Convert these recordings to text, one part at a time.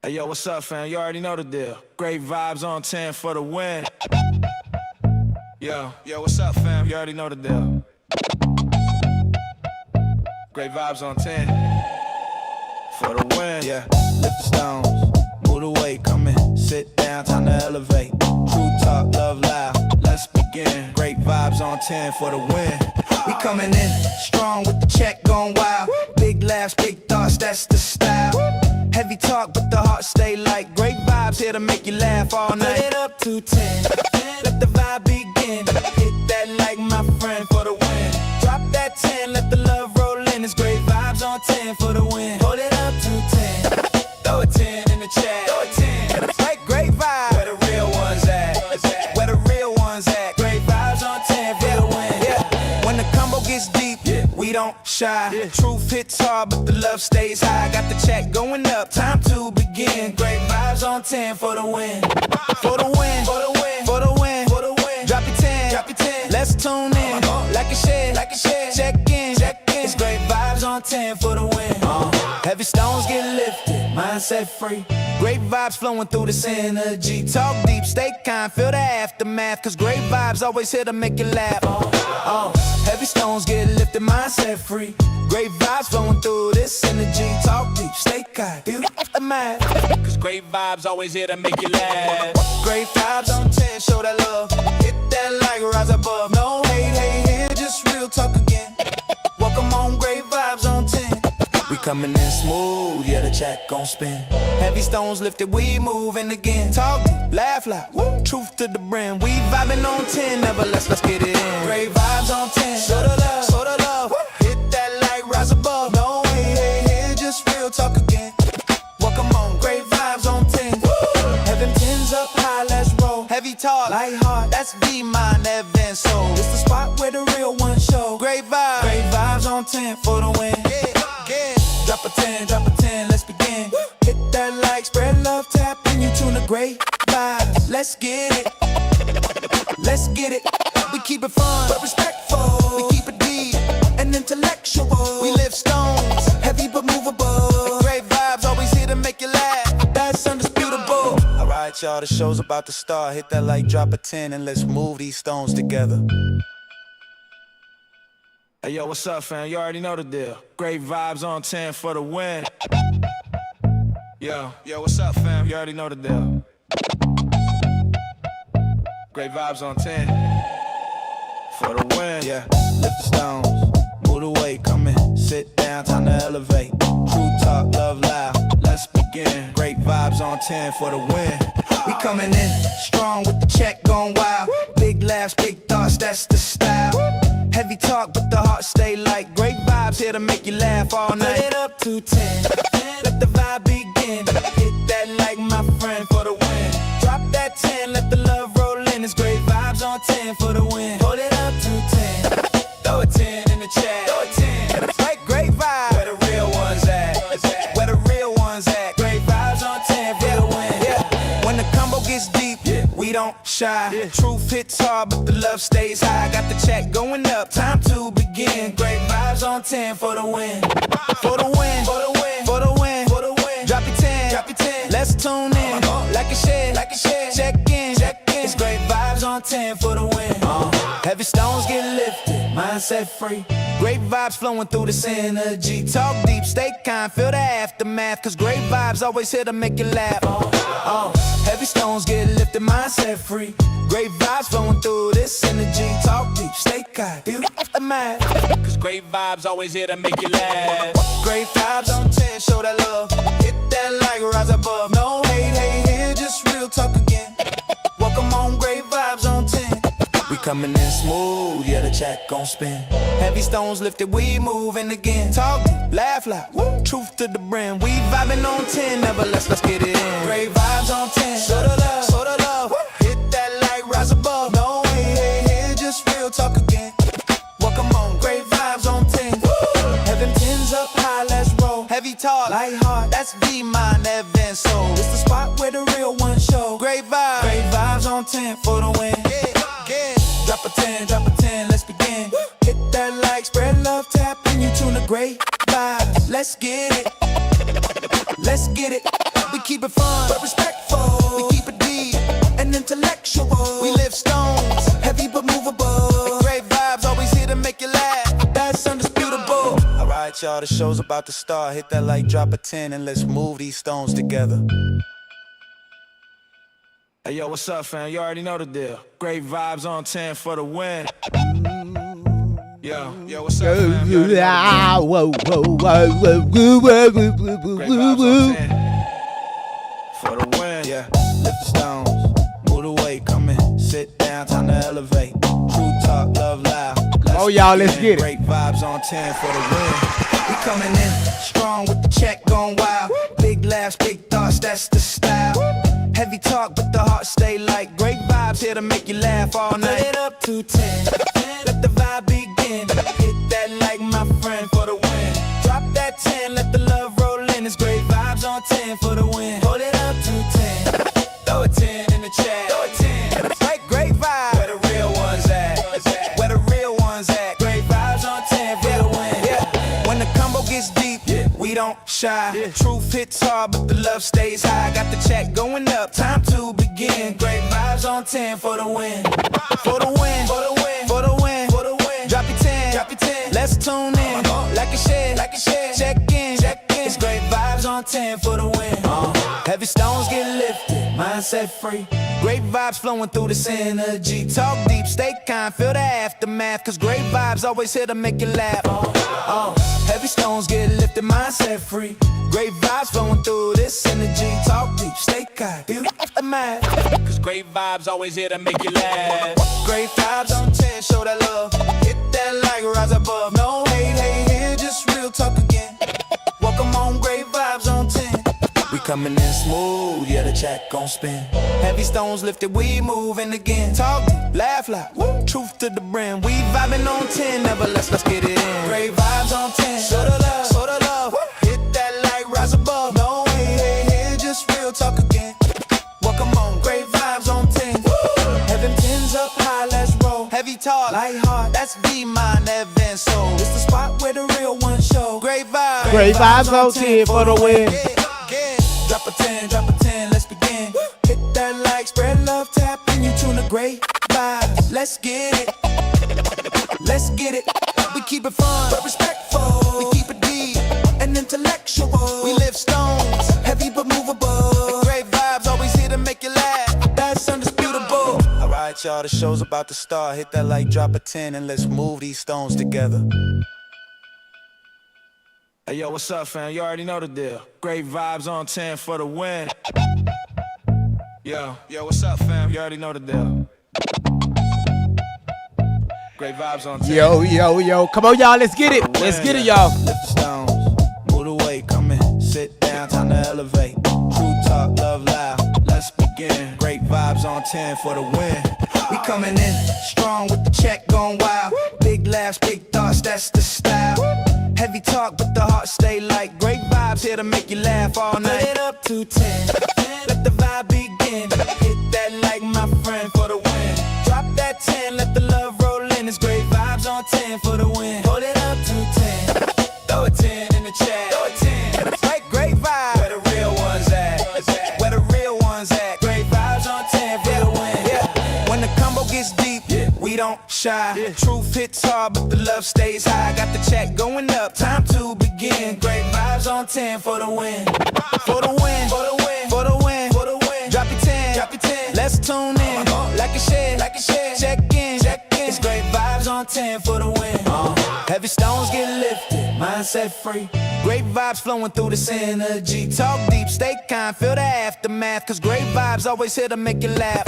Hey yo, what's up, fam? You already know the deal. Great vibes on 10 for the win. Yo, what's up, fam? You already know the deal. Great vibes on 10 for the win. Yeah, lift the stones, move the weight, come in, sit down, time to elevate. True talk, love loud, let's begin. Great vibes on 10 for the win. We coming in strong with the check going wild. Big laughs, big thoughts, that's the style. Heavy talk, but the heart stay light. Great vibes here to make you laugh all night. Put it up to 10, let the vibe begin. Hit that like my friend for the win. Drop that 10, let the love roll in. It's great vibes on 10 for the win. Hold it up to 10, throw a 10 in the chat. Throw a 10, hey, great vibes. Where the real ones at? Where the real ones at? Great vibes on 10 for the win. Yeah, when the combo gets deep, we don't shy. Truth hits hard, but the love stays high. Got the check going up, time to begin. Great vibes on 10 for the win. For the win, for the win, for the win, for the win. Drop your 10, drop your 10. Let's tune in, like a share, like a share. Check in, check in. It's great vibes on 10 for the win. Heavy stones get lifted, mindset free. Great vibes flowing through this energy. Talk deep, stay kind, feel the aftermath. Cause great vibes always here to make you laugh. Heavy stones get lifted, mindset free. Great vibes flowing through this energy. Talk deep, stay kind, feel the aftermath. Cause great vibes always here to make you laugh. Great vibes on 10, show that love. Hit that like, rise above. No hate, hate here, just real talk again. Welcome on, great vibes on 10. We coming in smooth, yeah, the check gon' spin. Heavy stones lifted, we moving again. Talk deep, laugh loud, woo. Truth to the brim. We vibing on 10, never less, let's get it in. Great vibes on 10, show the love, show the love. Woo. Hit that like, rise above. No hate, hate here, just real talk again. Welcome on, great vibes on 10. Woo. Heaven 10's up high, let's roll. Heavy talk, light heart, that's V-Mind, Evan Soul. It's the spot where the real ones show. Great vibes on 10 for the win. Drop a 10, drop a 10, let's begin. Hit that like, spread love, tap in, you tune the great vibes. Let's get it, let's get it. We keep it fun, but respectful. We keep it deep and intellectual. We lift stones, heavy but movable. Great vibes, always here to make you laugh. That's undisputable. Alright, y'all, the show's about to start. Hit that like, drop a 10, and let's move these stones together. Hey yo, what's up, fam? You already know the deal. Great vibes on 10 for the win. Yo, what's up, fam? You already know the deal. Great vibes on 10 for the win. Yeah, lift the stones, move the weight, come in, sit down, time to elevate. True talk, love loud, let's begin. Great vibes on 10 for the win. We coming in strong with the check going wild. Big laughs, big thoughts, that's the style. Heavy talk, but the heart stay light. Great vibes here to make you laugh all night. Put it up to 10, let the vibe begin. Hit that like my friend for the win. Drop that 10, let the love roll in. It's great vibes on 10 for the win. Hold it up to 10, throw a 10 in the chat. Throw a 10, hey, great vibes. Where the real ones at? Where the real ones at? Great vibes on 10 for the win. Yeah, when the combo gets deep, we don't shy. Truth hits hard, but the love stays high. Got the check going up, time to begin. Great vibes on 10 for the win. For the win, for the win, for the win, for the win. Drop your 10, drop your 10. Let's tune in, like a share, like a share. Check in, check in. It's great vibes on 10 for the win. Heavy stones get lifted, mindset free. Great vibes flowing through this energy. Talk deep, stay kind, feel the aftermath. Cause great vibes always here to make you laugh. Heavy stones get lifted, mindset free. Great vibes flowing through this energy. Talk deep, stay kind, feel the aftermath. Cause great vibes always here to make you laugh. Great vibes on 10, show that love. Hit that like, rise above. No hate, hate here, just real talk again. Welcome on, great vibes on 10. We coming in smooth, yeah, the check gon' spin. Heavy stones lifted, we moving again. Talk deep, laugh loud, woo. Truth to the brim. We vibing on 10, never less, let's get it in. Great vibes on 10, show the love, show the love. Woo. Hit that like, rise above. No hate, hate here, just real talk again. Welcome on, great vibes on 10. Woo. Heaven 10's up high, let's roll. Heavy talk, light heart, that's V-Mind, Evan Soul. It's the spot where the real ones show. Great vibes on 10 for the win. Drop a 10, drop a 10, let's begin. Hit that like, spread love, tap in, you tune the great vibes. Let's get it, let's get it. We keep it fun, but respectful. We keep it deep and intellectual. We live stones, heavy but movable. Great vibes, always here to make you laugh. That's undisputable. Alright, y'all, the show's about to start. Hit that like, drop a 10, and let's move these stones together. Hey, yo, what's up, fam? You already know the deal. Great vibes on 10 for the win. Yo, what's up, fam? You already know the deal. Great vibes on 10 for the win. Yeah, lift the stones, move the weight, come in, sit down, time to elevate. True talk, love loud. Oh, y'all, let's get it. Great vibes on 10 for the win. We coming in strong with the check going wild. Big laughs, big thoughts, that's the style. Heavy talk, but the heart stay light. Great vibes here to make you laugh all night. Put it up to 10, let the vibe begin. Hit that like my friend for the win. Drop that 10, let the love roll in. It's great vibes on 10 for the win. Hold it up to 10, throw a 10 in the chat. Throw a 10, great vibe. Where the real ones at? Where the real ones at? Great vibes on 10 for the win. Yeah. When the combo gets deep, we don't shy. Truth hits hard, but the love stays high. Got the check going up, time to begin. Great vibes on 10 for the win. For the win, for the win, for the win, for the win. Drop your 10, drop your 10. Let's tune in, like a share, like a share. Check in, check in. It's great vibes on 10 for the win. Heavy stones get lifted, mindset free. Great vibes flowing through this energy. Talk deep, stay kind, feel the aftermath. Cause great vibes always here to make you laugh. Heavy stones get lifted, mindset free. Great vibes flowing through this energy. Talk deep, stay kind, feel the aftermath. Cause great vibes always here to make you laugh. Great vibes on 10, show that love. Hit that like, rise above. No hate here, just real talk again. Welcome on, great vibes on 10. We coming in smooth, yeah, the check gon' spin. Heavy stones lifted, we moving again. Talk deep, laugh loud, truth to the brim. We vibing on 10, never let's get it in. Great vibes on 10, show the love, show the love. Hit that like, rise above. No hate here, just real talk again. Welcome on, great vibes on 10. Heaven 10's up high, let's roll. Heavy talk, light heart, that's B-Mind, Evan Soul. It's the spot where the real ones show. Great vibes on 10 for the win. Drop a 10, let's begin. Hit that like, spread love, tap in, you tune the great vibes. Let's get it, let's get it. We keep it fun, but respectful. We keep it deep and intellectual. We live stones, heavy but movable. Great vibes, always here to make you laugh. That's undisputable. Alright, y'all, the show's about to start. Hit that like, drop a 10, and let's move these stones together. Hey, yo, what's up, fam? You already know the deal. Great vibes on 10 for the win. Yo, what's up, fam? You already know the deal. Great vibes on 10. Yo. Come on, y'all. Let's get it. Let's get it, y'all. Lift the stones, move the weight, come in, sit down, time to elevate. True talk, love loud. Let's begin. Great vibes on 10 for the win. We coming in strong with the check going wild. Big laughs, big thoughts, that's the style. Heavy talk, but the heart stay light. Great vibes here to make you laugh all night. Put it up to 10, let the vibe begin. Hit that like my friend for the win. Drop that 10, let the love roll in. It's great vibes on 10 for the win. Hold it up to 10, throw a 10 in the chat. Throw a 10, great vibe. Where the real ones at? Where the real ones at? Great vibes on 10 for the win. Yeah. When the combo gets deep, we don't shy. Truth hits hard, but the love stays high. Got the check going up, time to begin. Great vibes on 10 for the win. For the win, for the win, for the win, for the win. Drop your 10, drop your 10. Let's tune in, like a share, like a share. Check in, check in. It's great vibes on 10 for the win. Heavy stones get lifted, mindset free. Great vibes flowing through this energy. Talk deep, stay kind, feel the aftermath. Cause great vibes always here to make you laugh.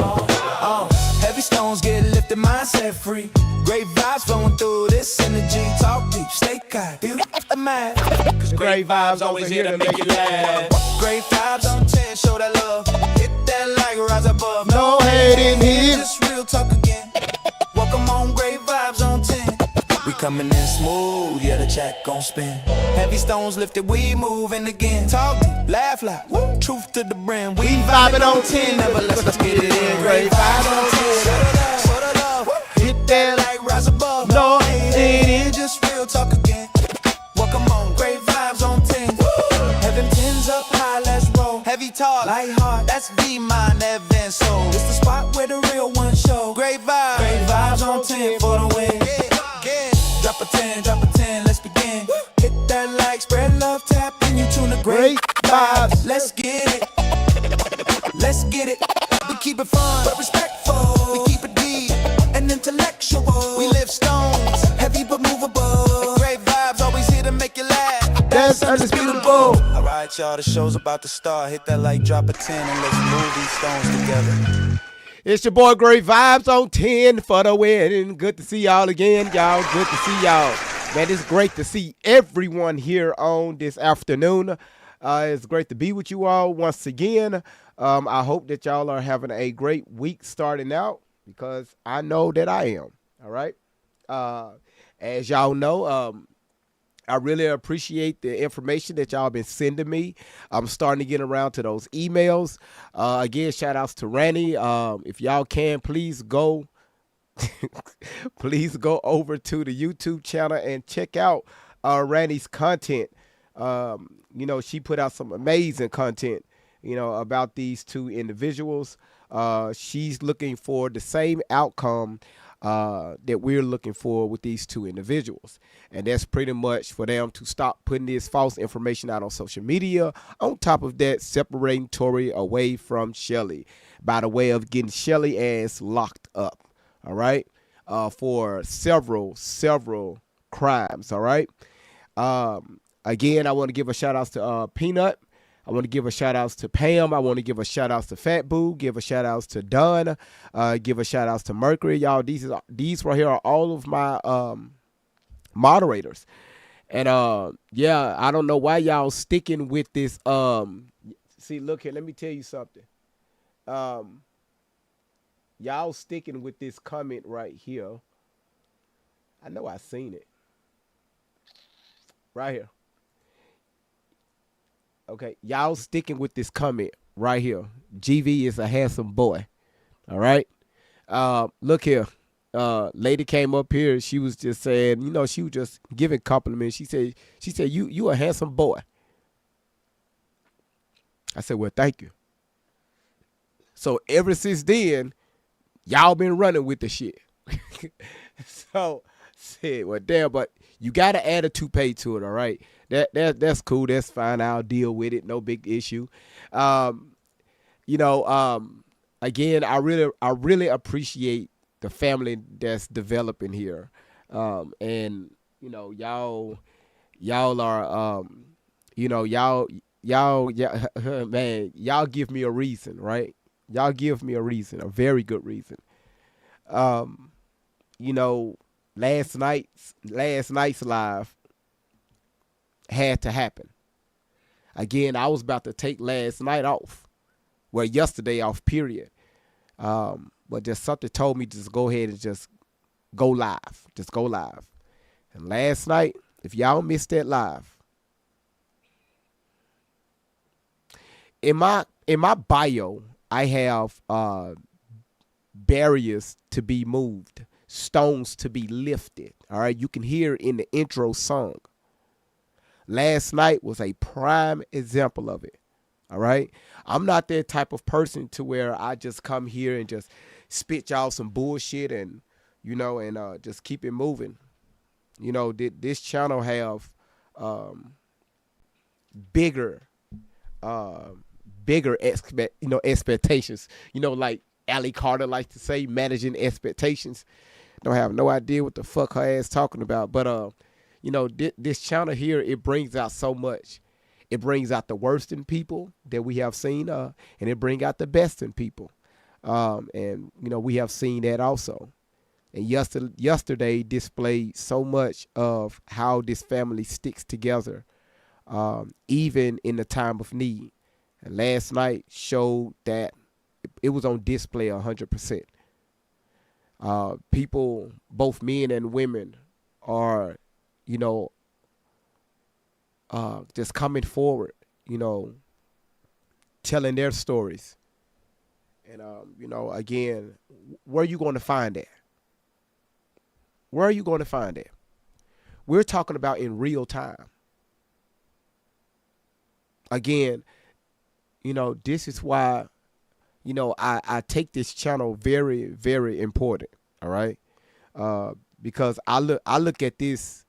Heavy stones get lifted, mindset free. Great vibes flowing through this energy. Talk deep, stay kind, feel the aftermath. Cause great vibes always here to make you laugh. Great vibes on 10, show that love. Hit that like, rise above. No hate in here. Just real talk again. Welcome on, great vibes on 10. We coming in smooth, yeah, the check gon' spin. Heavy stones lifted, we moving again. Talk deep, laugh loud, truth to the brim. We vibing on 10, never let's get it in. Great vibes on 10, show the love, hit that like, rise above. No hate in, just real talk again. Welcome on, great vibes on 10. Heaven 10's up high, let's roll. Heavy talk. Light heart, that's V, mind, Evan Soul. It's the spot where the real ones show. Great vibes on 10 for the win. Yeah. Drop a 10, let's begin. Hit that like, spread love, tap, and you tune the great vibes. Let's get it. We keep it fun, but respectful. We keep it deep and intellectual. We live stones, heavy but movable. Great vibes, always here to make you laugh. That's undisputable. Alright, y'all, the show's about to start. Hit that like, drop a 10, and let's move these stones together. It's your boy Great Vibes on 10 for the wedding. Good to see y'all again, y'all. Good to see y'all. Man, it's great to see everyone here on this afternoon. It's great to be with you all once again. I hope that y'all are having a great week starting out, because I know that I am. All right. As y'all know, I really appreciate the information that y'all been sending me. I'm starting to get around to those emails. Again, shout outs to Ranny. If y'all can, please go over to the YouTube channel and check out Ranny's content. She put out some amazing content, about these two individuals. She's looking for the same outcome that we're looking for with these two individuals. And that's pretty much for them to stop putting this false information out on social media. On top of that, separating Tory away from Shelly by the way of getting Shelly ass locked up. All right. For several crimes. All right. Again, I want to give a shout out to Peanut. I want to give a shout outs to Pam. I want to give a shout outs to Fat Boo. Give a shout outs to Dunn. Give a shout outs to Mercury. Y'all, these right here are all of my moderators. And I don't know why y'all sticking with this. See, look here. Let me tell you something. Y'all sticking with this comment right here. I know I seen it. Right here. Okay, y'all sticking with this comment right here. GV is a handsome boy. All right. Look here. Lady came up here. She was just saying, she was just giving compliments. She said, you a handsome boy. I said, well, thank you. So ever since then, y'all been running with the shit. So said, well, damn, but you got to add a toupee to it. All right. That's cool. That's fine. I'll deal with it. No big issue. Again, I really appreciate the family that's developing here. And y'all are, man, y'all give me a reason, right? Y'all give me a reason, a very good reason. Last night's live had to happen. Again, I was about to take last night off. Well, yesterday off, period. But just something told me just go ahead and just go live. Just go live. And last night, if y'all missed that live, in my bio, I have barriers to be moved, stones to be lifted. All right, you can hear in the intro song. Last night was a prime example of it. All right. I'm not that type of person to where I just come here and just spit y'all some bullshit and, just keep it moving. This channel have bigger expectations. Like Allie Carter likes to say, managing expectations. Don't have no idea what the fuck her ass talking about. But this channel here, it brings out so much. It brings out the worst in people that we have seen, and it brings out the best in people. And we have seen that also. And yesterday displayed so much of how this family sticks together, even in the time of need. And last night showed that it was on display 100%. People, both men and women, are, just coming forward, telling their stories. And, again, where are you going to find that? Where are you going to find that? We're talking about in real time. Again, this is why, I take this channel very, very important. All right. Uh, because I look at this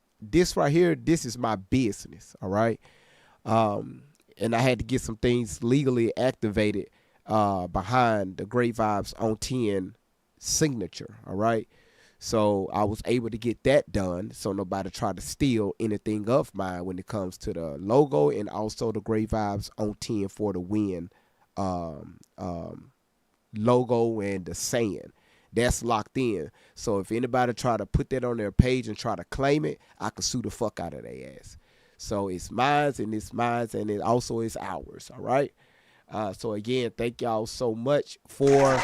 right here. This is my business. All right. Um, and I had to get some things legally activated behind the Great Vibes on 10 signature. All right. So I was able to get that done so nobody tried to steal anything of mine when it comes to the logo and also the Great Vibes on 10 for the win um, um, logo and the saying. That's locked in. So if anybody try to put that on their page and try to claim it, I could sue the fuck out of their ass. So it's mine and it also is ours. All right. So again, thank y'all so much for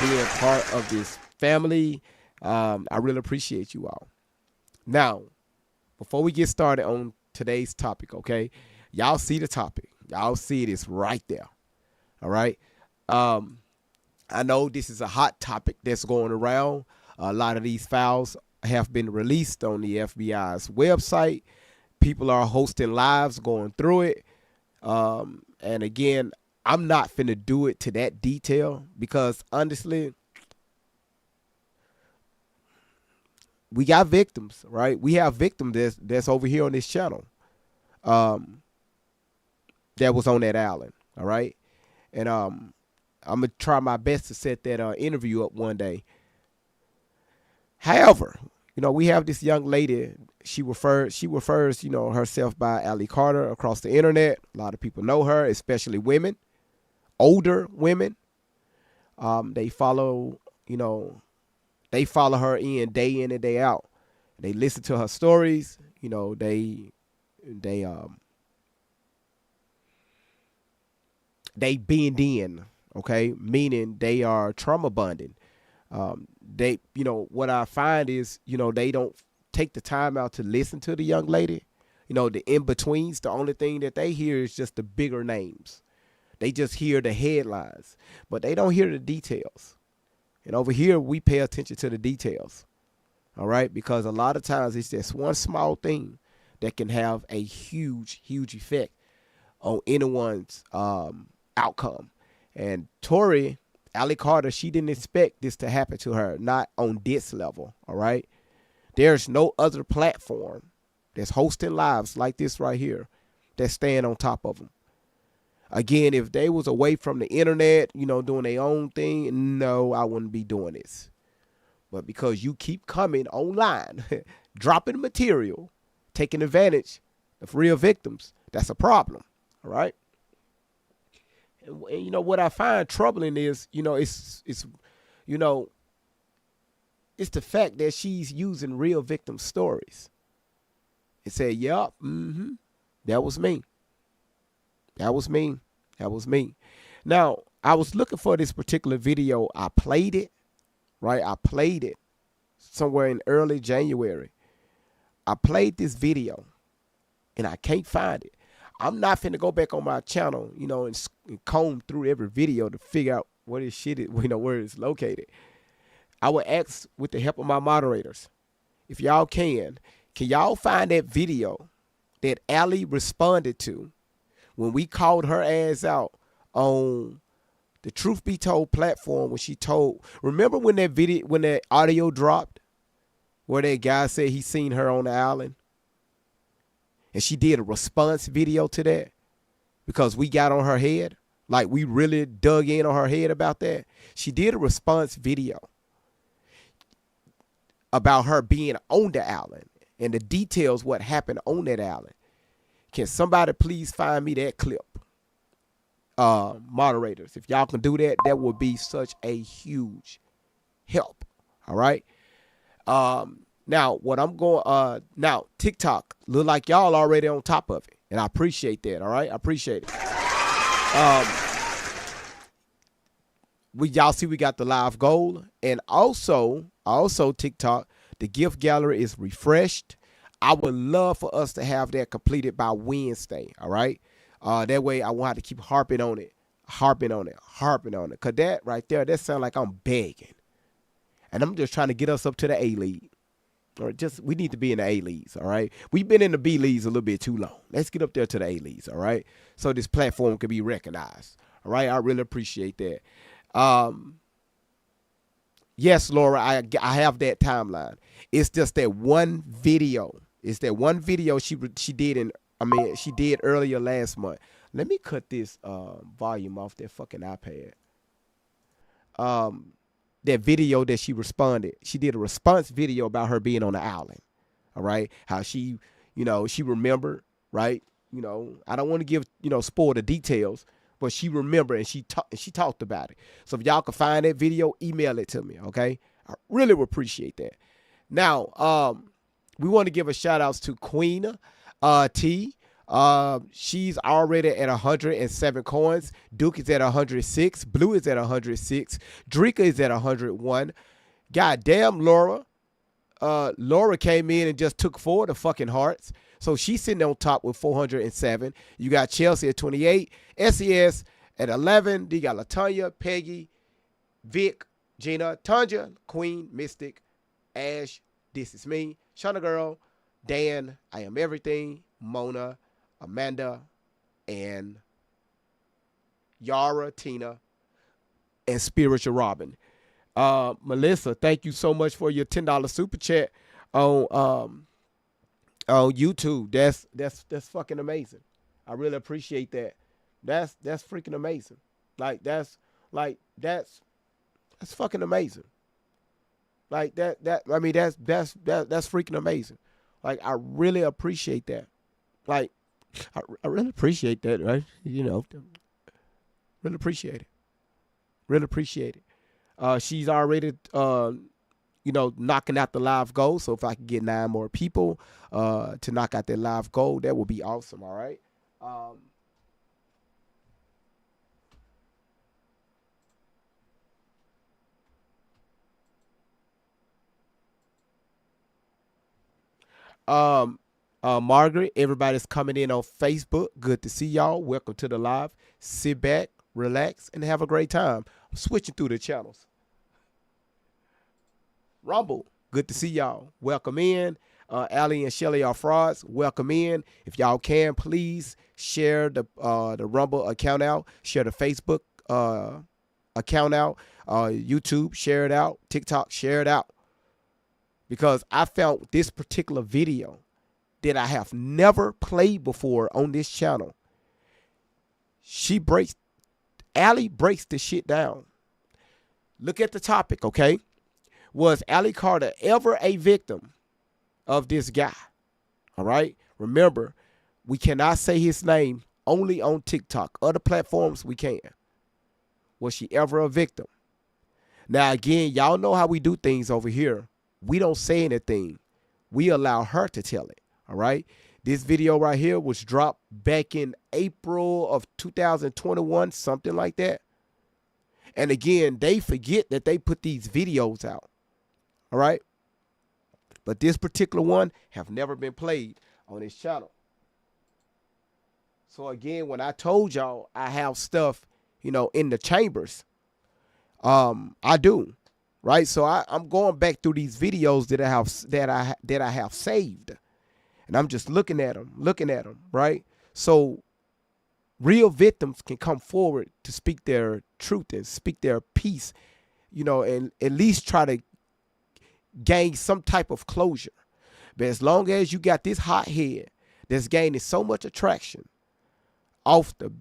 being part of this family. I really appreciate you all. Now, before we get started on today's topic, okay, y'all see the topic. Y'all see it is right there. All right. I know this is a hot topic that's going around. A lot of these files have been released on the FBI's website. People are hosting lives going through it. And again, I'm not finna do it to that detail because honestly, we got victims, right? We have victims that's over here on this channel that was on that island, all right? And I'm going to try my best to set that interview up one day. However, we have this young lady. She refers, herself by Allie Carter across the internet. A lot of people know her, especially women, older women. They follow her in and day out. They listen to her stories. They bend in, okay? Meaning they are trauma bonding. What I find is, they don't take the time out to listen to the young lady. The in-betweens, the only thing that they hear is just the bigger names. They just hear the headlines, but they don't hear the details. And over here, we pay attention to the details, all right? Because a lot of times it's just one small thing that can have a huge, huge effect on anyone's outcome. And Tori, Allie Carter, she didn't expect this to happen to her, not on this level, all right? There's no other platform that's hosting lives like this right here that's staying on top of them. Again, if they was away from the internet, doing their own thing, no, I wouldn't be doing this. But because you keep coming online, dropping material, taking advantage of real victims, that's a problem, all right? And what I find troubling is, it's the fact that she's using real victim stories. It said, "Yup, that was me. That was me. That was me." Now, I was looking for this particular video. I played it, right? I played it somewhere in early January. I played this video, and I can't find it. I'm not finna go back on my channel, and comb through every video to figure out where this shit is, where it's located. I would ask, with the help of my moderators, if y'all can y'all find that video that Allie responded to when we called her ass out on the Truth Be Told platform when she told, remember when that audio dropped where that guy said he seen her on the island? And she did a response video to that because we got on her head. Like we really dug in on her head about that. She did a response video about her being on the island and the details what happened on that island. Can somebody please find me that clip? Moderators, if y'all can do that, that would be such a huge help. All right. Now what I'm going, now TikTok look like y'all already on top of it. And I appreciate that. All right. I appreciate it. Y'all see we got the live goal, and also TikTok, the gift gallery is refreshed. I would love for us to have that completed by Wednesday. All right. That way I won't have to keep harping on it. Cause that right there, that sounds like I'm begging. And I'm just trying to get us up to the A League. Or just we need to be in the A leagues, all right? We've been in the B leagues a little bit too long. Let's get up there to the A leagues, all right? So this platform can be recognized, all right? I really appreciate that. Yes, Laura, I have that timeline. It's just that one video. It's that one video she did she did earlier last month. Let me cut this volume off that fucking iPad. That video that she responded. She did a response video about her being on the island. All right. How she, she remembered, right? I don't want to give, spoil the details, but she remembered and she talked about it. So if y'all can find that video, email it to me. Okay. I really would appreciate that. Now, we want to give a shout outs to Queen T. She's already at 107 coins. Duke is at 106. Blue is at 106. Drika is at 101. Goddamn, Laura. Laura came in and just took 4 of the fucking hearts. So she's sitting on top with 407. You got Chelsea at 28. SES at 11. Then you got LaTanya, Peggy, Vic, Gina, Tanja, Queen, Mystic, Ash, This Is Me, Shauna Girl, Dan, I Am Everything, Mona, Amanda, and Yara, Tina, and Spiritual Robin. Melissa, thank you so much for your $10 super chat on YouTube. That's fucking amazing. I really appreciate that. That's freaking amazing. That's fucking amazing. Like that's freaking amazing. Like I really appreciate that. Like I really appreciate that, right? Really appreciate it. Really appreciate it. She's already, knocking out the live goal. So if I can get 9 more people to knock out that live goal, that would be awesome. All right. Margaret, everybody's coming in on Facebook. Good to see y'all. Welcome to the live. Sit back, relax, and have a great time. I'm switching through the channels. Rumble, good to see y'all. Welcome in. Allie and Shelly are frauds. Welcome in. If y'all can, please share the Rumble account out. Share the Facebook account out. YouTube, share it out. TikTok, share it out. Because I found this particular video that I have never played before on this channel. Allie breaks the shit down. Look at the topic, okay? Was Allie Carter ever a victim of this guy? All right? Remember, we cannot say his name only on TikTok. Other platforms, we can. Was she ever a victim? Now, again, y'all know how we do things over here. We don't say anything. We allow her to tell it. All right. This video right here was dropped back in April of 2021, something like that. And again, they forget that they put these videos out. All right. But this particular one have never been played on this channel. So again, when I told y'all I have stuff, in the chambers, I do. Right. So I'm going back through these videos that I have saved. And I'm just looking at them, right? So real victims can come forward to speak their truth and speak their piece, and at least try to gain some type of closure. But as long as you got this hot head that's gaining so much attraction off the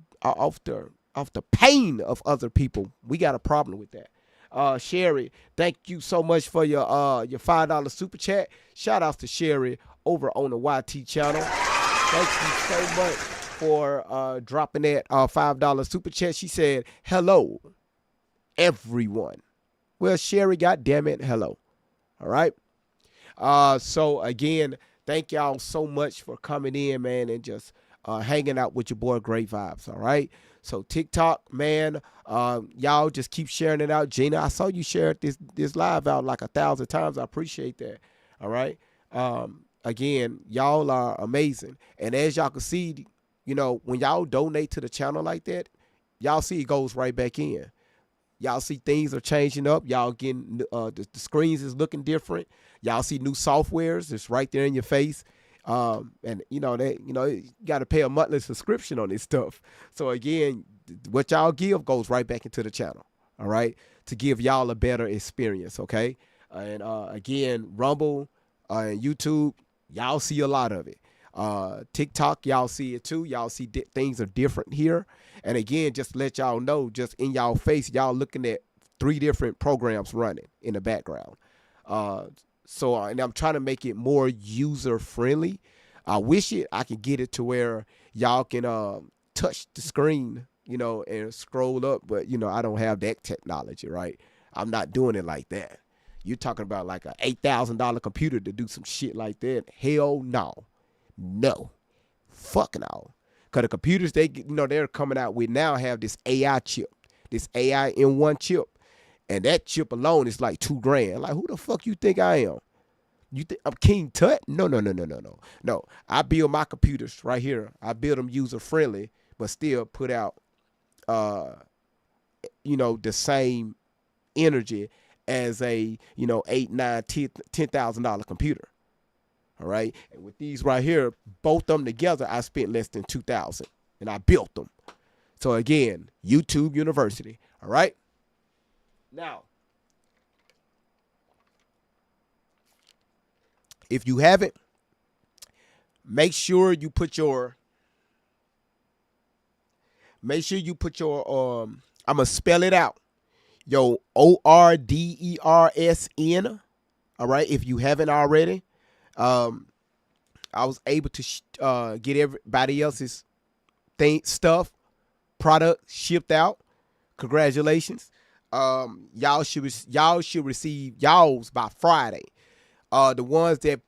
pain of other people, we got a problem with that. Sherry, thank you so much for your $5 super chat. Shout outs to Sherry over on the YT channel. Thank you so much for dropping that $5 super chat. She said, hello, everyone. Well, Sherry, goddamn it, hello. All right. So again, thank y'all so much for coming in, man, and just hanging out with your boy Great Vibes. All right. So TikTok, man, y'all just keep sharing it out. Gina, I saw you share this live out like 1,000 times. I appreciate that. All right. Again, y'all are amazing. And as y'all can see, when y'all donate to the channel like that, y'all see it goes right back in. Y'all see things are changing up. Y'all getting the screens is looking different. Y'all see new softwares. It's right there in your face. And you got to pay a monthly subscription on this stuff. So again, what y'all give goes right back into the channel. All right, to give y'all a better experience. Okay, and again, Rumble and YouTube, y'all see a lot of it. TikTok, y'all see it too. Y'all see things are different here. And again, just to let y'all know, just in y'all face, y'all looking at 3 different programs running in the background. And I'm trying to make it more user friendly. I wish I could get it to where y'all can touch the screen, and scroll up, but I don't have that technology, right? I'm not doing it like that. You're talking about like a $8,000 computer to do some shit like that? Hell no. No. Fuck no. Because the computers they're coming out with now have this AI chip, this AI in one chip. And that chip alone is like $2,000. Like, who the fuck you think I am? You think I'm King Tut? No. No. I build my computers right here. I build them user friendly, but still put out the same energy as a $8, $9, $10,000 computer. All right. And with these right here, both of them together, I spent less than $2,000 and I built them. So again, YouTube University. All right. Now, if you haven't, make sure you put your I'm gonna spell it out. Yo, ORDERSN. All right. If you haven't already. I was able to get everybody else's product shipped out. Congratulations. Y'all should receive y'all's by Friday. The ones that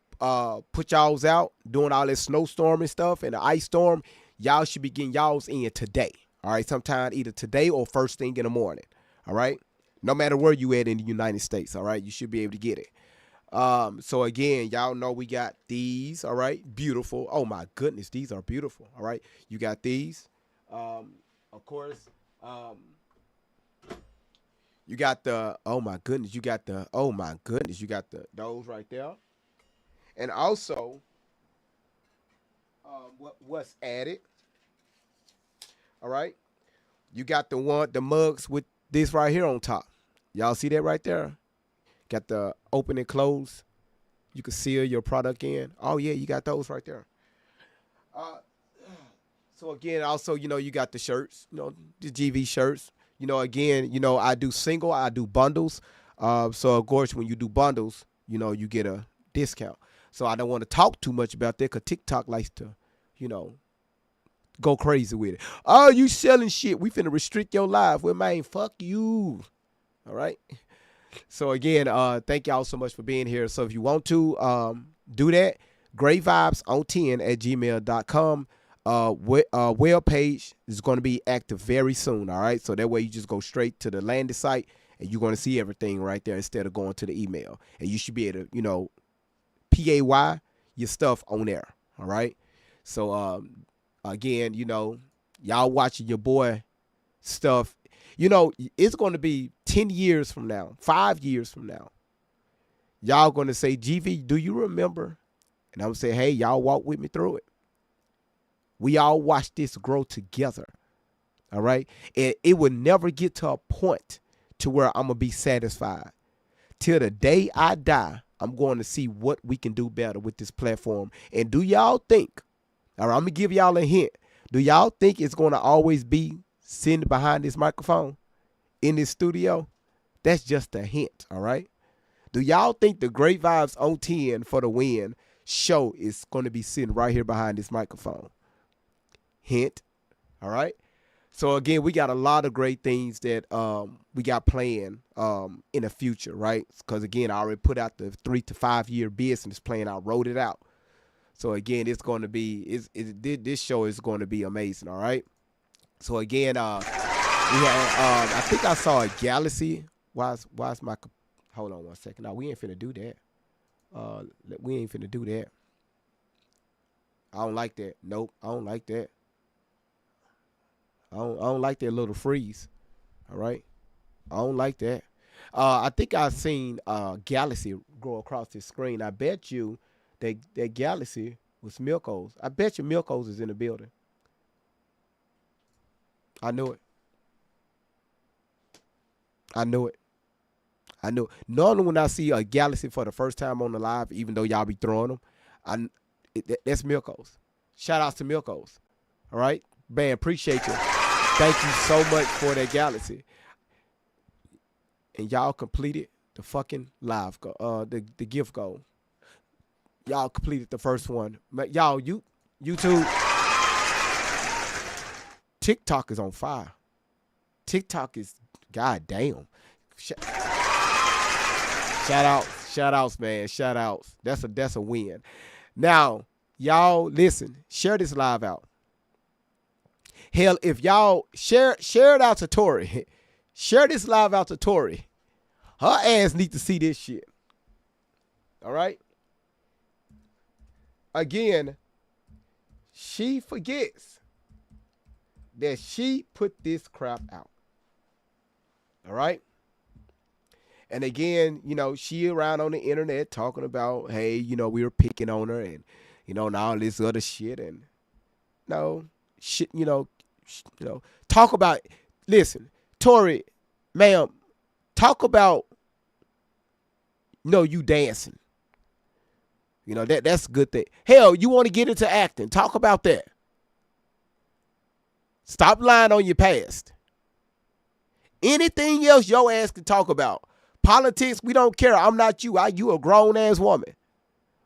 put y'all's out during all this snowstorm and stuff and the ice storm, y'all should be getting y'all's in today. All right, sometime either today or first thing in the morning. All right, no matter where you at in the United States. All right, you should be able to get it. So again, y'all know we got these, all right, beautiful. Oh my goodness, these are beautiful. All right, you got these. Of course, you got the those right there. And also, what's added? All right, you got the mugs with this right here on top. Y'all see that right there? Got the open and close. You can seal your product in. Oh yeah, you got those right there. So again, also, you got the shirts, the GV shirts. Again, I do single, I do bundles. So of course, when you do bundles, you get a discount. So I don't want to talk too much about that because TikTok likes to, go crazy with it. Oh, you selling shit. We finna restrict your life. Well, man, fuck you. All right. So again, thank y'all so much for being here. So if you want to do that, greatvibes10@gmail.com. Web page is going to be active very soon. All right. So that way you just go straight to the landing site and you're going to see everything right there instead of going to the email. And you should be able to, pay your stuff on there. All right. So again, y'all watching your boy stuff. It's going to be 10 years from now, 5 years from now. Y'all going to say, GV, do you remember? And I'm going to say, hey, y'all walk with me through it. We all watch this grow together. All right. And it will never get to a point to where I'm going to be satisfied. Till the day I die, I'm going to see what we can do better with this platform. And do y'all think, all right, I'm going to give y'all a hint. Do y'all think it's going to always be sitting behind this microphone in this studio? That's just a hint, all right? Do y'all think the Great Vibes on 10 for the win show is going to be sitting right here behind this microphone? Hint, all right? So again, we got a lot of great things that we got planned in the future, right? Because again, I already put out the 3 to 5 year business plan. I wrote it out. So again, it's going to be this show is going to be amazing, all right? So again, we had I think I saw a galaxy. Why's my hold on one second. No, we ain't finna do that. We ain't finna do that. I don't like that. Nope, I don't like that. I don't like that little freeze. All right. I don't like that. I think I've seen Galaxy go across the screen. I bet you that Galaxy was Milko's. I bet you Milko's is in the building. I knew it. I knew it. I knew it. Normally when I see a Galaxy for the first time on the live, even though y'all be throwing them, that's Milko's. Shout outs to Milko's. All right? Man, appreciate you. Thank you so much for that Galaxy. And y'all completed the fucking live goal, the gift goal. Y'all completed the first one. Y'all, YouTube, TikTok is on fire. TikTok is goddamn. Shout outs, man. Shout outs. That's a win. Now, y'all listen, share this live out. Hell, if y'all share it out to Tori. Share this live out to Tori. Her ass need to see this shit. All right? Again, she forgets that she put this crap out. All right? And again, she around on the internet talking about, hey, we were picking on her and, and all this other shit. And no, shit, talk about, listen, Tori, ma'am, talk about, you dancing. That's a good thing. Hell, you want to get into acting. Talk about that. Stop lying on your past. Anything else your ass can talk about. Politics, we don't care. I'm not you. You a grown-ass woman.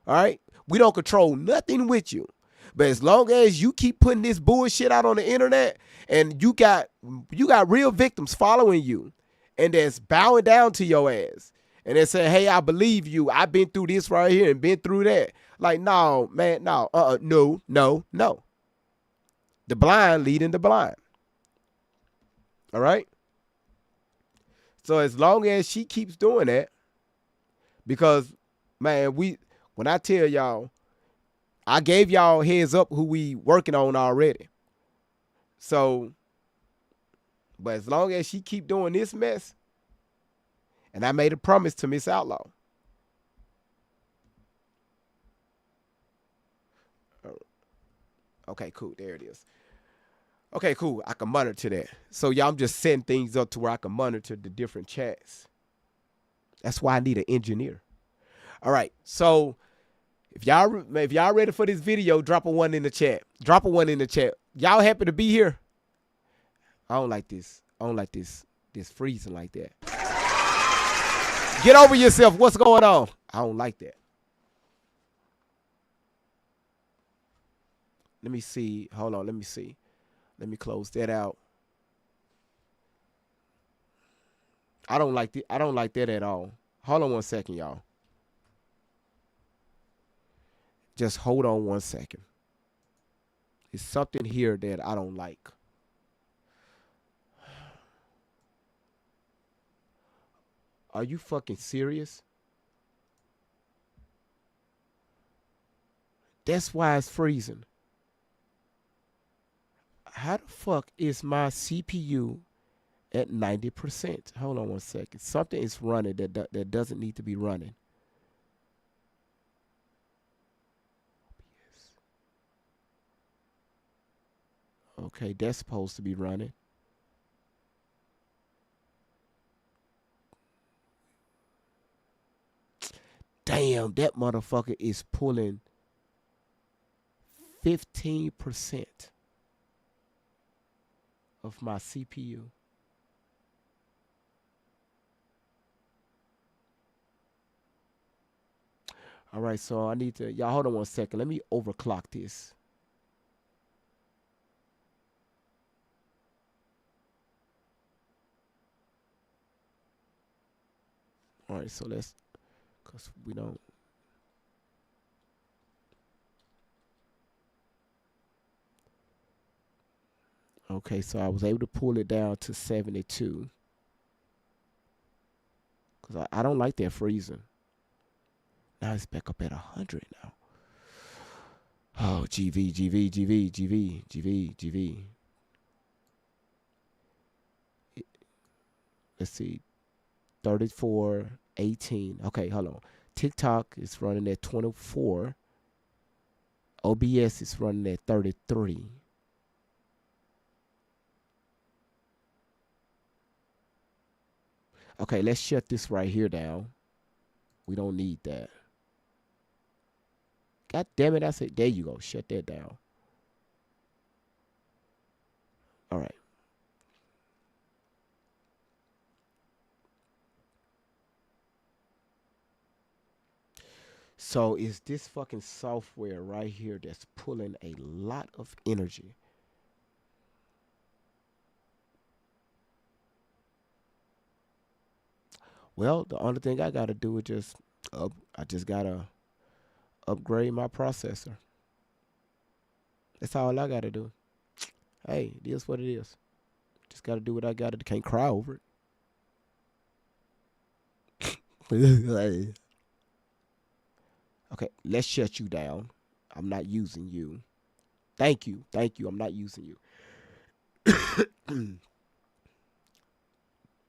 All right? We don't control nothing with you. But as long as you keep putting this bullshit out on the internet and you got real victims following you and that's bowing down to your ass and they say, hey, I believe you. I've been through this right here and been through that. Like, no, man, no. No. The blind leading the blind. All right? So as long as she keeps doing that, because, man, when I tell y'all, I gave y'all heads up who we working on already. So, but as long as she keep doing this mess, and I made a promise to Miss Outlaw. Okay, cool. There it is. Okay, cool. I can monitor that. So, y'all, I'm just setting things up to where I can monitor the different chats. That's why I need an engineer. All right. So, if y'all ready for this video, drop a 1 in the chat. Drop a 1 in the chat. Y'all happy to be here? I don't like this. I don't like this freezing like that. Get over yourself. What's going on? I don't like that. Let me see. Hold on. Let me see. Let me close that out. I don't like that at all. Hold on 1 second, y'all. Just hold on 1 second. There's something here that I don't like. Are you fucking serious? That's why it's freezing. How the fuck is my CPU at 90%? Hold on 1 second. Something is running that doesn't need to be running. Okay, that's supposed to be running. Damn, that motherfucker is pulling 15% of my CPU. All right, so I need to, y'all hold on 1 second. Let me overclock this. All right, so let's, because we don't. Okay, so I was able to pull it down to 72. Because I don't like that freezing. Now it's back up at 100 now. Oh, GV. let's see, 3418. Okay, hold on. TikTok is running at 24. OBS is running at 33. Okay, let's shut this right here down. We don't need that. God damn it, I said, there you go. Shut that down. All right. So is this fucking software right here that's pulling a lot of energy. Well, the only thing I gotta do is just I just gotta upgrade my processor. That's all I gotta do. Hey, it is what it is. Just gotta do what I gotta do. Can't cry over it. Okay, let's shut you down. I'm not using you. Thank you. Thank you. I'm not using you.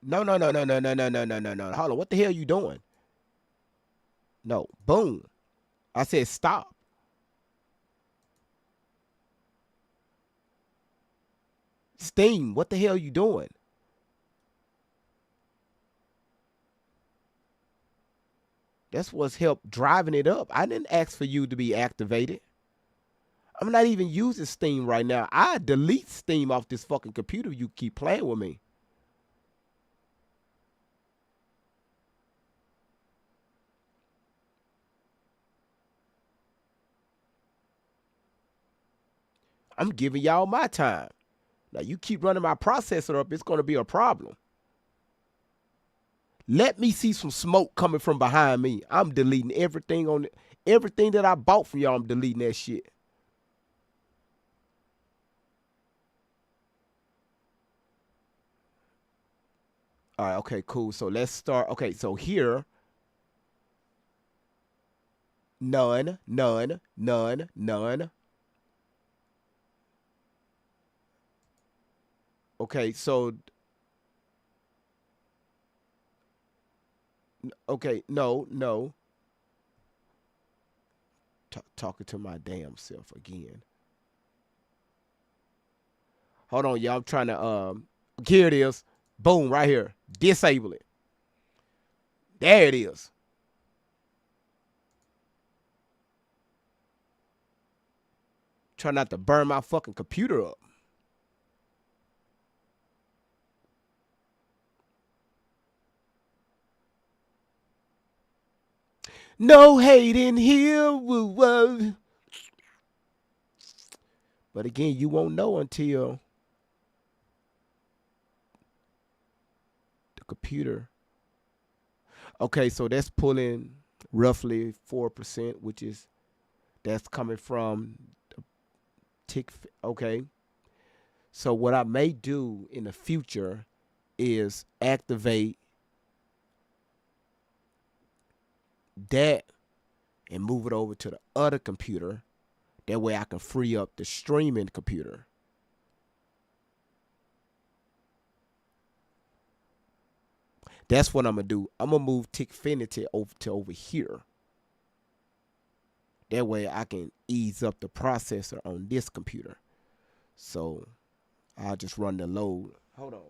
No, no, no, no, no, no, no, no, no, no, no. Hold on. What the hell are you doing? No. Boom. I said stop. Steam, what the hell are you doing? That's what's helped driving it up. I didn't ask for you to be activated. I'm not even using Steam right now. I delete Steam off this fucking computer. You keep playing with me. I'm giving y'all my time. Now you keep running my processor up, it's gonna be a problem. Let me see some smoke coming from behind me. I'm deleting everything on it. Everything that I bought from y'all, I'm deleting that shit. All right, okay, cool. So let's start. Okay, so here, none, none, none, none. Okay, so okay, no, no. Talking to my damn self again. Hold on, y'all. I'm trying to here it is. Boom, right here. Disable it. There it is. Try not to burn my fucking computer up. No hate in here. Woo, woo. But again, you won't know until the computer. Okay, so that's pulling roughly 4%, which is that's coming from the tick. Okay, so what I may do in the future is activate that and move it over to the other computer. That way I can free up the streaming computer. That's what I'm gonna do. I'm gonna move Tickfinity over to over here. That way I can ease up the processor on this computer. So I'll just run the load. Hold on.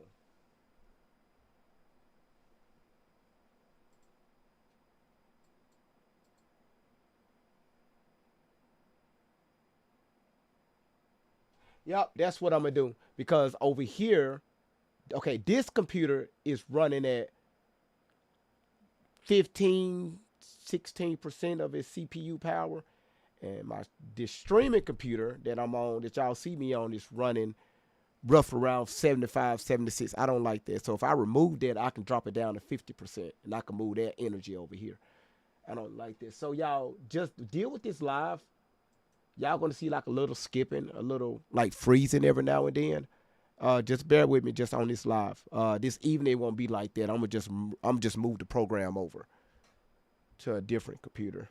Yep, that's what I'm gonna do. Because over here, okay, this computer is running at 15, 16% of its CPU power. And my this streaming computer that I'm on, that y'all see me on, is running rough around 75, 76. I don't like that. So if I remove that, I can drop it down to 50% and I can move that energy over here. I don't like this. So y'all just deal with this live. Y'all gonna see like a little skipping, a little like freezing every now and then. Just bear with me just on this live. This evening it won't be like that. I'm just move the program over to a different computer.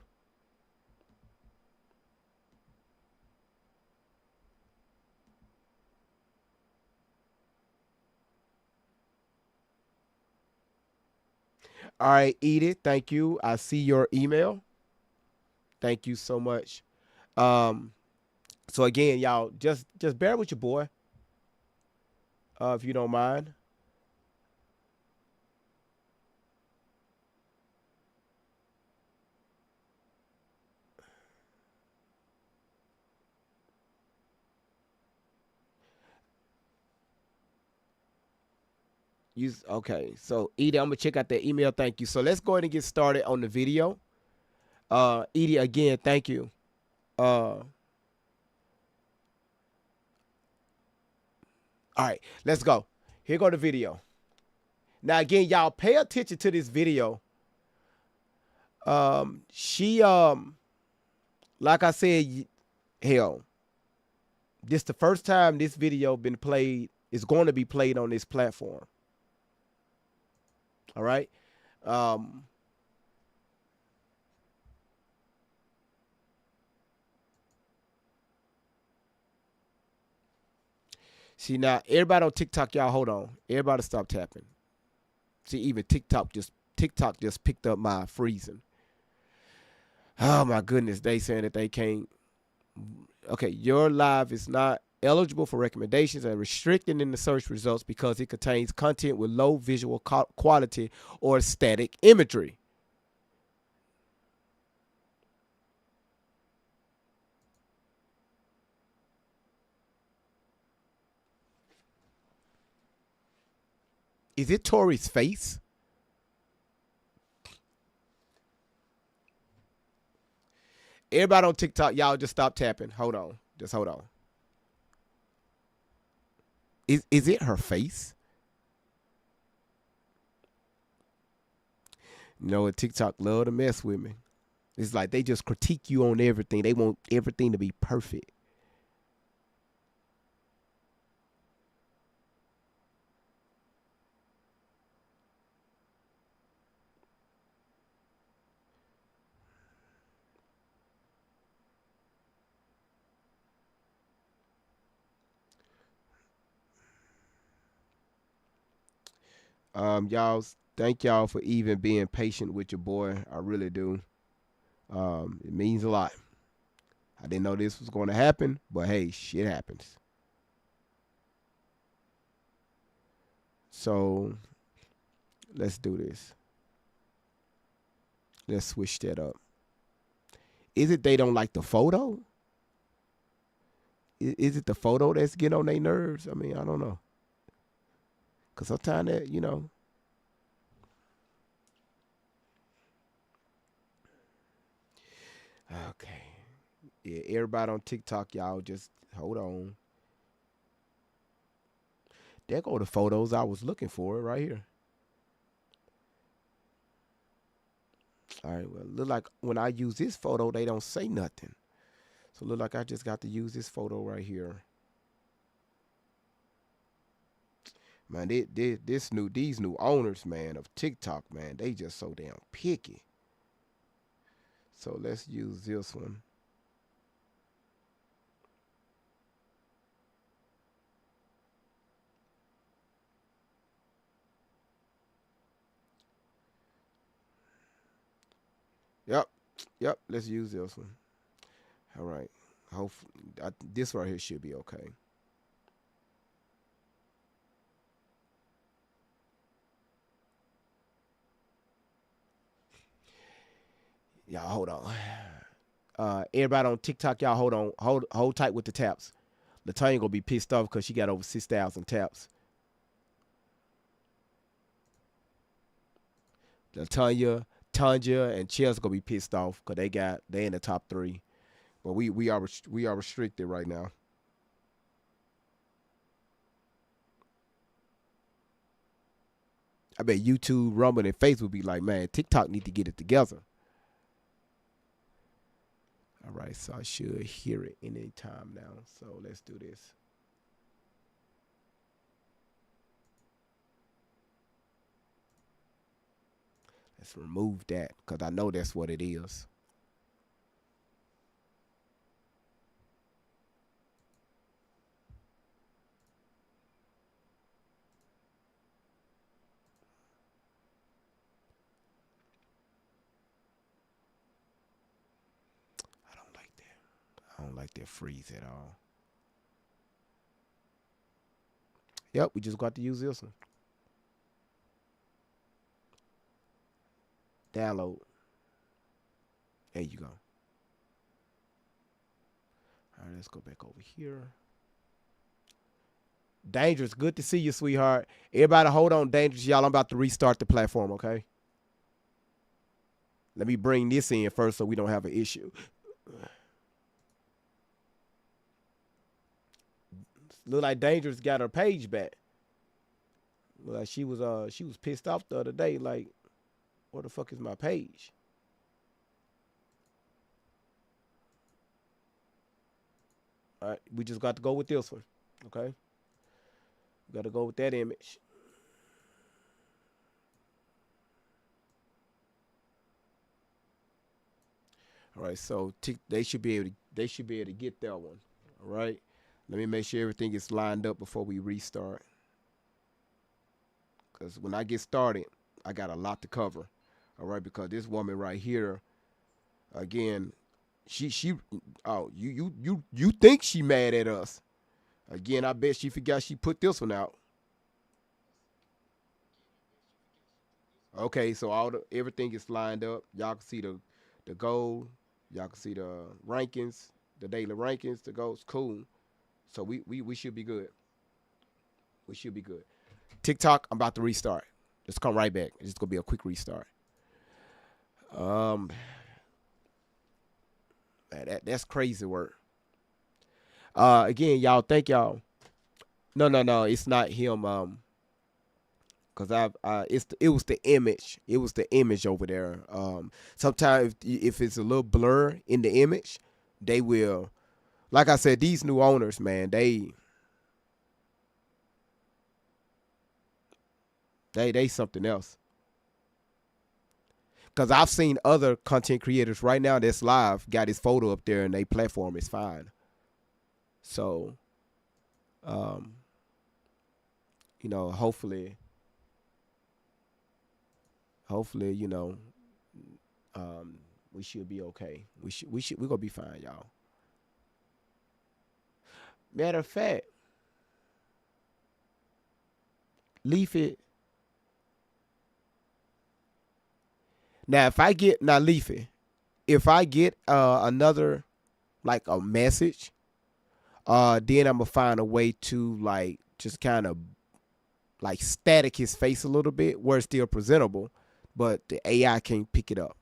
All right, Edith, thank you. I see your email. Thank you so much. Um, so again, y'all, just bear with your boy, if you don't mind. You okay? So Edie, I'm gonna check out that email. Thank you. So let's go ahead and get started on the video. Edie, again, thank you. All right, let's go. Here go the video. Now again, y'all pay attention to this video. She like I said, hell, this the first time this video been played. Is going to be played on this platform. All right. Um, See now, everybody on TikTok, y'all hold on. Everybody stop tapping. See, even TikTok just picked up my freezing. Oh my goodness, they saying that they can't. Okay, your live is not eligible for recommendations and restricted in the search results because it contains content with low visual quality or static imagery. Is it Tori's face? Everybody on TikTok, y'all just stop tapping. Hold on. Just hold on. Is it her face? You know what? TikTok love to mess with me. It's like they just critique you on everything. They want everything to be perfect. Y'all, thank y'all for even being patient with your boy. I really do. It means a lot. I didn't know this was going to happen, but hey, shit happens. So let's do this. Let's switch that up. Is it they don't like the photo? Is it the photo that's getting on their nerves? I mean, I don't know. Cause sometimes that Okay. Yeah, everybody on TikTok, y'all just hold on. There go the photos I was looking for right here. All right, well, look like when I use this photo, they don't say nothing. So look like I just got to use this photo right here. Man, these new owners, man, of TikTok, man, they just so damn picky. So let's use this one. Yep, yep. Let's use this one. All right. Hopefully, this right here should be okay. Y'all hold on. Everybody on TikTok, y'all hold on, hold tight with the taps. Latanya gonna be pissed off because she got over 6,000 taps. Latanya, Tanya, and Chelsea gonna be pissed off because they in the top three. But we are restricted right now. I bet YouTube, Rumble, and Facebook be like, man, TikTok need to get it together. All right, so I should hear it any time now. So let's do this. Let's remove that because I know that's what it is. I don't like that freeze at all. Yep, we just got to use this one. Download. There you go. All right, let's go back over here. Dangerous, good to see you, sweetheart. Everybody hold on, Dangerous. Y'all, I'm about to restart the platform, okay? Let me bring this in first so we don't have an issue. Look like Dangerous got her page back. Look like she was pissed off the other day, like, where the fuck is my page? All right, we just got to go with this one, okay? We got to go with that image. All right, so they should be able to get that one. All right, let me make sure everything is lined up before we restart. Cause when I get started, I got a lot to cover. All right, because this woman right here, again, she oh you think she mad at us? Again, I bet she forgot she put this one out. Okay, so everything is lined up. Y'all can see the gold. Y'all can see the rankings, the daily rankings, the goals. Cool. So we should be good. We should be good. TikTok, I'm about to restart. Just come right back. It's just gonna be a quick restart. Um, man, that's crazy work. Again, y'all, thank y'all. No, it's not him. Cause it was the image. It was the image over there. Sometimes if it's a little blur in the image, they will. Like I said, these new owners, man, they something else. Cause I've seen other content creators right now that's live got his photo up there and they platform is fine. So, um, hopefully, you know, we should be okay. We're gonna be fine, y'all. Matter of fact, Leafy. Now, if I get now Leafy, if I get another like a message, then I'm gonna find a way to like just kind of like static his face a little bit where it's still presentable, but the AI can't pick it up.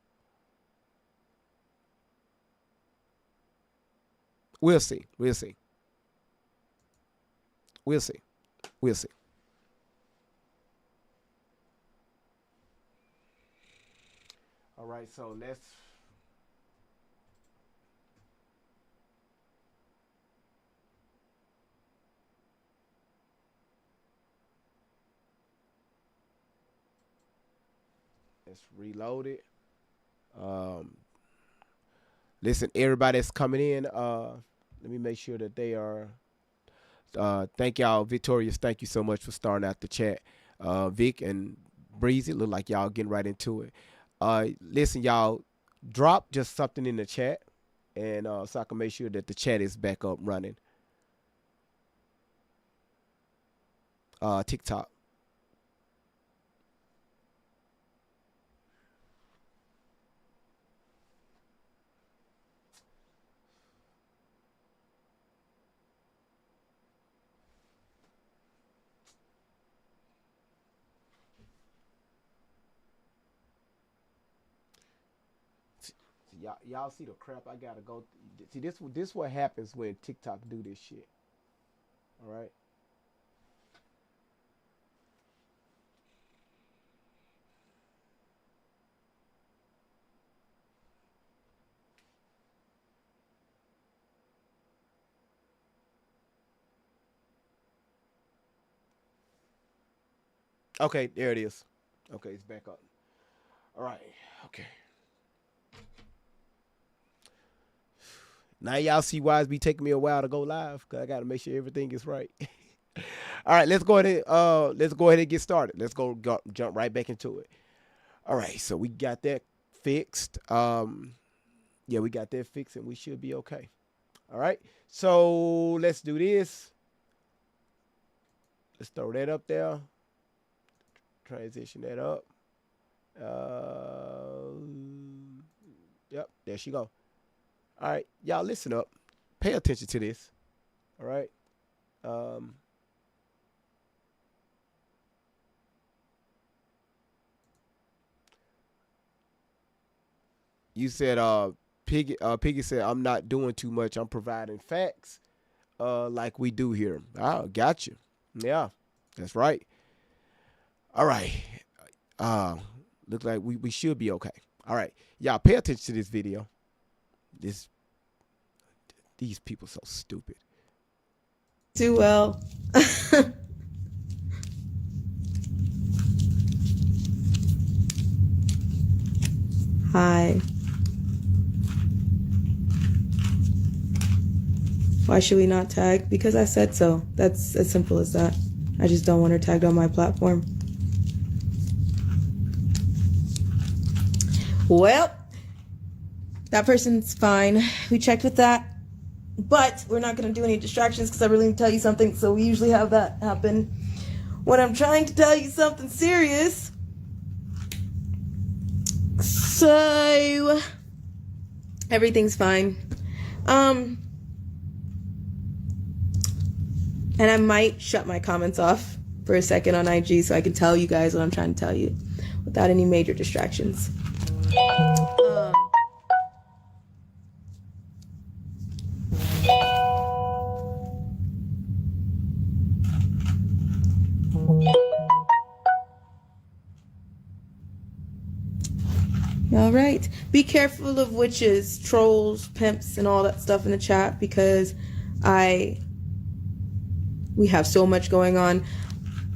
We'll see. We'll see. We'll see. We'll see. All right, so let's reload it. Um, Listen, everybody that's coming in, let me make sure that they are. Thank y'all, Victorious. Thank you so much for starting out the chat. Vic and Breezy, look like y'all getting right into it. Listen, y'all, drop just something in the chat, and so I can make sure that the chat is back up running. TikTok. See, y'all see the crap I gotta go. See this what happens when TikTok do this shit. All right. Okay, there it is. Okay, it's back up. All right. Okay. Now y'all see why it's be taking me a while to go live because I got to make sure everything is right. All right, let's go ahead and get started. Let's jump right back into it. All right, so we got that fixed. Yeah, we got that fixed and we should be okay. All right. So let's do this. Let's throw that up there. Transition that up. Yep, there she go. All right, y'all listen up. Pay attention to this. All right. Um, you said Piggy said I'm not doing too much. I'm providing facts like we do here. Oh, got you. Yeah, that's right. All right. Uh look like we should be okay. All right. Y'all pay attention to this video. This these people so stupid. Too well. Hi. Why should we not tag? Because I said so. That's as simple as that. I just don't want her tagged on my platform. Well, that person's fine. We checked with that. But we're not going to do any distractions because I really need to tell you something. So we usually have that happen when I'm trying to tell you something serious. So everything's fine. And I might shut my comments off for a second on IG so I can tell you guys what I'm trying to tell you without any major distractions. All right. Be careful of witches, trolls, pimps, and all that stuff in the chat because we have so much going on.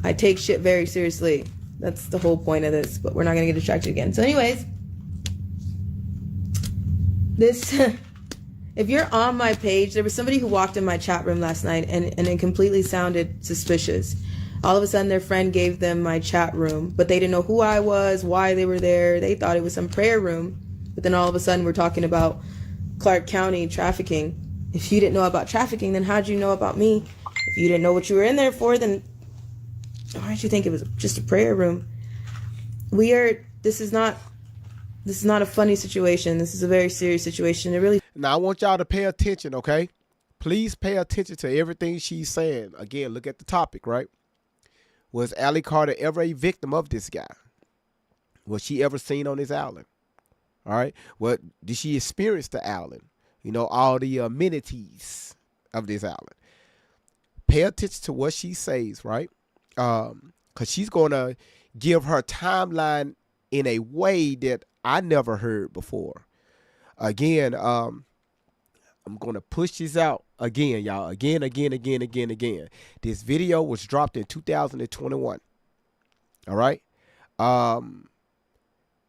I take shit very seriously. That's the whole point of this, but we're not going to get distracted again. So anyways, if you're on my page, there was somebody who walked in my chat room last night and it completely sounded suspicious. All of a sudden, their friend gave them my chat room, but they didn't know who I was, why they were there. They thought it was some prayer room. But then all of a sudden, we're talking about Clark County trafficking. If you didn't know about trafficking, then how'd you know about me? If you didn't know what you were in there for, then why did you think it was just a prayer room? This is not a funny situation. This is a very serious situation. It really. Now I want y'all to pay attention, okay? Please pay attention to everything she's saying. Again, look at the topic, right? Was Allie Carter ever a victim of this guy? Was she ever seen on this island? All right. What did she experience the island? You know, all the amenities of this island. Pay attention to what she says, right? Because she's going to give her timeline in a way that I never heard before. Again, I'm going to push this out again, y'all. Again. This video was dropped in 2021. All right.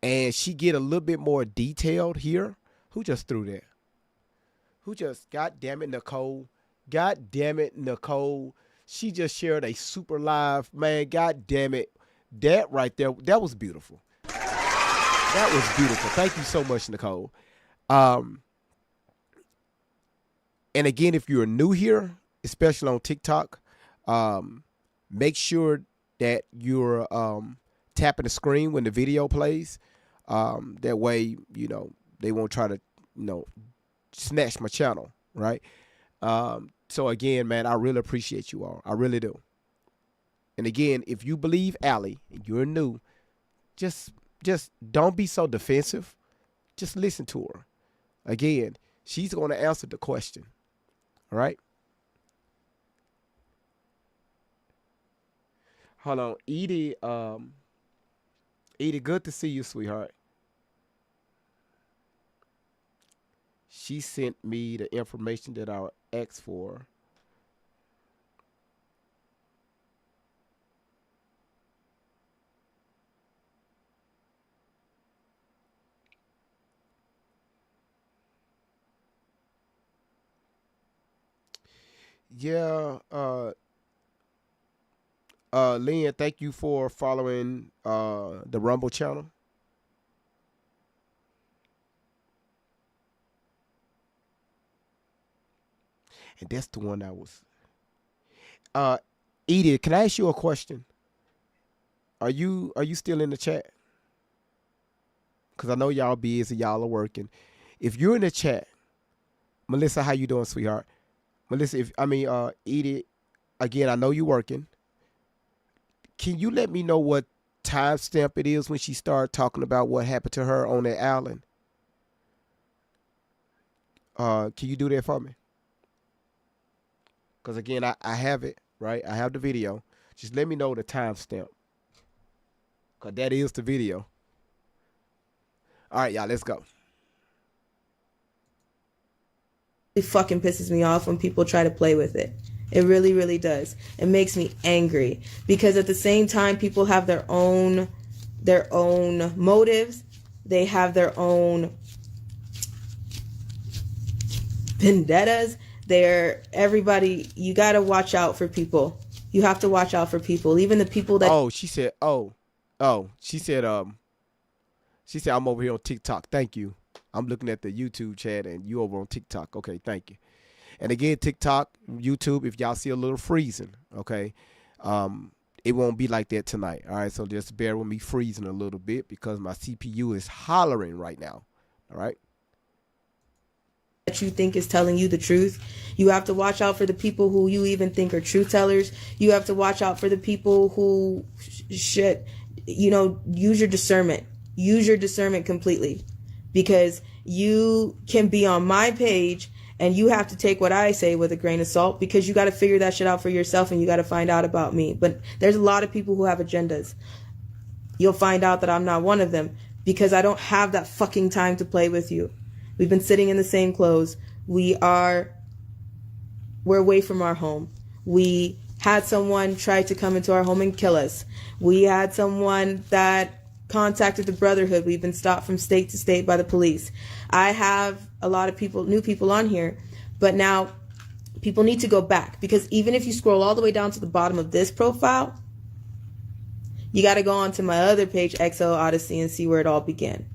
And she get a little bit more detailed here. Who just threw that? God damn it, Nicole. She just shared a super live, man. God damn it. That right there, that was beautiful. That was beautiful. Thank you so much, Nicole. And again, if you're new here, especially on TikTok, make sure that you're tapping the screen when the video plays. That way, you know, they won't try to, you know, snatch my channel, right? So again, man, I really appreciate you all. I really do. And again, if you believe Allie and you're new, just don't be so defensive. Just listen to her. Again, she's going to answer the question. All right. Hold on. Edie, good to see you, sweetheart. She sent me the information that I asked for. Yeah, Lynn, thank you for following the Rumble channel. And that's the one I was. Edith, can I ask you a question? Are you still in the chat? Because I know y'all busy, y'all are working. If you're in the chat, Melissa, how you doing, sweetheart? Melissa, Edith, again, I know you're working. Can you let me know what timestamp it is when she started talking about what happened to her on that island? Can you do that for me? Because again, I have it, right? I have the video. Just let me know the timestamp. Because that is the video. All right, y'all, let's go. It fucking pisses me off when people try to play with it. It really, really does. It makes me angry because at the same time, people have their own motives. They have their own vendettas. Everybody. You got to watch out for people. You have to watch out for people, even the people that. Oh, she said. She said. I'm over here on TikTok. Thank you. I'm looking at the YouTube chat and you over on TikTok. Okay, thank you. And again, TikTok, YouTube, if y'all see a little freezing, okay, it won't be like that tonight. All right, so just bear with me freezing a little bit because my CPU is hollering right now. All right. That you think is telling you the truth. You have to watch out for the people who you even think are truth tellers. You have to watch out for the people who use your discernment. Use your discernment completely because you can be on my page and you have to take what I say with a grain of salt because you got to figure that shit out for yourself and you got to find out about me. But there's a lot of people who have agendas. You'll find out that I'm not one of them because I don't have that fucking time to play with you. We've been sitting in the same clothes. We're away from our home. We had someone try to come into our home and kill us. We had someone that contacted the Brotherhood. We've been stopped from state to state by the police. I have a lot of new people on here, but now people need to go back because even if you scroll all the way down to the bottom of this profile, you got to go on to my other page, XO Odyssey, and see where it all began.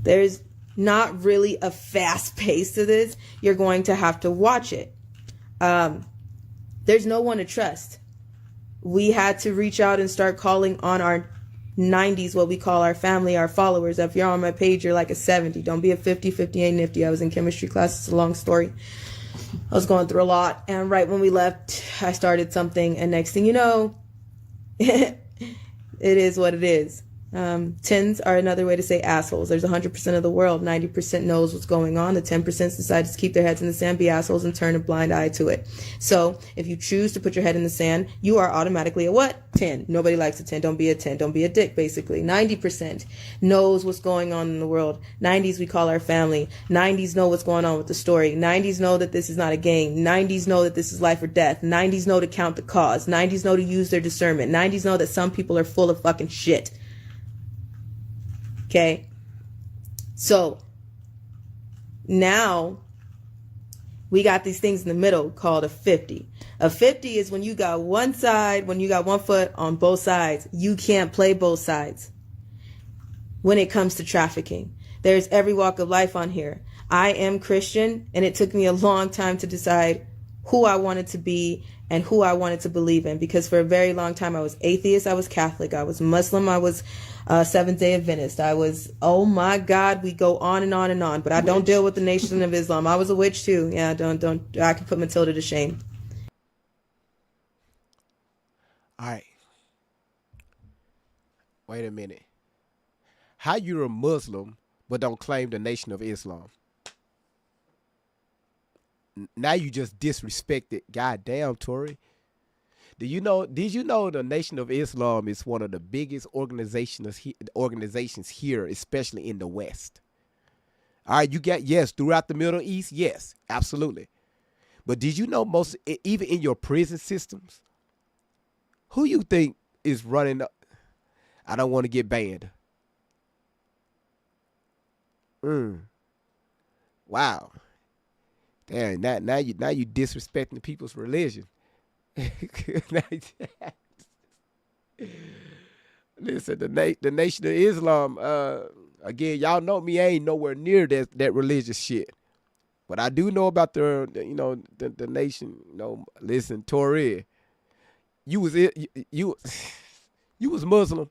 There's not really a fast pace to this. You're going to have to watch it. There's no one to trust. We had to reach out and start calling on our 90s, what we call our family, our followers. If you're on my page, you're like a 70. Don't be a 50. 50 ain't nifty. I was in chemistry class. It's a long story. I was going through a lot. And right when we left, I started something. And next thing you know, it is what it is. Tens are another way to say assholes. There's 100% of the world. 90% knows what's going on. The 10% decide to keep their heads in the sand, be assholes, and turn a blind eye to it. So if you choose to put your head in the sand, you are automatically a what? 10. Nobody likes a 10. Don't be a 10. Don't be a dick, basically. 90% knows what's going on in the world. 90s we call our family. 90s know what's going on with the story. 90s know that this is not a game. 90s know that this is life or death. 90s know to count the cause. 90s know to use their discernment. 90s know that some people are full of fucking shit. Okay, so now we got these things in the middle called a 50. A 50 is when you got one side, when you got one foot on both sides. You can't play both sides when it comes to trafficking. There's every walk of life on here. I am Christian, and it took me a long time to decide who I wanted to be and who I wanted to believe in, because for a very long time I was atheist, I was Catholic, I was Muslim, I was Seventh-day Adventist, I was, oh my God, we go on and on and on, but I don't deal with the Nation of Islam. I was a witch too. Yeah, don't, I can put Matilda to shame. All right. Wait a minute. How you're a Muslim but don't claim the Nation of Islam? Now you just disrespected. Goddamn, Tory. Did you know the Nation of Islam is one of the biggest organizations here, especially in the West? All right, you got, yes, throughout the Middle East, yes, absolutely. But did you know most, even in your prison systems, who you think is running? I don't want to get banned. Wow. Damn, now you disrespecting people's religion. Listen, the Nation of Islam, again, y'all know me, I ain't nowhere near that religious shit. But I do know about the nation. Listen, Tori, you you was Muslim.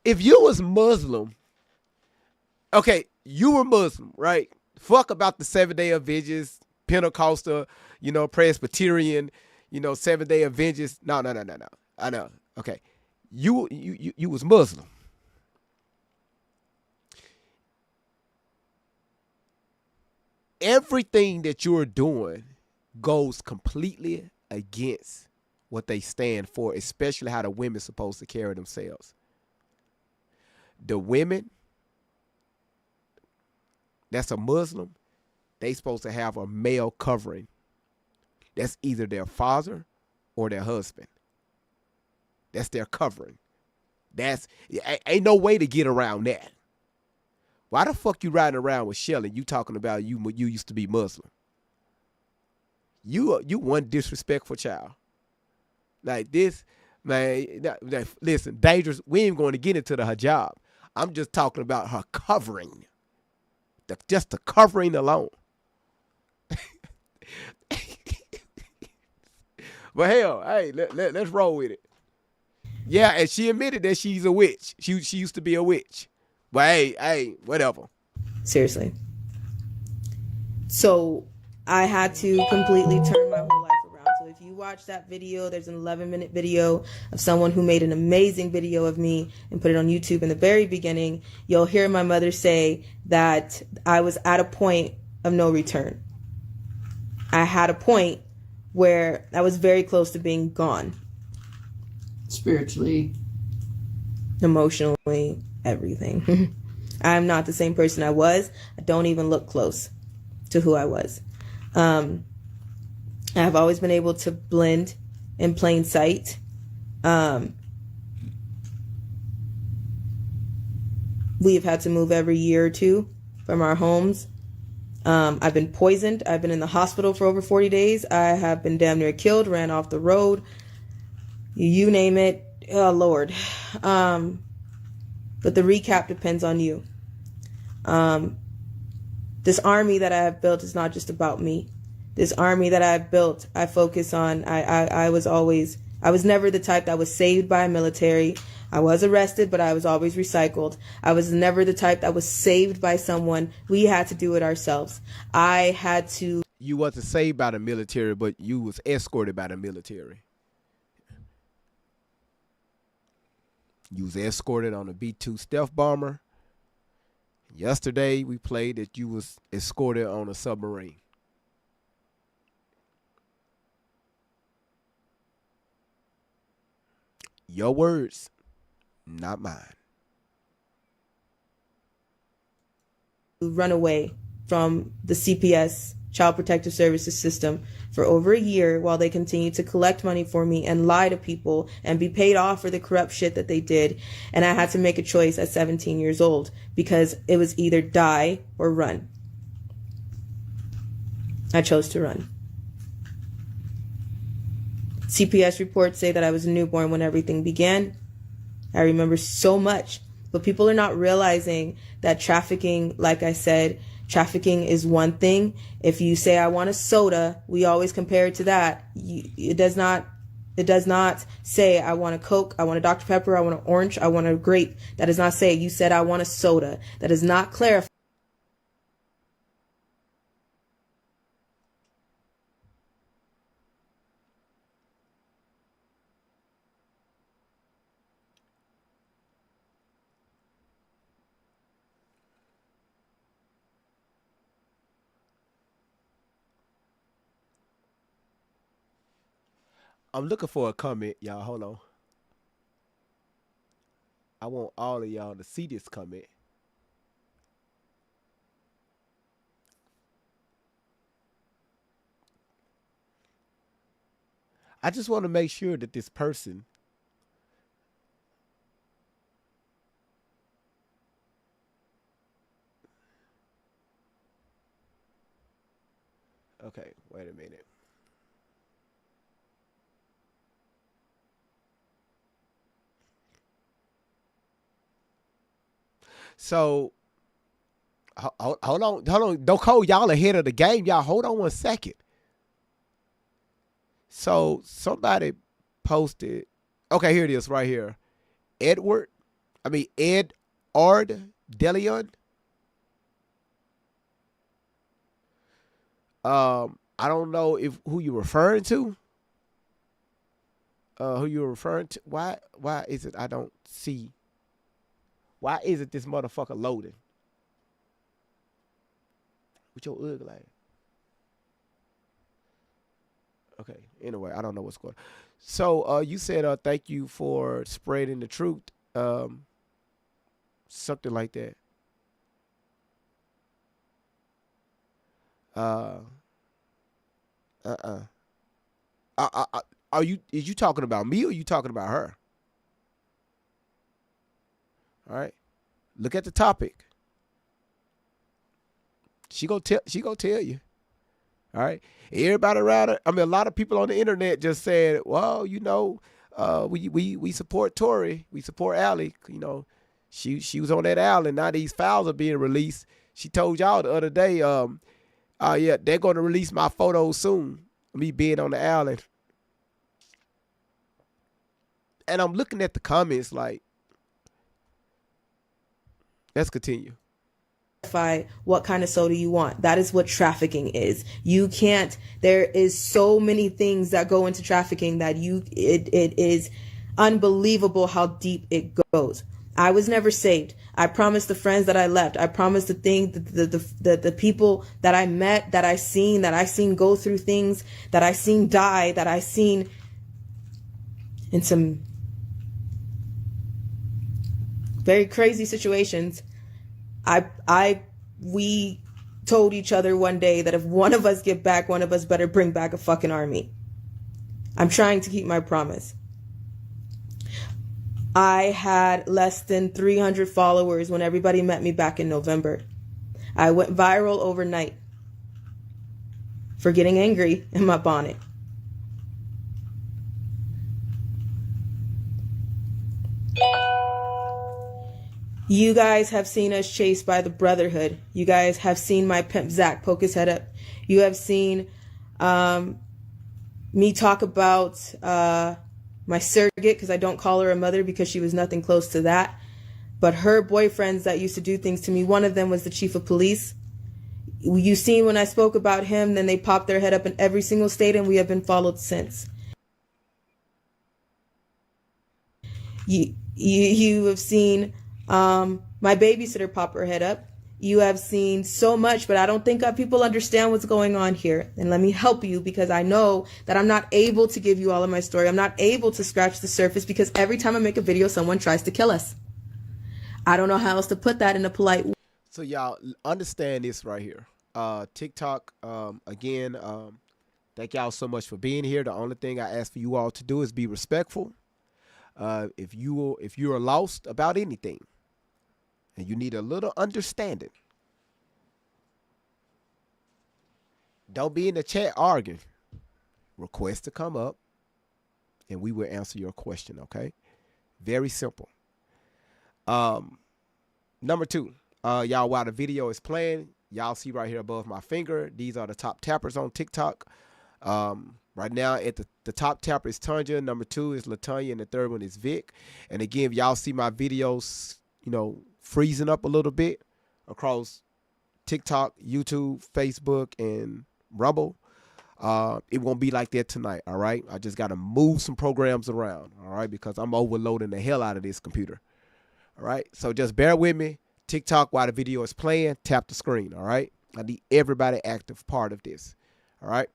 If you was Muslim, okay, you were Muslim, right? Fuck about the 7-day Adventist, Pentecostal, Presbyterian, 7-day Adventist. No. I know. Okay, you was Muslim. Everything that you're doing goes completely against what they stand for, especially how the women's supposed to carry themselves. The women that's a Muslim, they supposed to have a male covering. That's either their father or their husband. That's their covering. Ain't no way to get around that. Why the fuck you riding around with Shelly? You talking about you used to be Muslim. You one disrespectful child. Like this, man. Listen, dangerous. We ain't going to get into the hijab. I'm just talking about her covering. Just the covering alone. But hell, hey, let's roll with it. Yeah, and she admitted that she's a witch. She used to be a witch. But hey, whatever. Seriously. So I had to completely turn my whole life around. So if you watch that video, there's an 11-minute video of someone who made an amazing video of me and put it on YouTube in the very beginning. You'll hear my mother say that I was at a point of no return. I had a point where I was very close to being gone. Spiritually, emotionally, everything. I'm not the same person I was. I don't even look close to who I was. I've always been able to blend in plain sight. We've had to move every year or two from our homes. I've been poisoned. I've been in the hospital for over 40 days. I have been damn near killed, ran off the road. You name it. Oh, Lord. But the recap depends on you. This army that I have built is not just about me. This army that I've built, I focus on. I was never the type that was saved by a military. I was arrested, but I was always recycled. I was never the type that was saved by someone. We had to do it ourselves. You wasn't saved by the military, but you was escorted by the military. You was escorted on a B-2 stealth bomber. Yesterday, we played that you was escorted on a submarine. Your words, not mine. Run away from the CPS, Child Protective Services system, for over a year while they continued to collect money for me and lie to people and be paid off for the corrupt shit that they did. And I had to make a choice at 17 years old because it was either die or run. I chose to run. CPS reports say that I was a newborn when everything began. I remember so much, but people are not realizing that trafficking, like I said, trafficking is one thing. If you say, I want a soda, we always compare it to that. It does not say, I want a Coke, I want a Dr. Pepper, I want an orange, I want a grape. That does not say, you said, I want a soda. That does not clarify. I'm looking for a comment, y'all. Hold on. I want all of y'all to see this comment. I just want to make sure that this person okay, wait a minute. So Hold on. Don't call y'all ahead of the game. Y'all hold on 1 second. So somebody posted. Okay, here it is right here. Ed Delion. I don't know who you're referring to. Who you're referring to? Why is it I don't see? Why is it this motherfucker loading? With your ugly ass. Okay. Anyway, I don't know what's going on. So you said thank you for spreading the truth. Something like that. Is you talking about me or you talking about her? All right. Look at the topic. She gonna tell you. All right. Everybody around her, a lot of people on the internet just said, well, we support Tory. We support Allie. She was on that island. Now these files are being released. She told y'all the other day, yeah, they're going to release my photos soon. Me being on the island. And I'm looking at the comments like, let's continue. What kind of soda you want. That is what trafficking is. You can't, there is so many things that go into trafficking that it is unbelievable how deep it goes. I was never saved. I promised the friends that I left. I promised the people that I met, that I seen go through things, that I seen die, that I seen in some very crazy situations. We told each other one day that if one of us get back, one of us better bring back a fucking army. I'm trying to keep my promise. I had less than 300 followers when everybody met me back in November. I went viral overnight for getting angry in my bonnet. You guys have seen us chased by the Brotherhood. You guys have seen my pimp Zach poke his head up. You have seen me talk about my surrogate, because I don't call her a mother because she was nothing close to that. But her boyfriends that used to do things to me, one of them was the chief of police. You seen when I spoke about him, then they popped their head up in every single state, and we have been followed since. You have seen my babysitter pop her head up. You have seen so much, but I don't think people understand what's going on here. And let me help you, because I know that I'm not able to give you all of my story. I'm not able to scratch the surface, because every time I make a video, someone tries to kill us. I don't know how else to put that in a polite way. So y'all understand this right here. TikTok, again, thank y'all so much for being here. The only thing I ask for you all to do is be respectful. If you are lost about anything and you need a little understanding, don't be in the chat arguing. Request to come up and we will answer your question, okay? Very simple. Number two, y'all, while the video is playing, y'all see right here above my finger, these are the top tappers on TikTok. Right now, at the top tapper is Tanja, number 2 is Latanya, and the third one is Vic. And again, if y'all see my videos, freezing up a little bit across TikTok, YouTube, Facebook, and Rumble, it won't be like that tonight, all right? I just got to move some programs around, all right, because I'm overloading the hell out of this computer, all right? So just bear with me. TikTok, while the video is playing, tap the screen, all right? I need everybody active part of this, all right?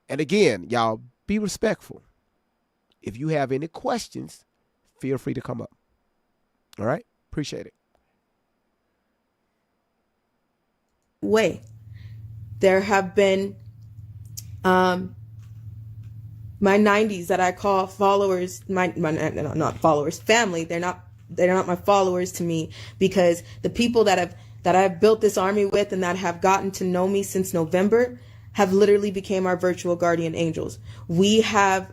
And again, y'all, be respectful. If you have any questions, feel free to come up. All right? Appreciate it. There have been my 90s that I call followers, not followers, family. They're not my followers to me, because the people that I've built this army with and that have gotten to know me since November have literally became our virtual guardian angels. We have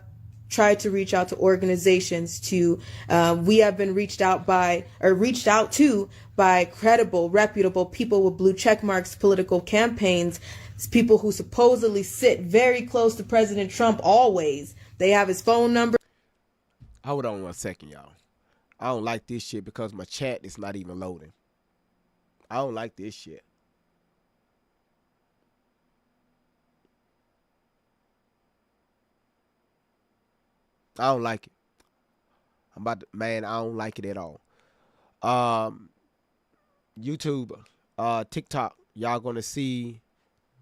tried to reach out to organizations we have been reached out to by credible, reputable people with blue check marks, political campaigns, people who supposedly sit very close to President Trump always. They have his phone number. Hold on 1 second, y'all. I don't like this shit because my chat is not even loading. I don't like this shit. I don't like it. I don't like it at all. YouTube, TikTok, y'all gonna see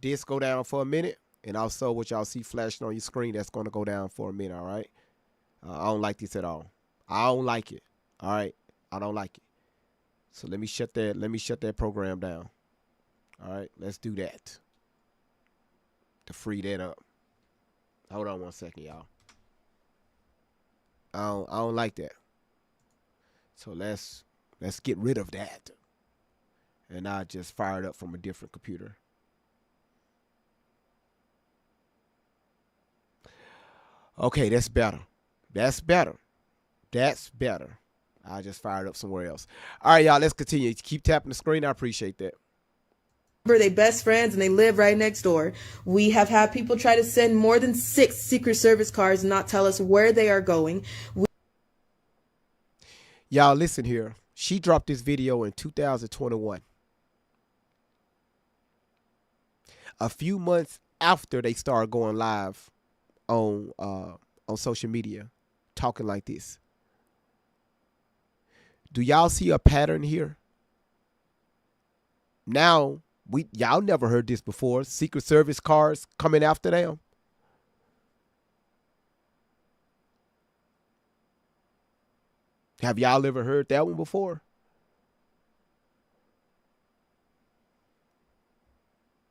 this go down for a minute, and also what y'all see flashing on your screen, that's gonna go down for a minute, all right? I don't like this at all. I don't like it. All right, I don't like it. So let me shut that program down. All right, let's do that to free that up. Hold on 1 second, y'all. I don't like that. So let's get rid of that. And I just fire it up from a different computer. Okay, that's better. That's better. That's better. I just fired up somewhere else. All right, y'all, let's continue. Keep tapping the screen. I appreciate that. They best friends and they live right next door. We have had people try to send more than 6 Secret Service cars and not tell us where they are going. Y'all listen here. She dropped this video in 2021. A few months after they started going live on social media, talking like this. Do y'all see a pattern here? Now, y'all never heard this before. Secret Service cars coming after them. Have y'all ever heard that one before?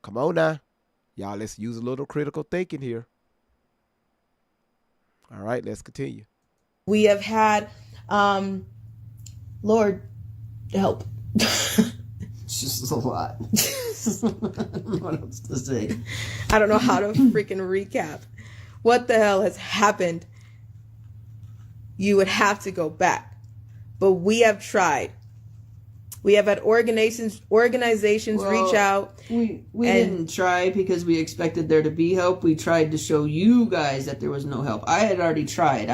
Come on now. Y'all, let's use a little critical thinking here. All right, let's continue. We have had, Lord, help. It's just a lot. I don't know what else to say. I don't know how to freaking recap. What the hell has happened? You would have to go back. But we have tried. We have had organizations reach out. We didn't try because we expected there to be help. We tried to show you guys that there was no help. I had already tried.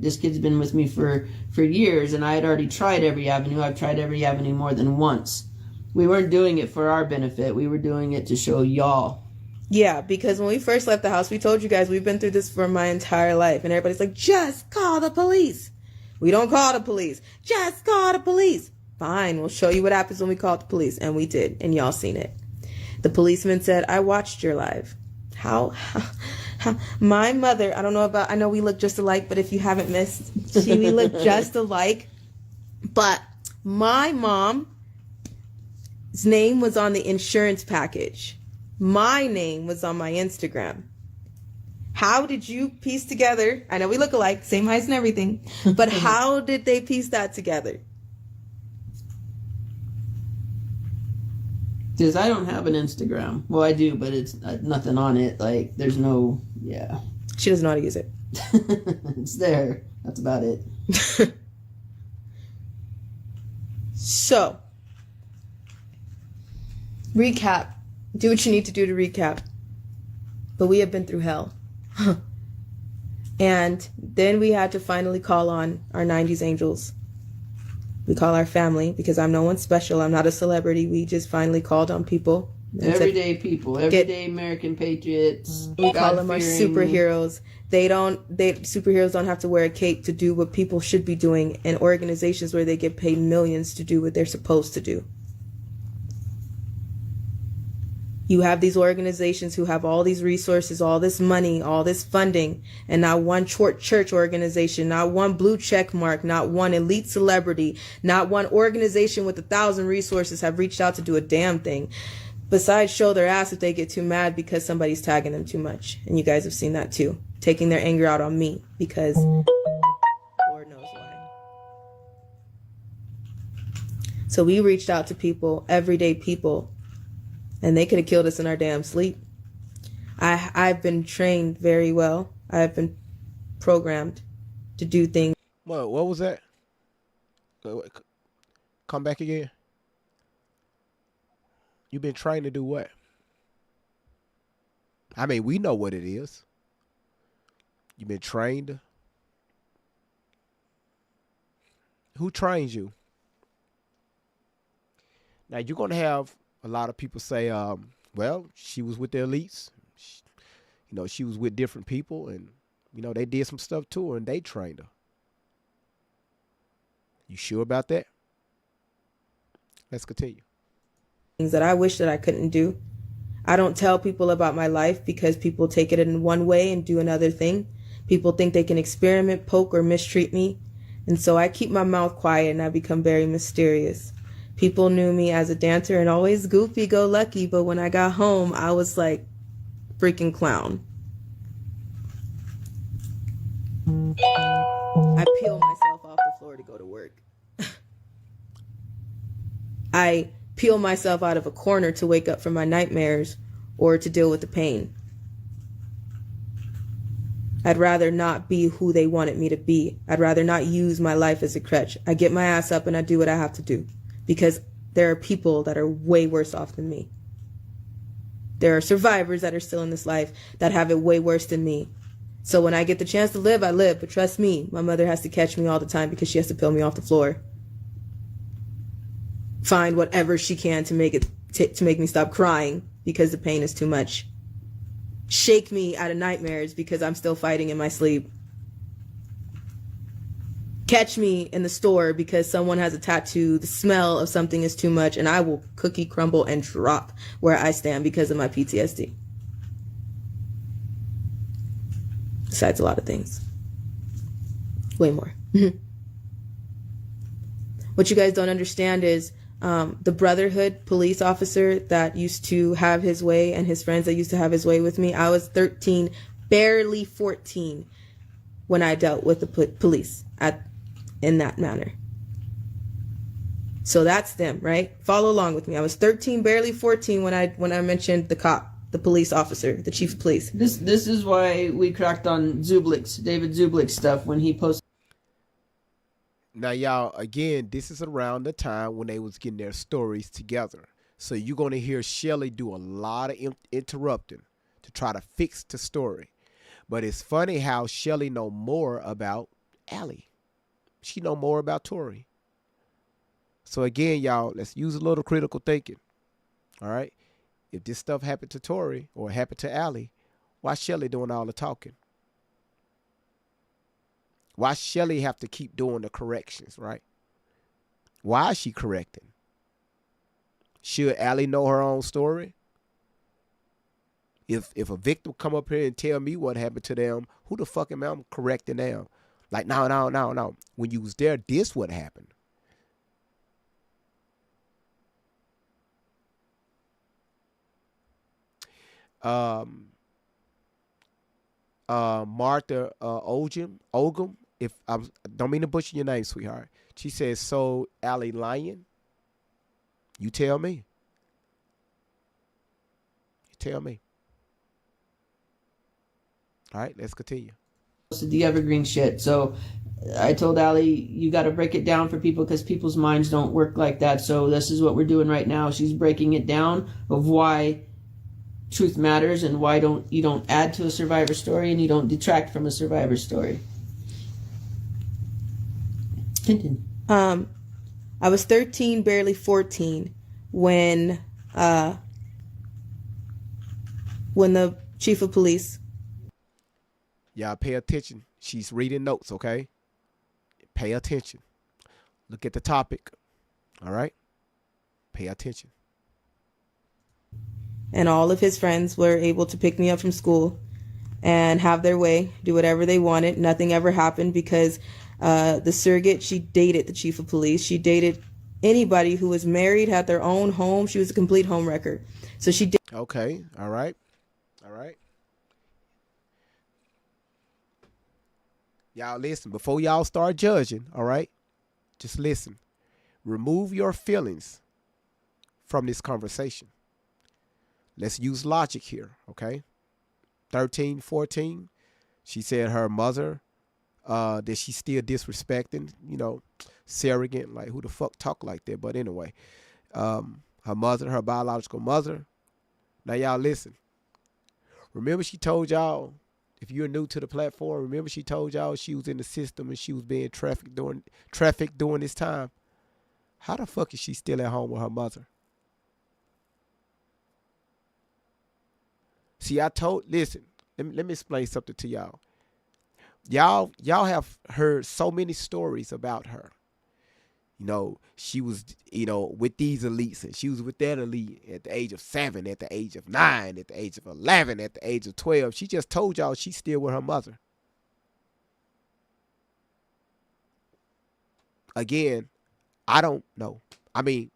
This kid's been with me for years, and I had already tried every avenue. I've tried every avenue more than once. We weren't doing it for our benefit. We were doing it to show y'all. Yeah, because when we first left the house, we told you guys we've been through this for my entire life. And everybody's like, just call the police. We don't call the police. Just call the police. Fine, we'll show you what happens when we call the police. And we did, and y'all seen it. The policeman said, I watched your live. How my mother, I know we look just alike, but if you haven't missed, we look just alike. But my mom's name was on the insurance package. My name was on my Instagram. How did you piece together? I know we look alike, same height and everything, but how did they piece that together? Because I don't have an Instagram. Well, I do, but it's nothing on it. Like, there's no, yeah. She doesn't know how to use it. It's there. That's about it. So, recap. Do what you need to do to recap. But we have been through hell. And then we had to finally call on our 90s angels. We call our family because I'm no one special. I'm not a celebrity. We just finally called on people. Everyday people. Everyday American patriots. We call them our superheroes. Superheroes don't have to wear a cape to do what people should be doing in organizations where they get paid millions to do what they're supposed to do. You have these organizations who have all these resources, all this money, all this funding, and not one church organization, not one blue check mark, not one elite celebrity, not one organization with 1,000 resources have reached out to do a damn thing. Besides show their ass if they get too mad because somebody's tagging them too much. And you guys have seen that too. Taking their anger out on me because Lord knows why. So we reached out to people, everyday people, and they could have killed us in our damn sleep. I've been trained very well. I've been programmed to do things What was that? Wait, come back again. You've been trained to do what? I mean, we know what it is. You've been trained. Who trains you? Now you're gonna have a lot of people say, "Well, she was with the elites. She was with different people, and they did some stuff to her, and they trained her." You sure about that? Let's continue. that I wish that I couldn't do. I don't tell people about my life because people take it in one way and do another thing. People think they can experiment, poke, or mistreat me. And so I keep my mouth quiet and I become very mysterious. People knew me as a dancer and always goofy go lucky, but when I got home, I was like freaking clown. I peel myself off the floor to go to work. I peel myself out of a corner to wake up from my nightmares or to deal with the pain. I'd rather not be who they wanted me to be. I'd rather not use my life as a crutch. I get my ass up and I do what I have to do because there are people that are way worse off than me. There are survivors that are still in this life that have it way worse than me. So when I get the chance to live, I live. But trust me, my mother has to catch me all the time because she has to peel me off the floor. Find whatever she can to make me stop crying because the pain is too much. Shake me out of nightmares because I'm still fighting in my sleep. Catch me in the store because someone has a tattoo. The smell of something is too much and I will cookie crumble and drop where I stand because of my PTSD. Besides a lot of things. Way more. What you guys don't understand is the Brotherhood police officer that used to have his way and his friends that used to have his way with me. I was 13, barely 14 when I dealt with the police in that manner. So that's them, right? Follow along with me. I was 13, barely 14 when I mentioned the cop, the police officer, the chief of police. This is why we cracked on David Zublick's stuff when he posted. Now, y'all, again, this is around the time when they was getting their stories together. So you're going to hear Shelly do a lot of interrupting to try to fix the story. But it's funny how Shelly know more about Allie. She know more about Tori. So again, y'all, let's use a little critical thinking. All right? If this stuff happened to Tori or happened to Allie, why Shelly doing all the talking? Why Shelly have to keep doing the corrections, right? Why is she correcting? Should Allie know her own story? If a victim come up here and tell me what happened to them, who the fuck am I correcting them? Like, no. When you was there, this what happened. Martha Ogum, if I don't mean to butcher your name, sweetheart. She says, so Allie lying? You tell me. You tell me. All right, let's continue. The evergreen shit. So I told Allie, you got to break it down for people because people's minds don't work like that. So this is what we're doing right now. She's breaking it down of why truth matters and why you don't add to a survivor story and you don't detract from a survivor story. Continue. I was 13, barely 14 when the chief of police. Y'all pay attention. She's reading notes, okay? Pay attention. Look at the topic. All right? Pay attention. And all of his friends were able to pick me up from school and have their way, do whatever they wanted. Nothing ever happened because the surrogate, she dated the chief of police. She dated anybody who was married, had their own home. She was a complete home wrecker. So she did. Okay. All right. All right. Y'all listen, before y'all start judging, all right? Just listen. Remove your feelings from this conversation. Let's use logic here, okay? 13, 14, she said her mother that she's still disrespecting, surrogate, like who the fuck talk like that? But anyway, her mother, her biological mother. Now y'all listen. Remember she told y'all, if you're new to the platform, remember she told y'all she was in the system and she was being trafficked during this time. How the fuck is she still at home with her mother? See, listen, let me explain something to y'all. Y'all have heard so many stories about her. She was, with these elites, and she was with that elite at the age of 7, at the age of 9, at the age of 11, at the age of 12. She just told y'all she's still with her mother. Again, I don't know. I mean,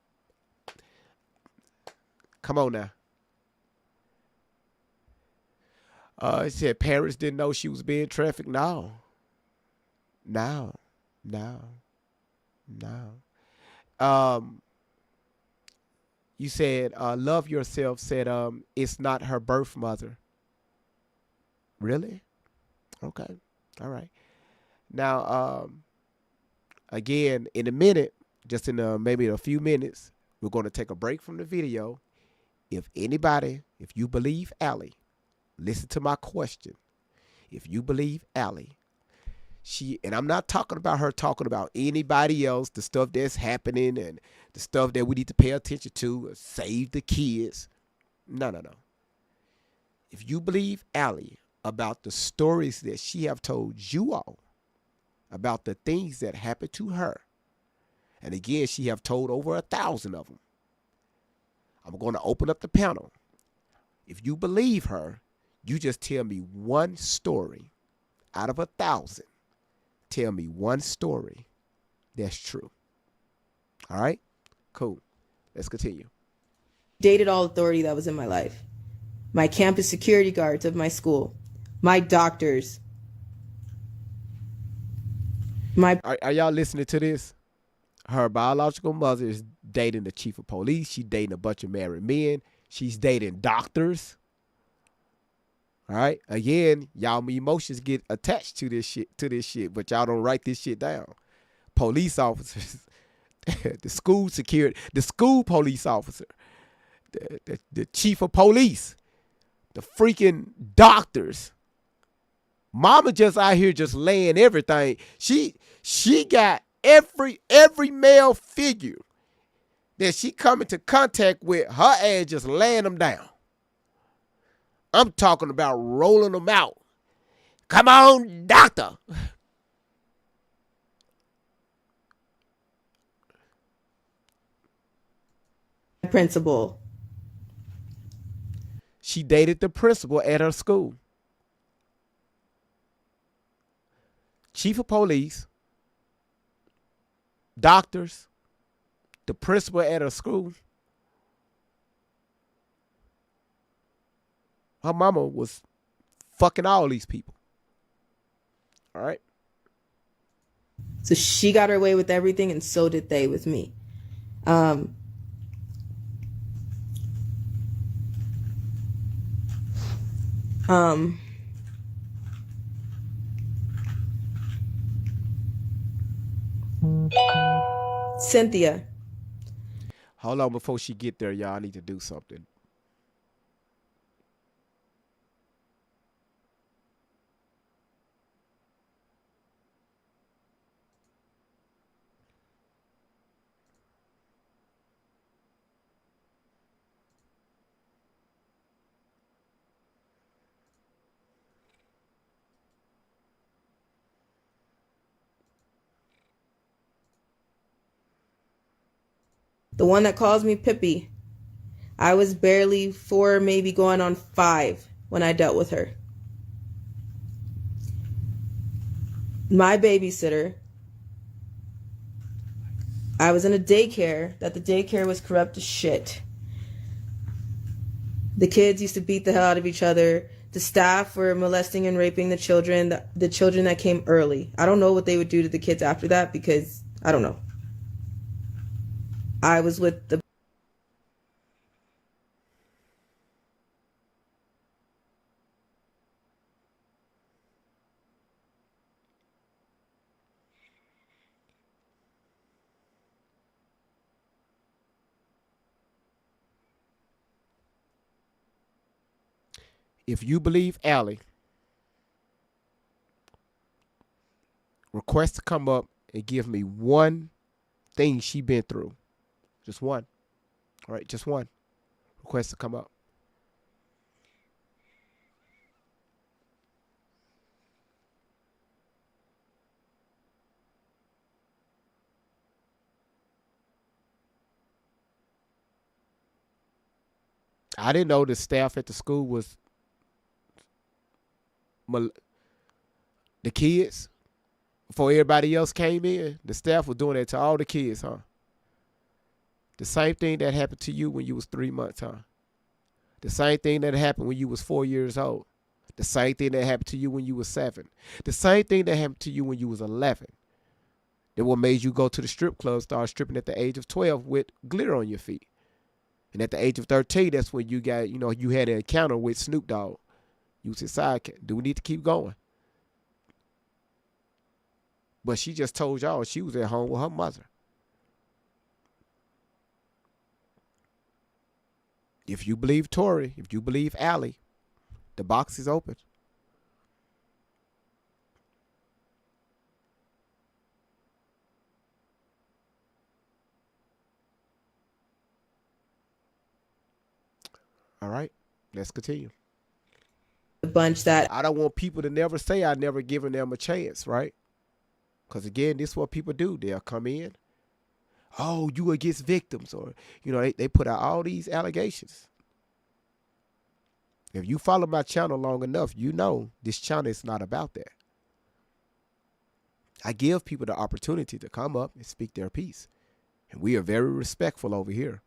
come on now. It said parents didn't know she was being trafficked. No. You said love yourself said it's not her birth mother. Really? Okay. All right. Now again, in a minute, just in maybe a few minutes, we're going to take a break from the video. If you believe Allie, listen to my question. If you believe Allie, and I'm not talking about her talking about anybody else, the stuff that's happening and the stuff that we need to pay attention to, save the kids. No. If you believe Allie about the stories that she have told you all, about the things that happened to her, and again, she have told over 1,000 of them, I'm going to open up the panel. If you believe her, you just tell me one story out of 1,000. Tell me one story that's true. All right? Cool. Let's continue. Dated all authority that was in my life. My campus security guards of my school. My doctors. Are y'all listening to this? Her biological mother is dating the chief of police. She's dating a bunch of married men. She's dating doctors. All right. Again, y'all emotions get attached to this shit, but y'all don't write this shit down. Police officers, the school security, the school police officer, the chief of police, the freaking doctors. Mama just out here just laying everything. She got every male figure that she come into contact with, her ass just laying them down. I'm talking about rolling them out. Come on, doctor. Principal. She dated the principal at her school. Chief of police, doctors, the principal at her school. Her mama was fucking all these people. All right. So she got her way with everything, and so did they with me. Cynthia. Hold on, before she get there, y'all, I need to do something. The one that calls me Pippi. I was barely 4, maybe going on 5 when I dealt with her. My babysitter. I was in a daycare that the daycare was corrupt as shit. The kids used to beat the hell out of each other. The staff were molesting and raping the children, the children that came early. I don't know what they would do to the kids after that because I don't know. I was with the If you believe Allie, request to come up and give me one thing she been through. Just one. All right, just one. Request to come up. I didn't know the staff at the school was the kids. Before everybody else came in, the staff was doing that to all the kids, huh? The same thing that happened to you when you was 3 months, huh? The same thing that happened when you was 4 years old. The same thing that happened to you when you was 7. The same thing that happened to you when you was 11. That what made you go to the strip club, start stripping at the age of 12 with glitter on your feet. And at the age of 13, that's when you got, you had an encounter with Snoop Dogg. You was his sidekick. Do we need to keep going? But she just told y'all she was at home with her mother. If you believe Tori, if you believe Allie, the box is open. All right, let's continue. A bunch that I don't want people to never say I never given them a chance, right? Because again, this is what people do. They'll come in. Oh, you against victims, or they put out all these allegations. If you follow my channel long enough, you know this channel is not about that. I give people the opportunity to come up and speak their piece. And we are very respectful over here.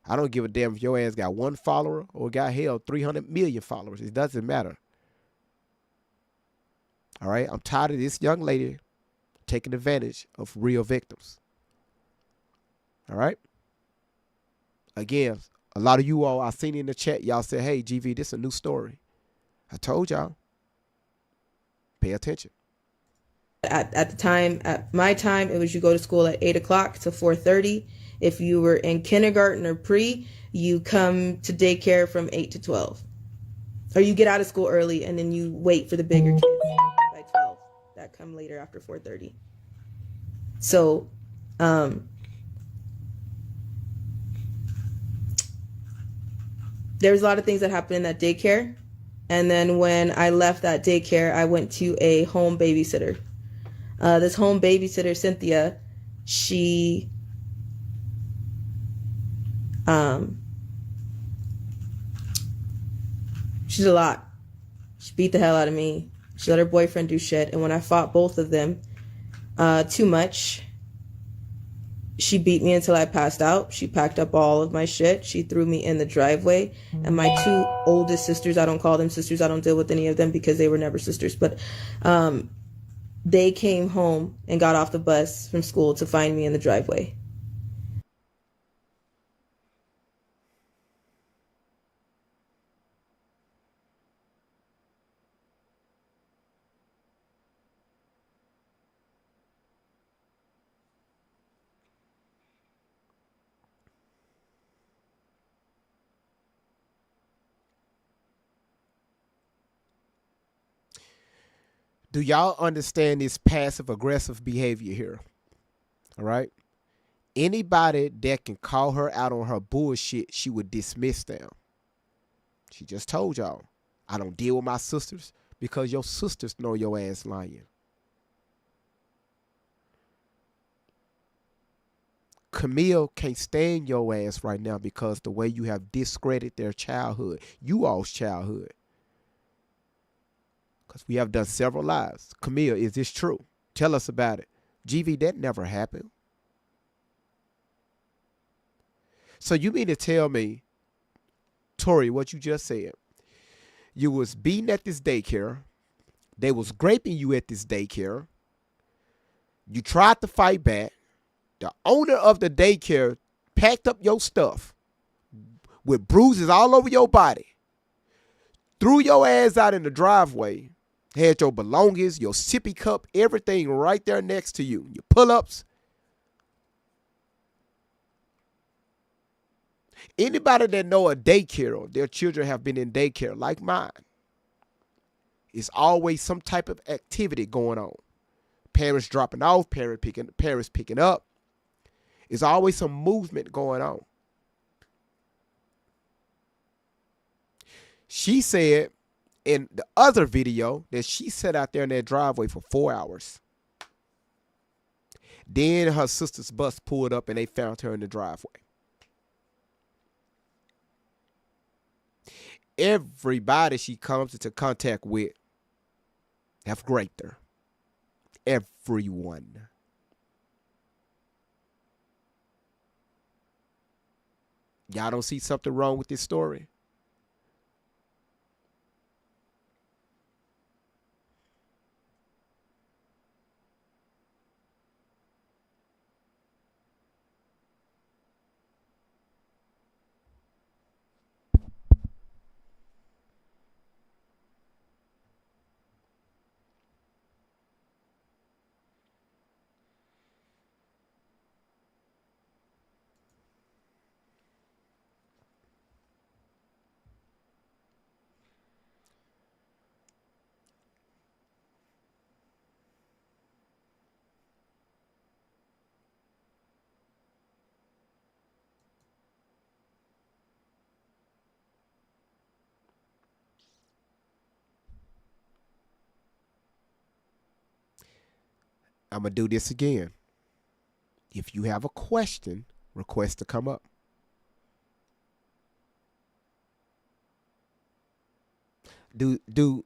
I don't give a damn if your ass got 1 follower or got 300 million followers. It doesn't matter. All right? I'm tired of this young lady taking advantage of real victims. All right? Again, a lot of you all, I seen in the chat, y'all said, hey, GV, this is a new story. I told y'all. Pay attention. at the time, at my time, it was you go to school at 8 o'clock to 4:30. If you were in kindergarten or pre, you come to daycare from 8 to 12. Or you get out of school early and then you wait for the bigger kids by 12 that come later after 4:30. So, there was a lot of things that happened in that daycare. And then when I left that daycare, I went to a home babysitter. This home babysitter, Cynthia, she's a lot. She beat the hell out of me. She let her boyfriend do shit. And when I fought both of them too much, she beat me until I passed out. She packed up all of my shit. She threw me in the driveway. And my 2 oldest sisters, I don't call them sisters. I don't deal with any of them because they were never sisters. But they came home and got off the bus from school to find me in the driveway. Do y'all understand this passive aggressive behavior here? All right. Anybody that can call her out on her bullshit, she would dismiss them. She just told y'all, I don't deal with my sisters because your sisters know your ass lying. Camille can't stand your ass right now because the way you have discredited their childhood, you all's childhood. Because we have done several lives. Camille, is this true? Tell us about it. GV, that never happened. So you mean to tell me, Tori, what you just said, you was beaten at this daycare. They was raping you at this daycare. You tried to fight back. The owner of the daycare packed up your stuff with bruises all over your body, threw your ass out in the driveway, had your belongings, your sippy cup, everything right there next to you, your pull-ups. Anybody that know a daycare, their children have been in daycare like mine. It's always some type of activity going on. Parents dropping off, parents picking up. There's always some movement going on. She said in the other video that she sat out there in that driveway for 4 hours. Then her sister's bus pulled up and they found her in the driveway. Everybody she comes into contact with have raped her. Everyone. Y'all don't see something wrong with this story? I'm going to do this again. If you have a question, request to come up. Do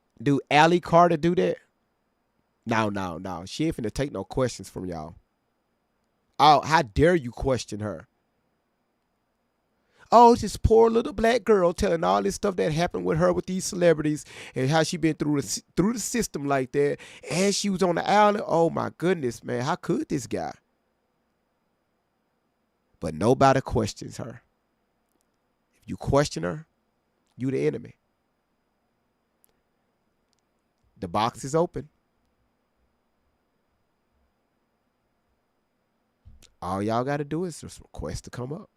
Allie Carter do that? No. She ain't finna take no questions from y'all. Oh, how dare you question her? Oh, it's this poor little black girl telling all this stuff that happened with her with these celebrities and how she been through the system like that. And she was on the island. Oh my goodness, man. How could this guy? But nobody questions her. If you question her, you the enemy. The box is open. All y'all got to do is just request to come up.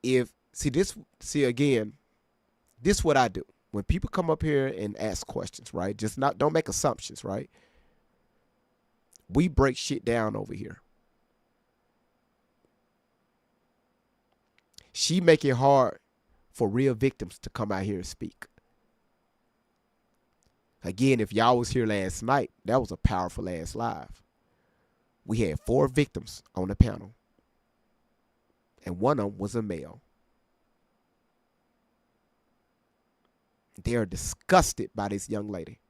Again, this is what I do. When people come up here and ask questions, right? Don't make assumptions, right? We break shit down over here. She make it hard for real victims to come out here and speak. Again, if y'all was here last night, that was a powerful ass live. We had 4 victims on the panel. And one of them was a male. They are disgusted by this young lady.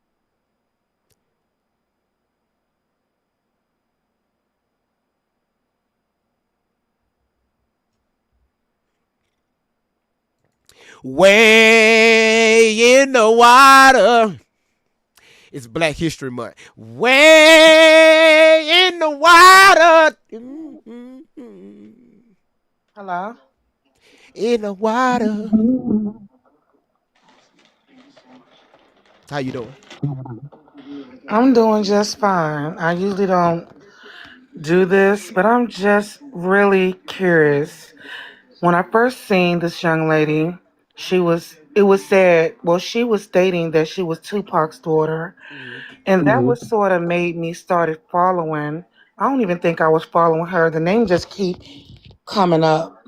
Way in the water. It's Black History Month. Way in the water. Hello? In the water. How you doing? I'm doing just fine. I usually don't do this, but I'm just really curious. When I first seen this young lady, it was said, well, she was stating that she was Tupac's daughter, Mm-hmm. and that was sort of made me started following. I don't even think I was following her. The name just keep coming up.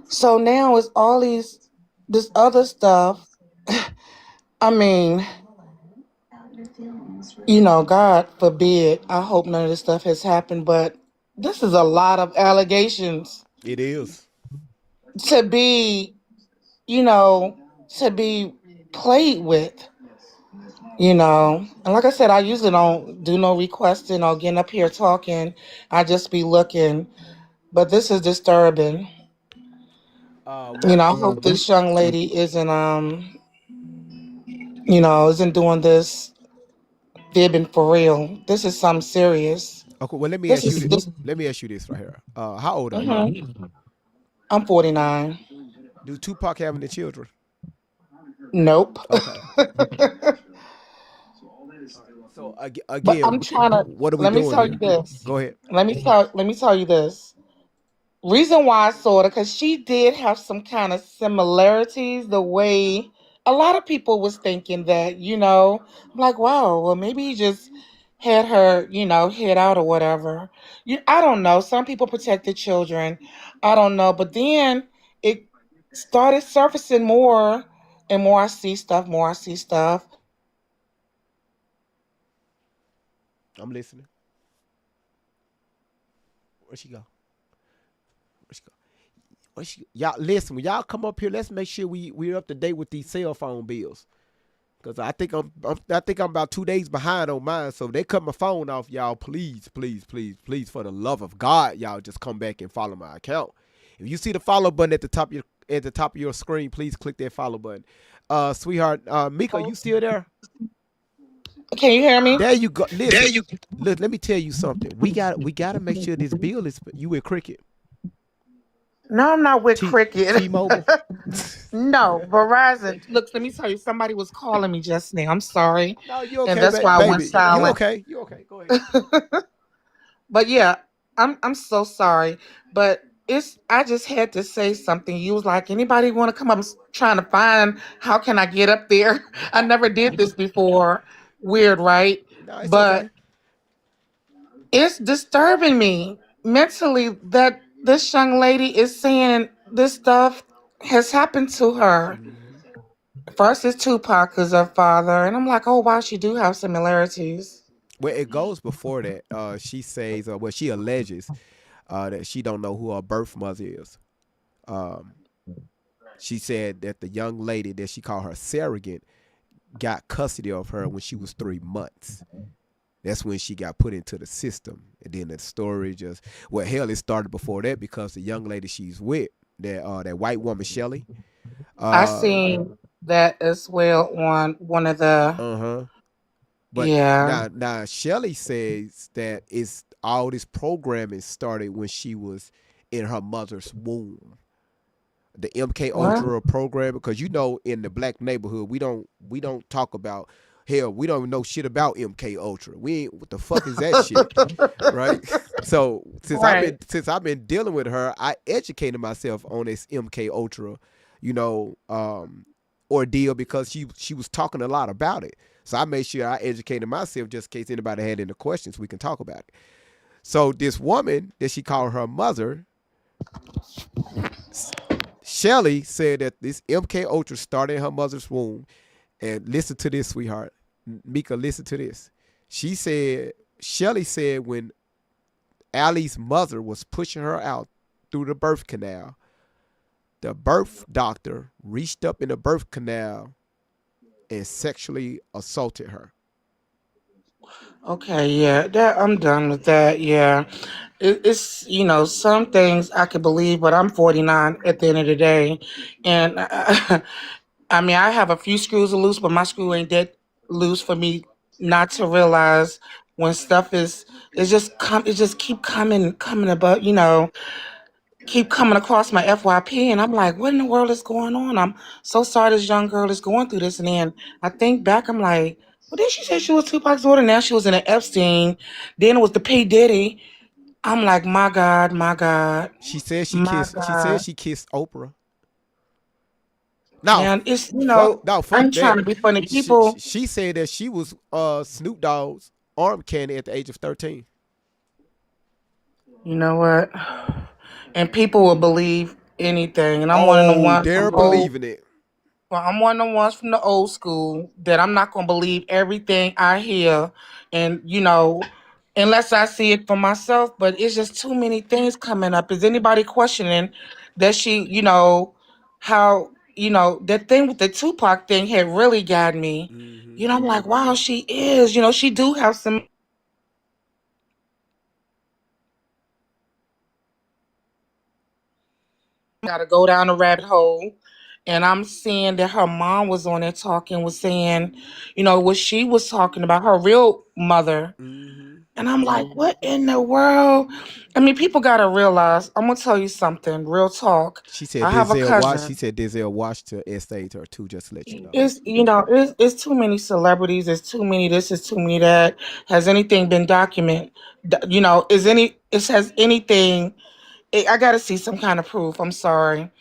So now it's all this other stuff. I mean, God forbid, I hope none of this stuff has happened, but this is a lot of allegations It is. to be, you know, to be played with, And like I said, I usually don't do no requesting or getting up here talking. I just be looking, but this is disturbing. I hope this young lady isn't doing this fibbing for real. This is something serious. Okay, well let me This ask you is this. this. Let me ask you this right here. How old are you? Mhm. I'm 49. Do Tupac have any children? Nope. Okay. So But again, I'm trying to what are we let me doing tell you here? this. Go ahead. Let me tell you this. Reason why I saw it, because she did have some kind of similarities. The way a lot of people was thinking that, I'm like, wow, well maybe he just had her, head out or whatever. I don't know. Some people protected children. I don't know. But then it started surfacing more and more. I see stuff. More I see stuff. I'm listening. Where she go? Where she go? Y'all listen. When y'all come up here, let's make sure we're up to date with these cell phone bills. Cause I think I'm about 2 days behind on mine. So if they cut my phone off, y'all. Please, please, please, please, for the love of God, y'all just come back and follow my account. If you see the follow button at the top of your screen, please click that follow button. Sweetheart, Mika, you still there? Can you hear me? There you go. Listen, let me tell you something. We got to make sure this bill is you with Cricket, No, I'm not with Cricket. T-Mobile. No, Verizon. Look, let me tell you, somebody was calling me just now. I'm sorry. No, you And okay, that's why I went baby? You silent. okay? You okay? Go ahead. But yeah, I'm so sorry. But I just had to say something. You was like, anybody want to come up trying to find how can I get up there? I never did this before. Weird, right? No, it's But okay. it's disturbing me mentally that this young lady is saying this stuff has happened to her. Hmm. First is Tupac is her father, and I'm like, oh wow, she do have similarities. Well, it goes before that. She says, well, she alleges that she don't know who her birth mother is. Um, she said that the young lady that she called her surrogate got custody of her when she was 3 months. That's when she got put into the system, and then the story just well, hell, it started before that because the young lady she's with, that white woman Shelly. I Uh, seen that as well on one of the huh. But yeah. now Shelly says that it's all this programming started when she was in her mother's womb. The MK What? Ultra program, because in the black neighborhood we don't talk about, hell, we don't know shit about MK Ultra. We ain't, what the fuck is that shit, right? So Right. since I've been dealing with her, I educated myself on this MK Ultra, you know, ordeal, because she was talking a lot about it. So I made sure I educated myself just in case anybody had any questions, we can talk about it. So this woman that she called her mother, Shelly, said that this MK Ultra started in her mother's womb. And listen to this, sweetheart. Mika, listen to this. She said, Shelly said when Allie's mother was pushing her out through the birth canal, the birth doctor reached up in the birth canal and sexually assaulted her. Okay, yeah, that I'm done with that. Yeah, it's some things I could believe, but I'm 49 at the end of the day, and I mean I have a few screws loose, but my screw ain't that loose for me not to realize when stuff it just keep coming about keep coming across my FYP, and I'm like, what in the world is going on? I'm so sorry this young girl is going through this. And then I think back, I'm like, well, did she say she was Tupac's daughter? Now she was in an Epstein. Then it was the P. Diddy. I'm like, my God, my God, my She said God. she kissed Oprah. No, And it's, fuck I'm trying that. to be funny. She People, she said that she was Snoop Dogg's arm candy at the age of 13. you know what? And people will believe anything. And I'm one of the Oh, ones they're from old. believing it. Well, I'm one of the ones from the old school that I'm not gonna believe everything I hear, and unless I see it for myself. But it's just too many things coming up. Is anybody questioning that how that thing with the Tupac thing had really got me? Hmm. I'm like, wow, she is. She do have some. Got to go down a rabbit hole. And I'm seeing that her mom was on there talking, was saying, what she was talking about, her real mother. Hmm. And I'm like, what in the world? I mean, people got to realize, I'm going to tell you something, real talk. She said I have a Denzel Wash. She cousin. said Denzel Washington essayed her too. Just to let you know. It's too many celebrities. It's too many this. It's too many that. Has anything been documented? Has anything? I got to see some kind of proof. I'm sorry,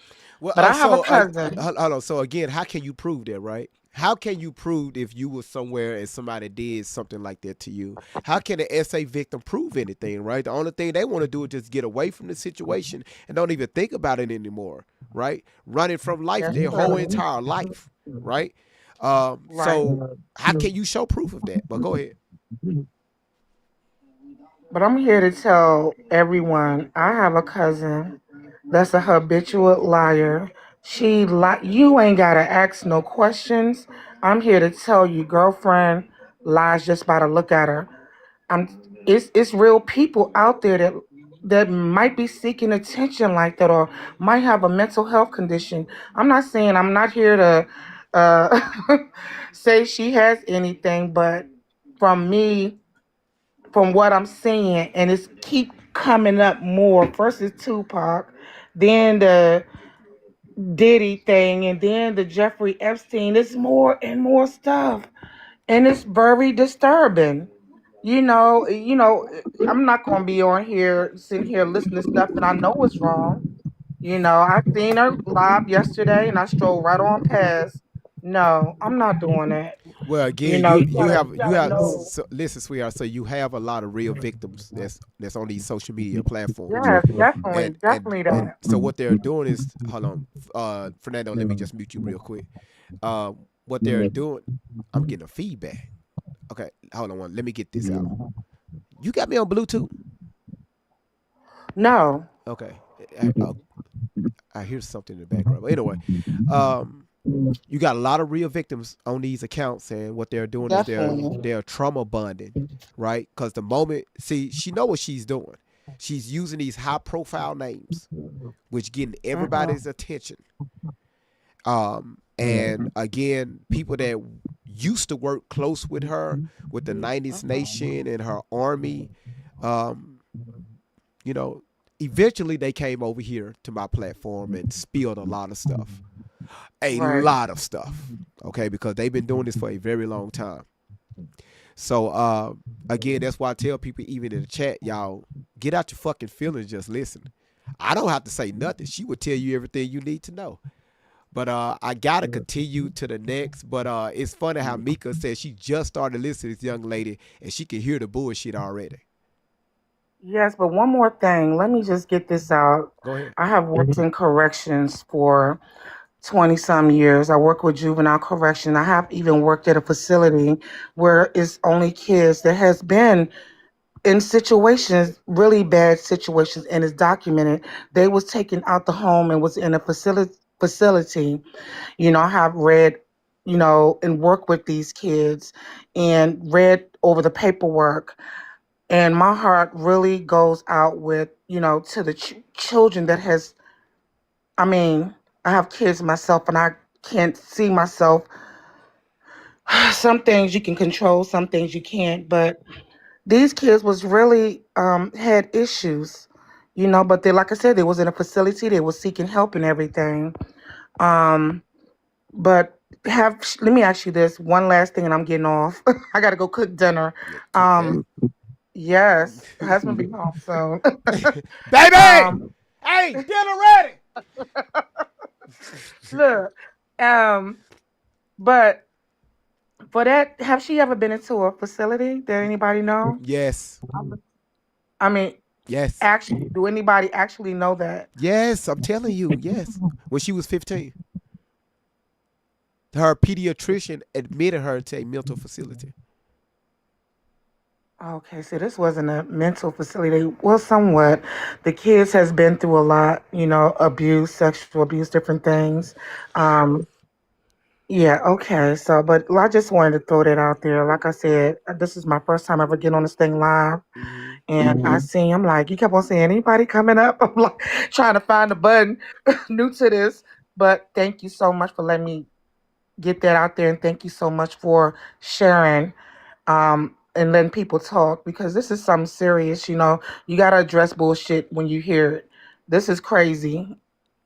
Well, but I have a cousin. hold on. So again, how can you prove that, right? How can you prove if you were somewhere and somebody did something like that to you? How can an SA victim prove anything, right? The only thing they want to do is just get away from the situation and don't even think about it anymore, right? Running from life Yes, their whole sir. entire life, right? Right. So how can you show proof of that? But go ahead. But I'm here to tell everyone I have a cousin that's a habitual liar. You ain't gotta ask no questions. I'm here to tell you, girlfriend lies just by the look at her. I'm it's real people out there that might be seeking attention like that or might have a mental health condition. I'm not here to uh say she has anything, but from me from what I'm seeing, and it's keep coming up more. First is Tupac, then the Diddy thing, and then the Jeffrey Epstein. It's more and more stuff, and it's very disturbing. I'm not gonna be on here sitting here listening to stuff, and I know it's wrong. I seen her live yesterday, and I strolled right on past. No, I'm not doing that. Well, again, you You you gotta, have you you gotta have know. so, listen, sweetheart. So you have a lot of real victims that's on these social media platforms, Yes, definitely, and definitely and that. so what they're doing is, hold on, Fernando, let me just mute you real quick. What they're doing, I'm getting a feedback. Okay, hold on, let me get this out. You got me on Bluetooth? No. Okay, I hear something in the background. But anyway, um, you got a lot of real victims on these accounts, and what they're doing is Definitely. they're trauma bonding, right? Because the moment, see, she know what she's doing. She's using these high profile names, which getting Hmm. everybody's attention. And again, people that used to work close with her, with the '90s Nation and her army, um, you know, eventually they came over here to my platform and spilled a Right. lot of stuff. Okay, because they've been doing this for a very long time. So again, that's why I tell people even in the chat, y'all, get out your fucking feelings, just listen. I don't have to say nothing. She would tell you everything you need to know. But I gotta continue to the next. But it's funny how Mika said she just started listening to this young lady and she can hear the bullshit already. Yes, but one more thing. Let me just get this out. Go ahead. I have worked in corrections for 20 some years. I work with juvenile correction. I have even worked at a facility where it's only kids that has been in situations, really bad situations, and it's documented. They was taken out the home and was in a facility. I have read, and worked with these kids and read over the paperwork. And my heart really goes out with, to the children that has, I mean, I have kids myself and I can't see myself. Some things you can control, some things you can't. But these kids was really had issues, but they, like I said, they was in a facility, they was seeking help and everything. Um, but let me ask you this one last thing and I'm getting off. I gotta go cook dinner. Yeah, cook that. Um, yes, husband be home soon. Baby! um, Hey, dinner ready! look, um, but for that, have she ever been into a facility that anybody know? Yes. I mean, Yes. actually, do anybody actually know that? Yes, I'm telling you, yes. When she was 15, her pediatrician admitted her to a mental facility. Okay, so this wasn't a mental facility. Well, somewhat. The kids has been through a lot, abuse, sexual abuse, different things. Um, yeah, okay. So, but I just wanted to throw that out there. Like I said, this is my first time ever getting on this thing live. Hmm. And I'm like, you kept on saying, anybody coming up? I'm like, trying to find a button new to this. But thank you so much for letting me get that out there. And thank you so much for sharing. and letting people talk because this is something serious. You got to address bullshit when you hear it. This is crazy.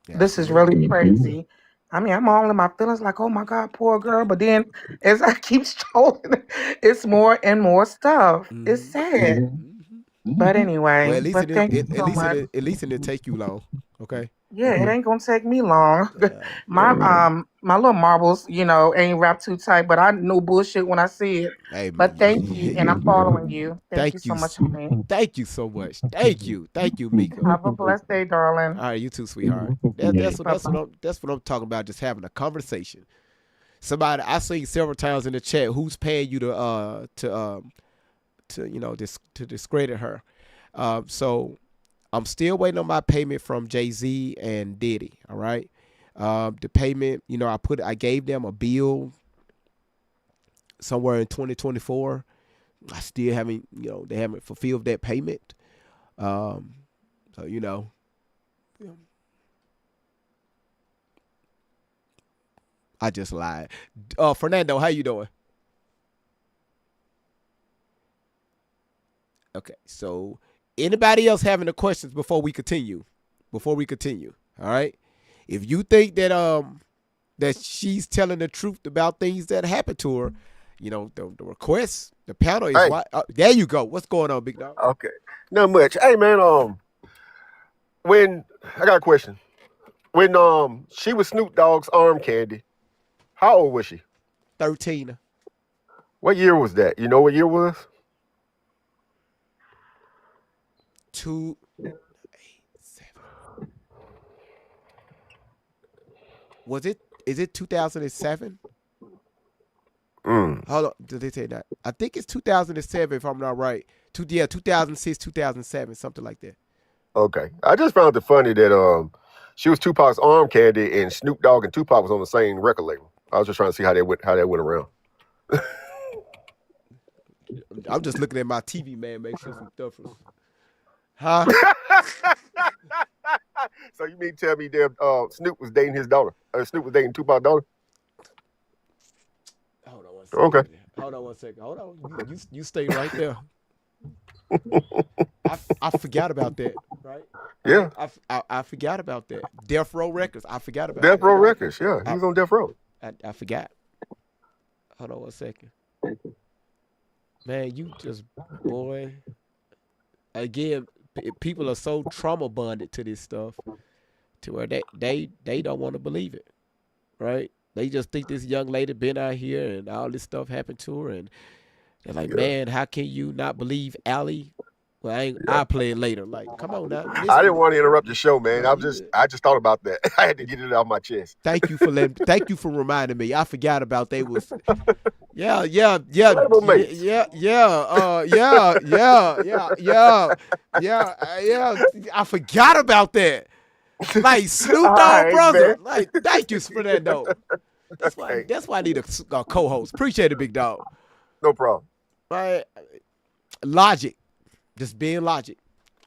This is Absolutely. really crazy. I mean, I'm all in my feelings like, oh my God, poor girl. But then as I keep strolling, it's more and more stuff. It's Mm-hmm. sad. Mm-hmm. But Well, anyway, at least but thank you so much. at least it didn't take you long. Okay. Yeah, it ain't gonna take me long. All my right. my little marbles, ain't wrapped too tight, but I know bullshit when I see it. Hey, But thank you, and I'm following you. Thank you thank so you, much, honey. thank you so much. Thank you, Mika. Have a blessed day, darling. All right, you too, sweetheart. That's what Bye-bye. I'm talking about. Just having a conversation. Somebody I seen several times in the chat who's paying you to discredit her. So I'm still waiting on my payment from Jay-Z and Diddy. All right. The payment, I gave them a bill somewhere in 2024. I still haven't, they haven't fulfilled that payment. So I just lied. Fernando, how you doing? Okay, so anybody else having the questions before we continue? All right. If you think that she's telling the truth about things that happened to her, the request, the panel is Hey, why. There you go. What's going on, big dog? okay. Not much. Hey man, when I got a question. When she was Snoop Dogg's arm candy, how old was she? 13, What year was that? You know what year it was? 2, 7. Was it? Is it 2007? Mm, Hold on. Did they say that? I think it's 2007 if I'm not right. 2006, 2007, something like that. okay. I just found it funny that she was Tupac's arm candy and Snoop Dogg and Tupac was on the same record label. I was just trying to see how that went around. I'm just looking at my TV, man. Make sure some stuff was. Huh? So you mean to tell me that Snoop was dating his daughter? Snoop was dating Tupac's daughter? Hold on one Okay. second. Hold on one second. Hold on. You stay right there. I forgot about that. Right. Yeah. I forgot about that. Death Row Records. I forgot about Death that. Row Records. Yeah, he I, was on Death Row. I forgot. Hold on one second. Man, you just boy. Again, people are so trauma bonded to this stuff to where they don't want to believe it, right? They just think this young lady been out here and all this stuff happened to her, and they're like, Yeah. man, how can you not believe Allie? Well, Yeah. I'll play it later. Like, come on now, I didn't want to interrupt the show, man. no, you good. I just thought about that. I had to get it off my chest. Thank you for reminding me. I forgot about they was. Yeah, yeah, yeah, Label yeah, mates. yeah, yeah. I forgot about that. Like Snoop All Dogg right, brother. man. Like, thank you for that though. Okay. That's why I need a co-host. Appreciate it, big dog. No problem. Right, logic, just being logic.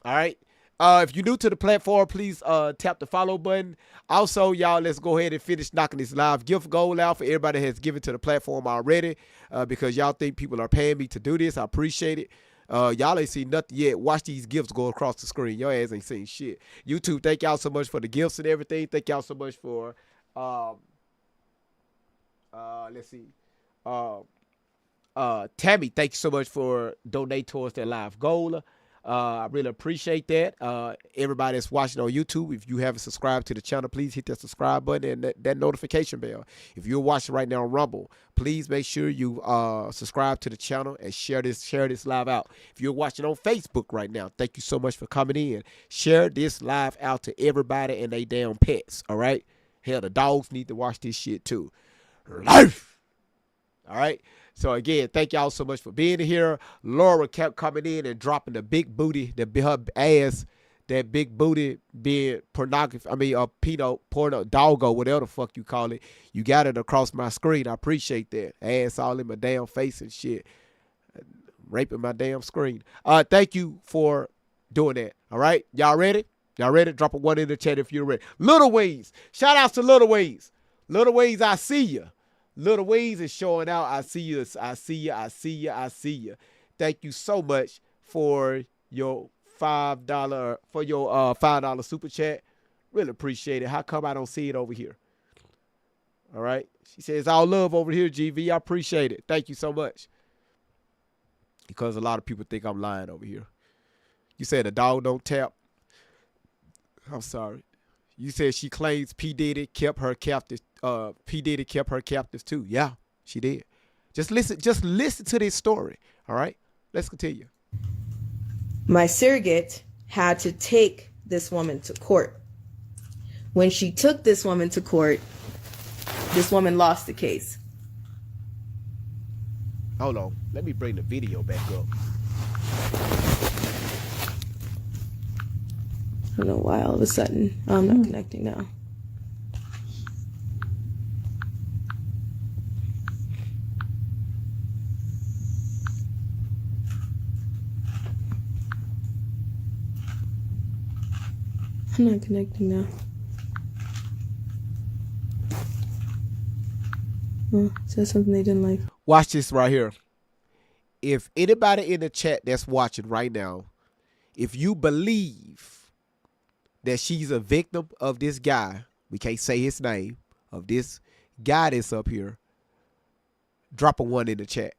All right. If you're new to the platform, please tap the follow button. Also, y'all, let's go ahead and finish knocking this live gift goal out for everybody that has given to the platform already. Because y'all think people are paying me to do this. I appreciate it. Y'all ain't seen nothing yet. Watch these gifts go across the screen. Your ass ain't seen shit. YouTube, thank y'all so much for the gifts and everything. Thank y'all so much for let's see. Tammy, thank you so much for donating towards that live goal. I really appreciate that. Everybody that's watching on YouTube, if you haven't subscribed to the channel, please hit that subscribe button and that notification bell. If you're watching right now on Rumble, please make sure you subscribe to the channel and share this live out. If you're watching on Facebook right now, thank you so much for coming in. Share this live out to everybody and they damn pets. All right. Hell, the dogs need to watch this shit too. Life. All right. So again, thank y'all so much for being here. Laura kept coming in and dropping the big booty, her ass, that big booty being pornography. I mean, porno, doggo, whatever the fuck you call it. You got it across my screen. I appreciate that. Ass all in my damn face and shit, raping my damn screen. Thank you for doing that. All right, y'all ready? Y'all ready? Drop a one in the chat if you're ready. Little Ways, shout outs to Little Ways. Little Ways, I see ya. Little Ways is showing out. I see you. I see you. I see you. I see you. thank you so much for your $5 super chat. Really appreciate it. How come I don't see it over here? All right. She says, all love over here, GV. I appreciate it. Thank you so much. Because a lot of people think I'm lying over here. You said a dog don't tap. I'm sorry. You said she claims P. Diddy kept her captive. P. Diddy kept her captives too. Yeah, she did. Just listen to this story. All right. Let's continue. My surrogate had to take this woman to court. When she took this woman to court, this woman lost the case. Hold on. Let me bring the video back up. I don't know why all of a sudden I'm not connecting now. I'm not connecting now. Oh, says something they didn't like. Watch this right here. If anybody in the chat that's watching right now, if you believe that she's a victim of this guy, we can't say his name, of this guy that's up here, drop a 1 in the chat.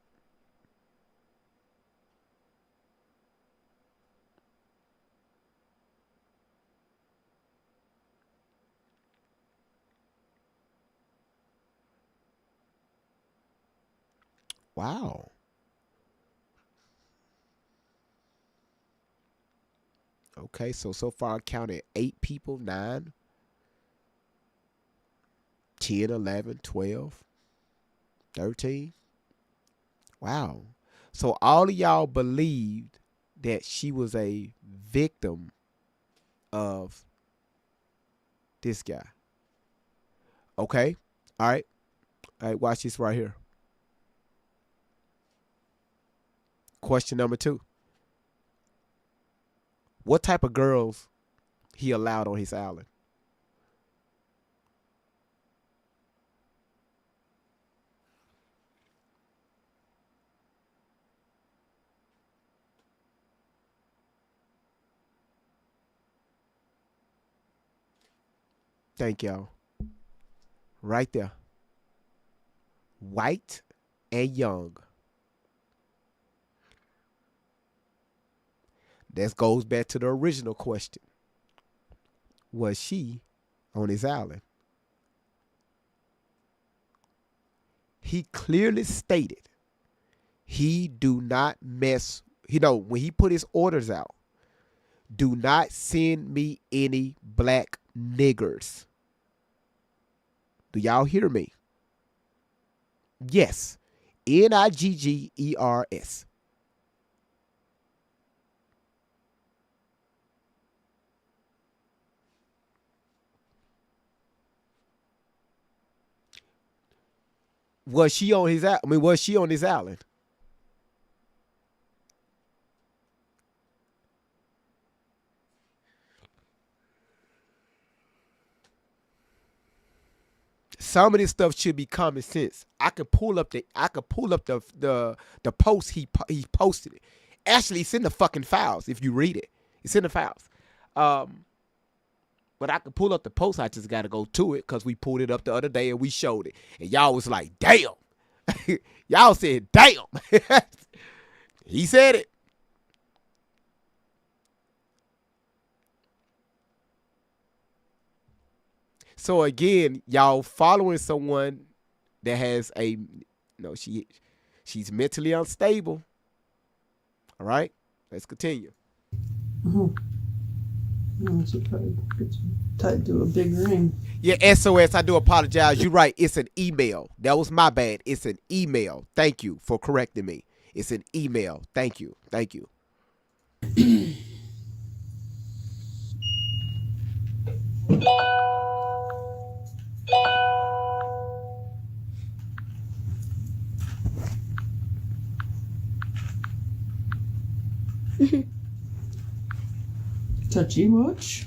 Wow. Okay, so far I counted 8 people, 9, 10, 11, 12, 13. Wow. So all of y'all believed that she was a victim of this guy. Okay. All right. All right, watch this right here. Question number 2. What type of girls he allowed on his island? Thank y'all. Right there. White and young. That goes back to the original question. Was she on his island? He clearly stated he do not mess, when he put his orders out, do not send me any black niggers. Do y'all hear me? Yes. Niggers. Was she on his island? Some of this stuff should be common sense. I could pull up the post he posted it. Actually, it's in the fucking files if you read it. It's in the files. But I could pull up the post. I just got to go to it because we pulled it up the other day and we showed it. And y'all was like, damn. Y'all said, damn. He said it. So again, y'all following someone that has she's mentally unstable. All right, let's continue. Mm-hmm. She probably gets tied to a big ring. Yeah, SOS, I do apologize. You're right. It's an email. That was my bad. It's an email. Thank you for correcting me. It's an email. Thank you. Thank you. Touchy much?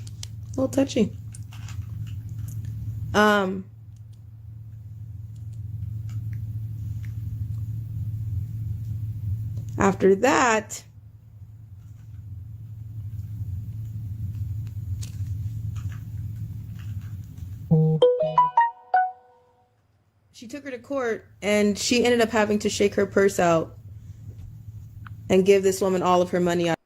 A little touchy. After that, she took her to court, and she ended up having to shake her purse out and give this woman all of her money out.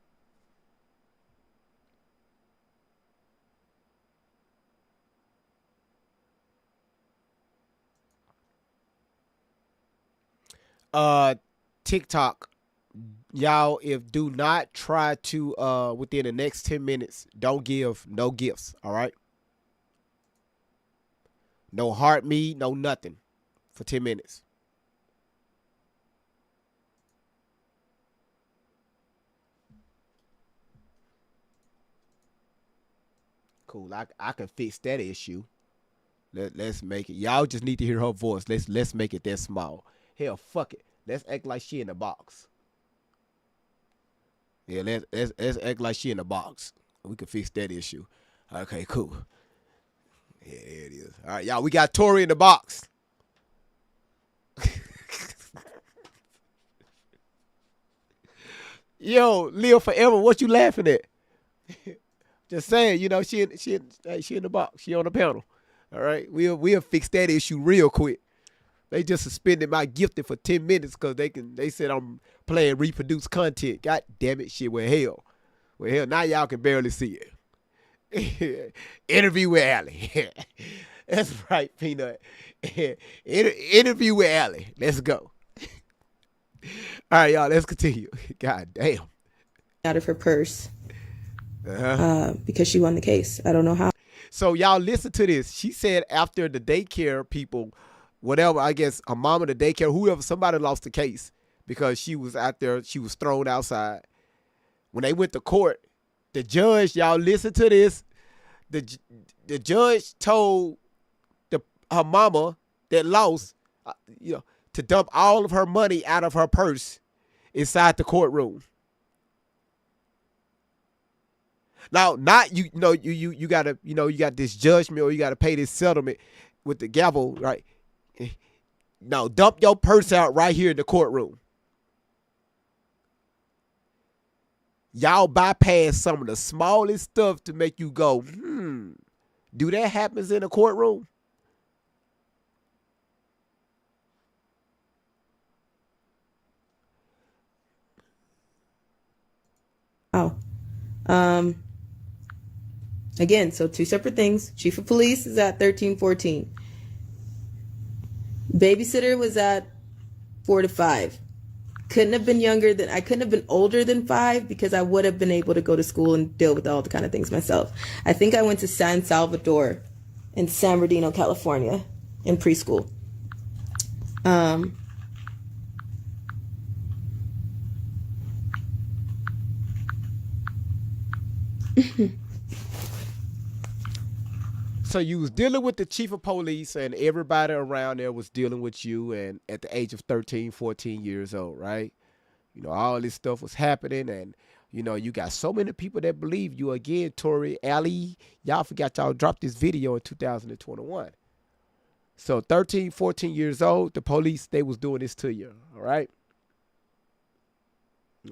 TikTok, y'all, if do not try to within the next 10 minutes, don't give no gifts, all right? No heart me, no nothing for 10 minutes. Cool. I can fix that issue. Let's make it. Y'all just need to hear her voice. Let's make it that small. Hell, fuck it. Let's act like she in the box. Yeah, let's act like she in the box. We can fix that issue. Okay, cool. Yeah, there it is. All right, y'all. We got Tori in the box. Yo, live forever. What you laughing at? Just saying, you know, she in the box. She on the panel. All right, we'll fix that issue real quick. They just suspended my gifting for 10 minutes because they said I'm playing reproduced content. God damn it, shit. Well, hell, now y'all can barely see it. Interview with Allie. That's right, Peanut. Interview with Allie. Let's go. All right, y'all, let's continue. God damn. Out of her purse because she won the case. I don't know how. So y'all listen to this. She said after the daycare people, whatever, I guess her mama, the daycare, whoever, somebody lost the case because she was out there, she was thrown outside. When they went to court, the judge, y'all listen to this, the judge told her mama that lost, to dump all of her money out of her purse inside the courtroom. Now, not you gotta, you got this judgment or you gotta pay this settlement with the gavel, right? Now, dump your purse out right here in the courtroom. Y'all bypass some of the smallest stuff to make you go, do that happens in a courtroom? Oh. Again, so two separate things. Chief of police is at 13-14. Babysitter was at 4 to 5. I couldn't have been older than 5 because I would have been able to go to school and deal with all the kind of things myself. I think I went to San Salvador in San Bernardino, California in preschool. So you was dealing with the chief of police and everybody around there was dealing with you, and at the age of 13, 14 years old, right? All this stuff was happening, and you got so many people that believe you. Again, Tori, Allie, y'all forgot y'all dropped this video in 2021. So 13, 14 years old, the police, they was doing this to you, all right?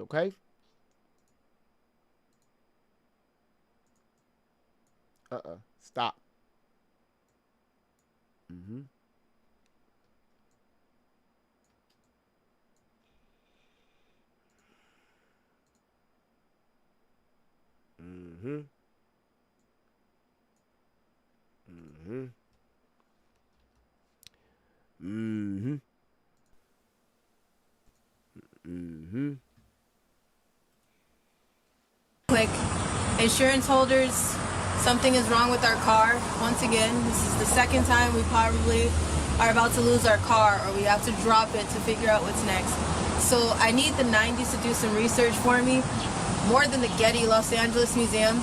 Okay? Stop. Mm-hmm. Mm-hmm. Mm-hmm. Mm-hmm. Mm-hmm. Quick, insurance holders, something is wrong with our car. Once again, this is the second time we probably are about to lose our car, or we have to drop it to figure out what's next. So I need the 90s to do some research for me, more than the Getty Los Angeles Museum.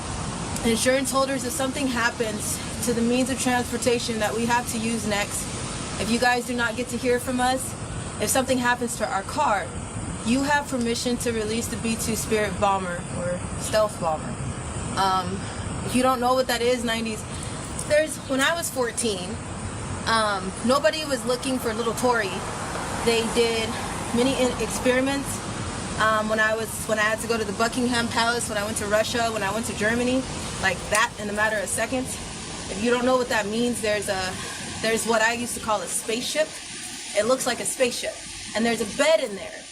Insurance holders, if something happens to the means of transportation that we have to use next, if you guys do not get to hear from us, if something happens to our car, you have permission to release the B-2 Spirit Bomber or Stealth Bomber. If you don't know what that is, 90s, when I was 14, nobody was looking for little Tori. They did many experiments when I had to go to the Buckingham Palace, when I went to Russia, when I went to Germany, like that in a matter of seconds. If you don't know what that means, there's what I used to call a spaceship. It looks like a spaceship, and there's a bed in there,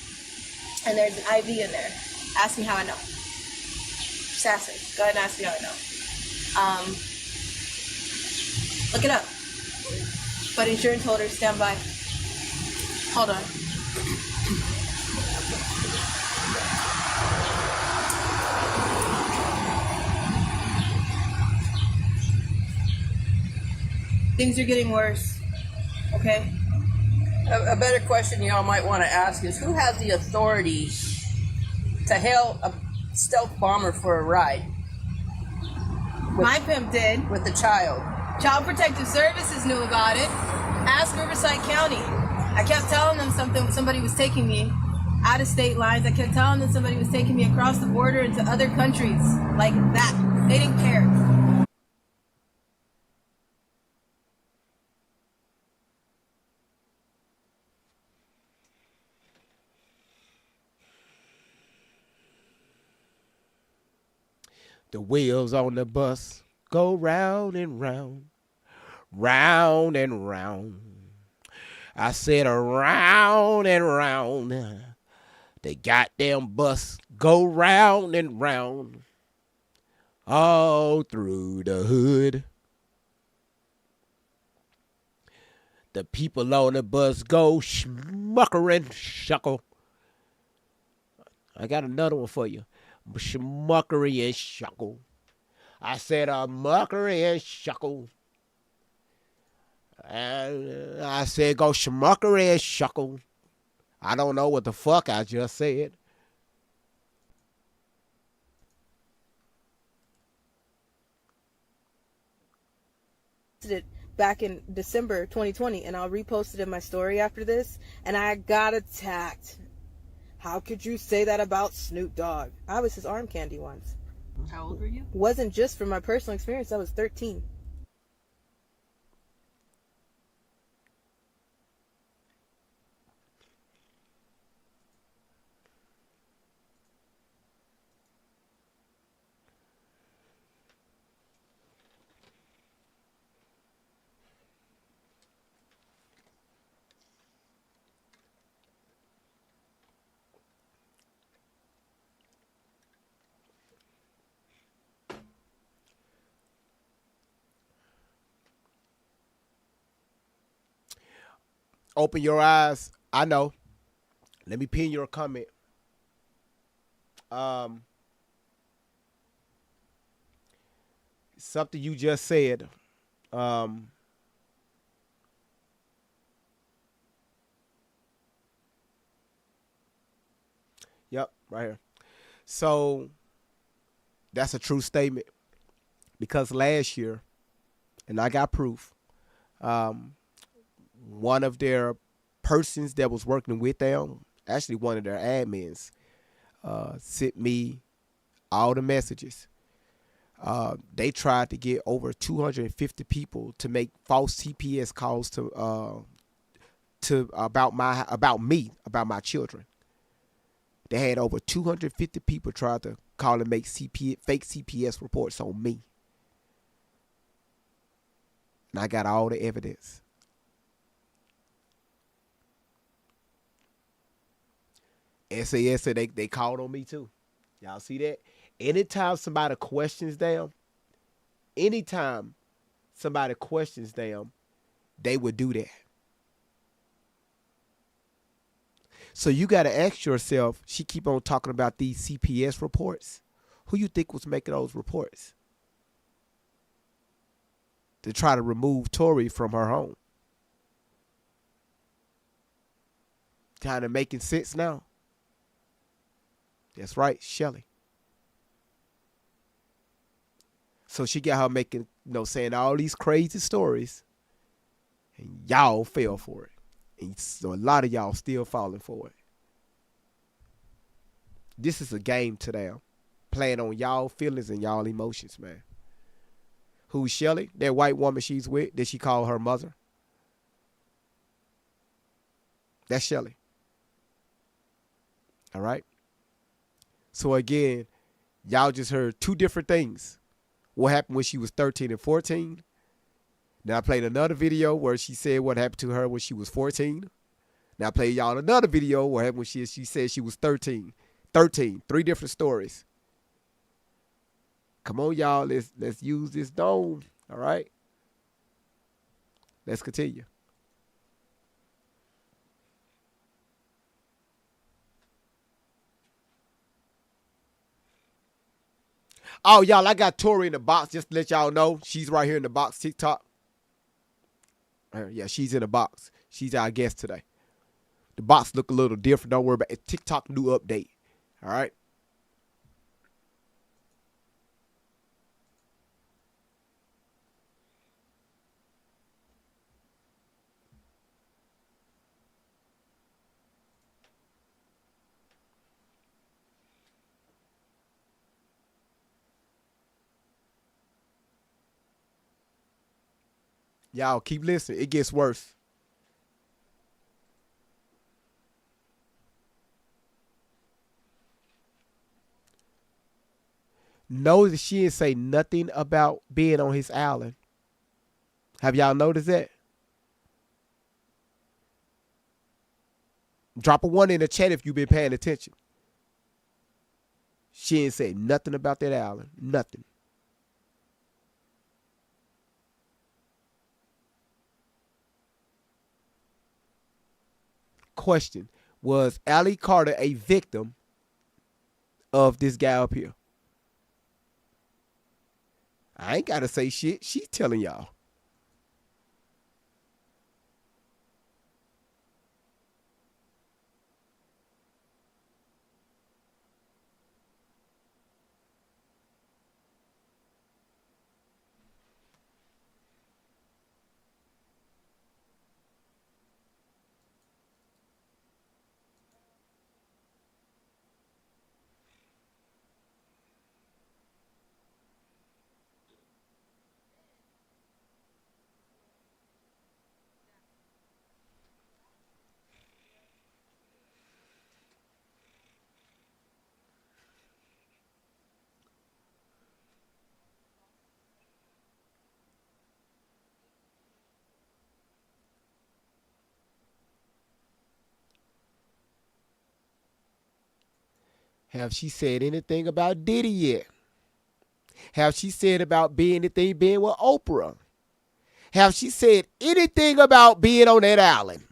and there's an IV in there. Ask me how I know. Just ask me. Go ahead and ask me how I know. Look it up. But insurance holders, stand by. Hold on. Things are getting worse. Okay? A better question y'all might want to ask is, who has the authority to hail a stealth bomber for a ride? My pimp did. With a child. Child Protective Services knew about it. Ask Riverside County. I kept telling them somebody was taking me out of state lines. I kept telling them somebody was taking me across the border into other countries. Like that. They didn't care. The wheels on the bus go round and round, round and round. I said around and round. The goddamn bus go round and round, all through the hood. The people on the bus go schmucker and shuckle. I got another one for you. Schmuckery and shuckle. I said a muckery and shuckle. And I said go schmuckery and shuckle. I don't know what the fuck I just said. It back in December 2020, and I'll repost it in my story after this, and I got attacked. How could you say that about Snoop Dogg? I was his arm candy once. How old were you? Wasn't just from my personal experience. I was 13. Open your eyes. I know. Let me pin your comment. Something you just said. Yep, right here. So that's a true statement, because last year, and I got proof, one of their persons that was working with them, actually one of their admins, sent me all the messages. They tried to get over 250 people to make false CPS calls to about me, about my children. They had over 250 people try to call and make fake CPS reports on me. And I got all the evidence. SAS said they called on me too. Y'all see that? Anytime somebody questions them, they would do that. So you got to ask yourself, she keep on talking about these CPS reports. Who you think was making those reports? To try to remove Tory from her home. Kind of making sense now. That's right, Shelly. So she got her making, saying all these crazy stories. And y'all fell for it. And so a lot of y'all still falling for it. This is a game to them. Playing on y'all feelings and y'all emotions, man. Who's Shelly? That white woman she's with, did she call her mother? That's Shelly. All right? So again, y'all just heard two different things. What happened when she was 13 and 14. Then I played another video where she said what happened to her when she was 14. Now I played y'all another video what happened when she said she was 13. 13. Three different stories. Come on, y'all. Let's use this dome. All right. Let's continue. Oh, y'all, I got Tori in the box. Just to let y'all know, she's right here in the box. TikTok. Yeah, she's in the box. She's our guest today. The box look a little different. Don't worry about it. TikTok new update. All right. Y'all keep listening. It gets worse. Notice she didn't say nothing about being on his island. Have y'all noticed that? Drop a one in the chat if you've been paying attention. She didn't say nothing about that island. Nothing. Question. Was Allie Carter a victim of this guy up here? I ain't got to say shit. She's telling y'all. Have she said anything about Diddy yet? Have she said about being anything being with Oprah? Have she said anything about being on that island?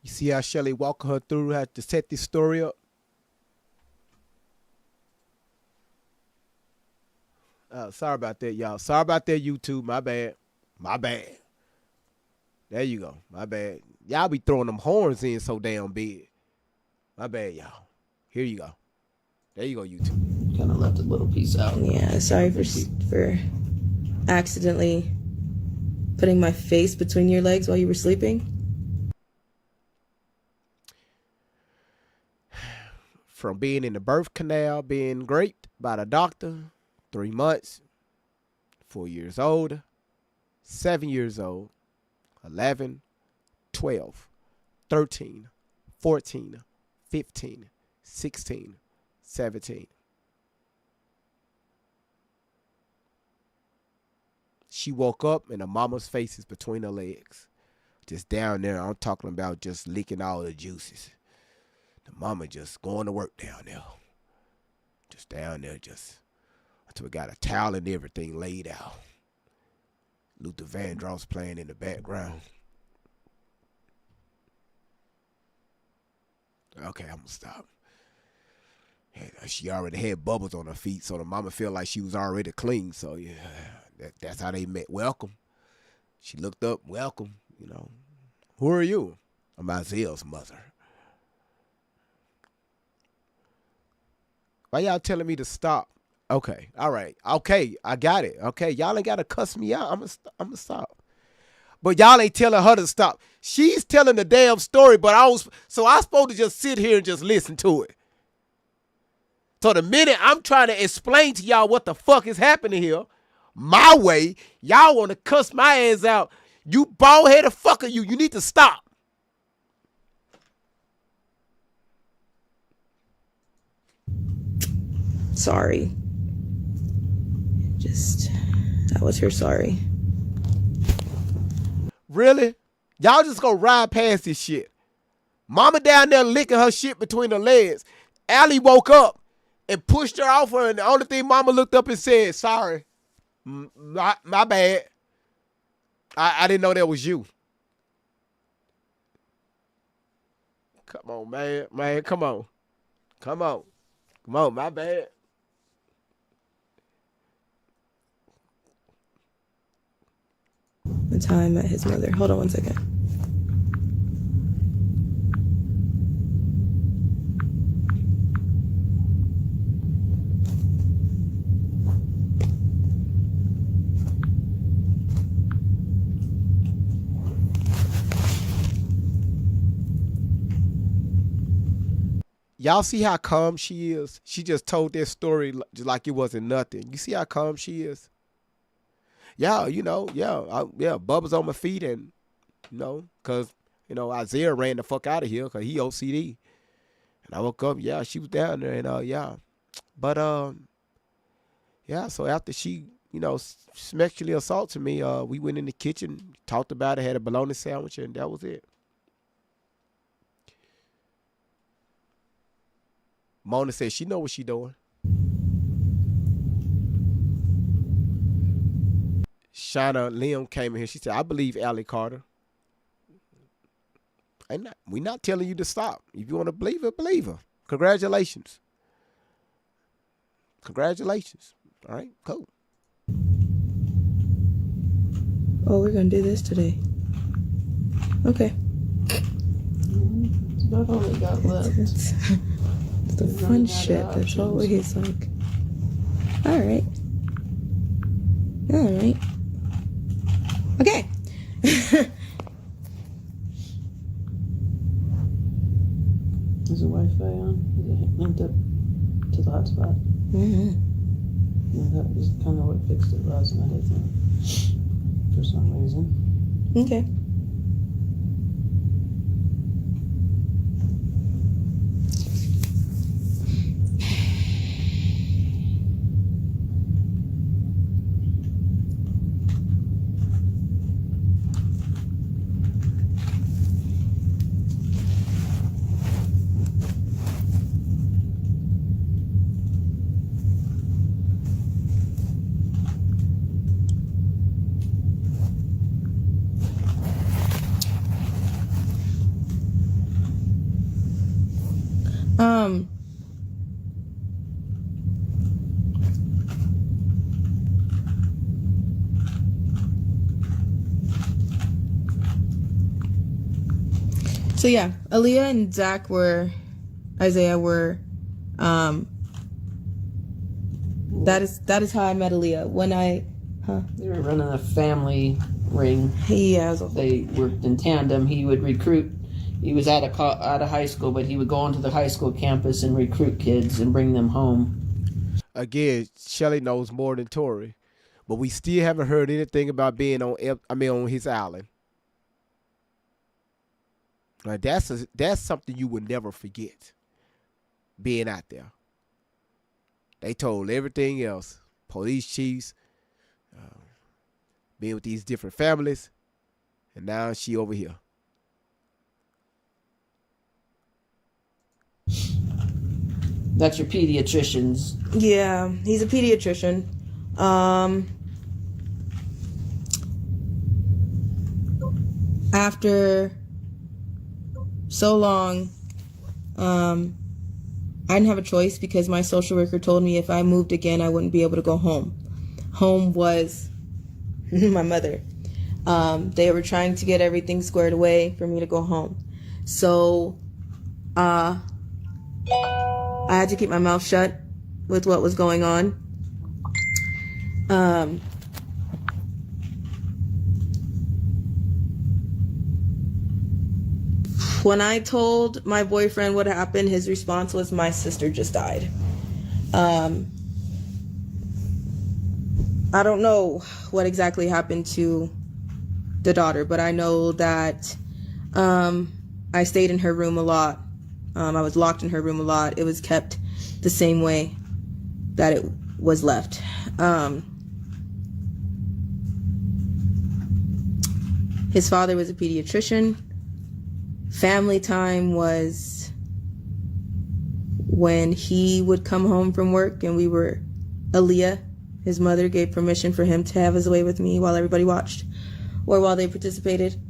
You see how Shelley walking her through had to set this story up? Sorry about that, y'all. Sorry about that, YouTube. My bad. My bad. There you go. My bad. Y'all be throwing them horns in so damn big. My bad, y'all. Here you go. There you go, YouTube. Kind of left a little piece out. Yeah, sorry for accidentally putting my face between your legs while you were sleeping. From being in the birth canal, being raped by the doctor, 3 months, 4 years old, 7 years old, 11, 12, 13, 14, 15, 16, 17. She woke up and her mama's face is between her legs. Just down there, I'm talking about just leaking all the juices. The mama just going to work down there. Just down there, just until we got a towel and everything laid out. Luther Vandross playing in the background. Okay, I'm gonna stop. She already had bubbles on her feet, so the mama felt like she was already clean. So yeah, that's how they met. Welcome. She looked up, welcome, you know. Who are you? I'm Isaiah's mother. Why y'all telling me to stop? Okay, all right. Okay, I got it. Okay, y'all ain't got to cuss me out. I'm gonna stop. But y'all ain't telling her to stop. She's telling the damn story, but I supposed to just sit here and just listen to it. So the minute I'm trying to explain to y'all what the fuck is happening here, my way, y'all want to cuss my ass out. You bald-headed fucker, you need to stop. Sorry. That was her sorry. Really? Y'all just gonna ride past this shit. Mama down there licking her shit between her legs. Allie woke up and pushed her off her, and the only thing Mama looked up and said, sorry. My bad. I didn't know that was you. Come on, man. Man, come on. Come on. Come on, my bad. The time I met his mother. Hold on one second. Y'all see how calm she is? She just told that story just like it wasn't nothing. You see how calm she is? Yeah, bubbles on my feet, and cause Isaiah ran the fuck out of here cause he OCD. And I woke up, yeah, she was down there, and but so after she sexually assaulted me, we went in the kitchen, talked about it, had a bologna sandwich, and that was it. Mona said she know what she doing. Shauna Liam came in here. She said, I believe Allie Carter. We're not telling you to stop. If you want to believe her, believe her. Congratulations. Congratulations. All right, cool. Oh, we're going to do this today. Okay. I've only got left. It's the fun shit that's always like, all right. Okay. Is the Wi-Fi on? Is it linked up to the hotspot? Mm-hmm. Yeah, that was kind of what fixed it last night, I think. For some reason. Okay. So yeah, Aaliyah and Isaiah were, that is how I met Aaliyah. They were running a family ring. Yeah, They worked in tandem. He would recruit. He was out of high school, but he would go onto the high school campus and recruit kids and bring them home. Again, Shelly knows more than Tori, but we still haven't heard anything about being on his island. Like that's something you would never forget. Being out there, they told everything else. Police chiefs, being with these different families, and now she over here. That's your pediatricians. yeah, he's a pediatrician. After so long, I didn't have a choice because my social worker told me if I moved again, I wouldn't be able to go home. Home was my mother. They were trying to get everything squared away for me to go home. So, I had to keep my mouth shut with what was going on. When I told my boyfriend what happened, his response was, "My sister just died." I don't know what exactly happened to the daughter, but I know that I stayed in her room a lot. I was locked in her room a lot. It was kept the same way that it was left. His father was a pediatrician. Family time was when he would come home from work and Aaliyah, his mother, gave permission for him to have his way with me while everybody watched or while they participated.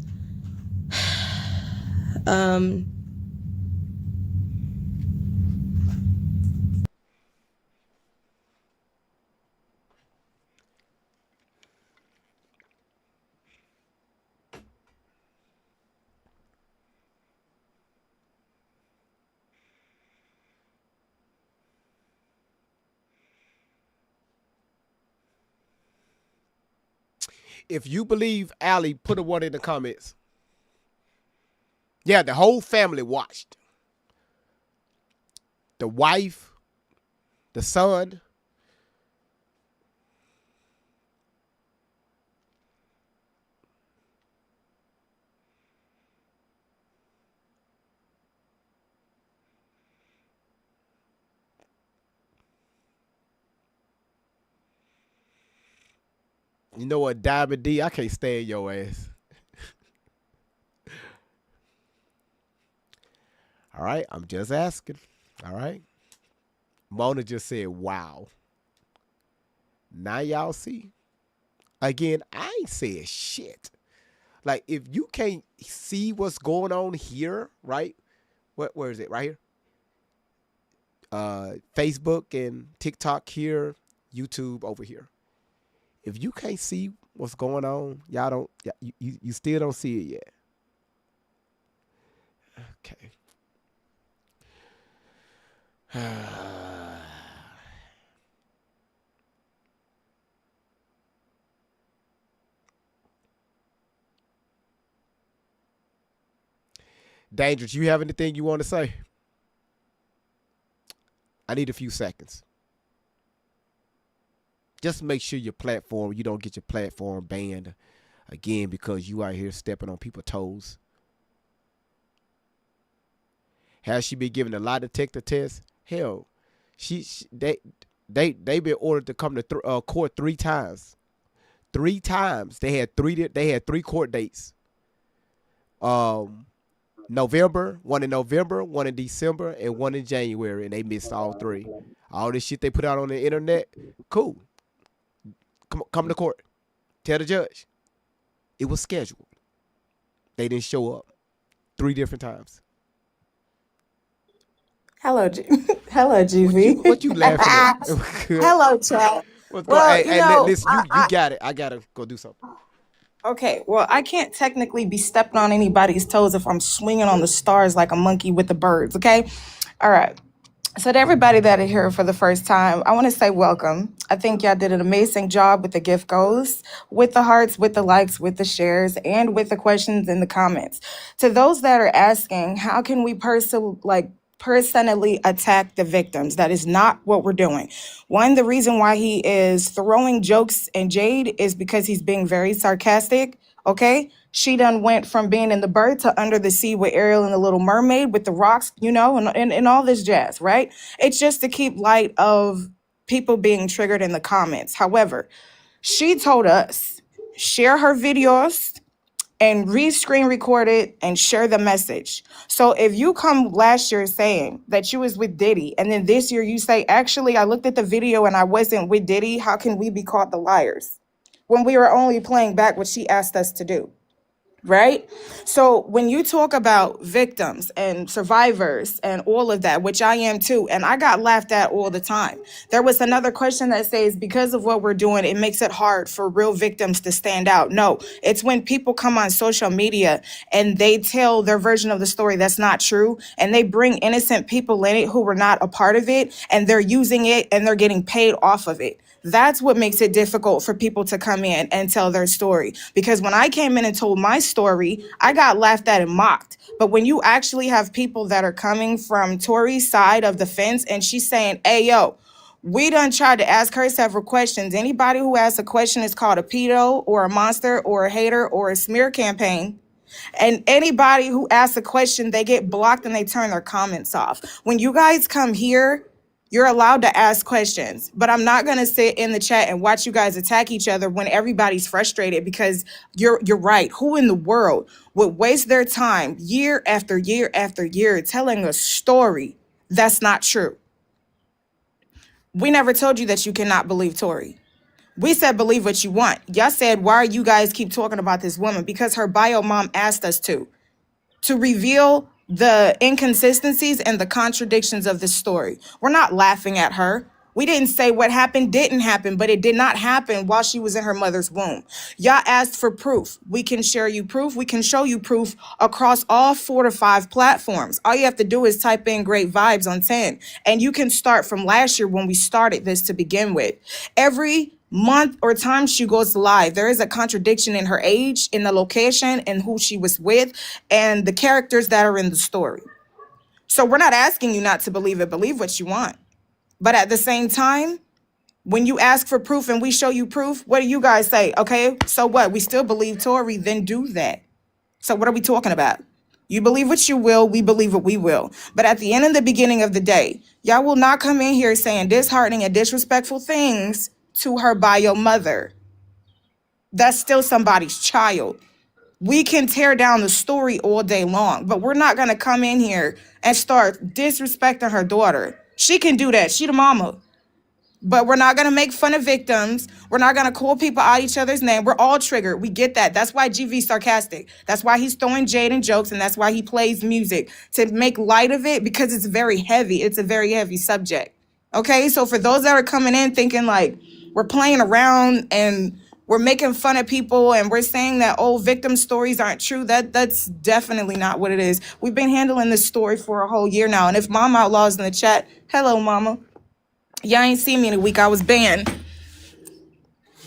If you believe Allie, put a one in the comments. Yeah, the whole family watched. The wife, the son. You know what, Diamond D? I can't stand your ass. All right, I'm just asking. All right. Mona just said, wow. Now y'all see. Again, I ain't said shit. Like, if you can't see what's going on here, right? Where is it? Right here? Facebook and TikTok here, YouTube over here. If you can't see what's going on, y'all don't. You still don't see it yet. Okay. Dangerous, you have anything you want to say? I need a few seconds. Just make sure you don't get your platform banned again because you out here stepping on people's toes. Has she been given a lie detector test? Hell, they been ordered to come to court 3 times. 3 times. They had 3 court dates. November, one in November, one in December, and one in January, and they missed all 3. All this shit they put out on the internet, cool. Come to court. Tell the judge. It was scheduled. They didn't show up 3 different times. Hello, hello, GV. What you laughing at? Hello, chat. What's Well, hey, listen, you got it. I gotta go do something. Okay, well, I can't technically be stepping on anybody's toes if I'm swinging on the stars like a monkey with the birds, okay? All right. So to everybody that are here for the first time, I want to say welcome. I think y'all did an amazing job with the gift goes, with the hearts, with the likes, with the shares, and with the questions in the comments. To those that are asking, how can we personally attack the victims? That is not what we're doing. One, the reason why he is throwing jokes and Jade is because he's being very sarcastic. Okay, she done went from being in the bird to under the sea with Ariel and the Little Mermaid with the rocks, and all this jazz, right? It's just to keep light of people being triggered in the comments. However, she told us share her videos and re-screen record it and share the message. So if you come last year saying that you was with Diddy and then this year you say, actually, I looked at the video and I wasn't with Diddy, how can we be called the liars when we were only playing back what she asked us to do? Right? So when you talk about victims and survivors and all of that, which I am too, and I got laughed at all the time. There was another question that says, because of what we're doing, it makes it hard for real victims to stand out. No, it's when people come on social media and they tell their version of the story that's not true, and they bring innocent people in it who were not a part of it, and they're using it and they're getting paid off of it. That's what makes it difficult for people to come in and tell their story. Because when I came in and told my story, I got laughed at and mocked. But when you actually have people that are coming from Tori's side of the fence and she's saying, hey, yo, we done tried to ask her several questions. Anybody who asks a question is called a pedo or a monster or a hater or a smear campaign. And anybody who asks a question, they get blocked and they turn their comments off. When you guys come here, you're allowed to ask questions, but I'm not going to sit in the chat and watch you guys attack each other when everybody's frustrated, because you're right. Who in the world would waste their time year after year after year telling a story that's not true? We never told you that you cannot believe Tori. We said believe what you want. Y'all said, why are you guys keep talking about this woman? Because her bio mom asked us to reveal the inconsistencies and the contradictions of the story. We're not laughing at her. We didn't say what happened didn't happen, but it did not happen while she was in her mother's womb. Y'all asked for proof. We can share you proof. We can show you proof across all 4 to 5 platforms. All you have to do is type in Great Vibes on 10. And you can start from last year when we started this to begin with. Every month or time she goes live, there is a contradiction in her age, in the location, and who she was with, and the characters that are in the story. So we're not asking you not to believe it. Believe what you want. But at the same time, when you ask for proof and we show you proof, what do you guys say? Okay, so what? We still believe Tori, then do that. So what are we talking about? You believe what you will, we believe what we will. But at the end and the beginning of the day, y'all will not come in here saying disheartening and disrespectful things to her bio mother. That's still somebody's child. We can tear down the story all day long, but we're not going to come in here and start disrespecting her daughter. She can do that. She the mama. But we're not going to make fun of victims. We're not going to call people out each other's name. We're all triggered. We get that. That's why GV's sarcastic. That's why he's throwing Jade and jokes, and that's why he plays music, to make light of it, because it's very heavy. It's a very heavy subject. Okay? So for those that are coming in thinking like we're playing around and we're making fun of people and we're saying that old victim stories aren't true, that's definitely not what it is. We've been handling this story for a whole year now. And if Mom Outlaw's in the chat, hello, Mama. Y'all ain't seen me in a week. I was banned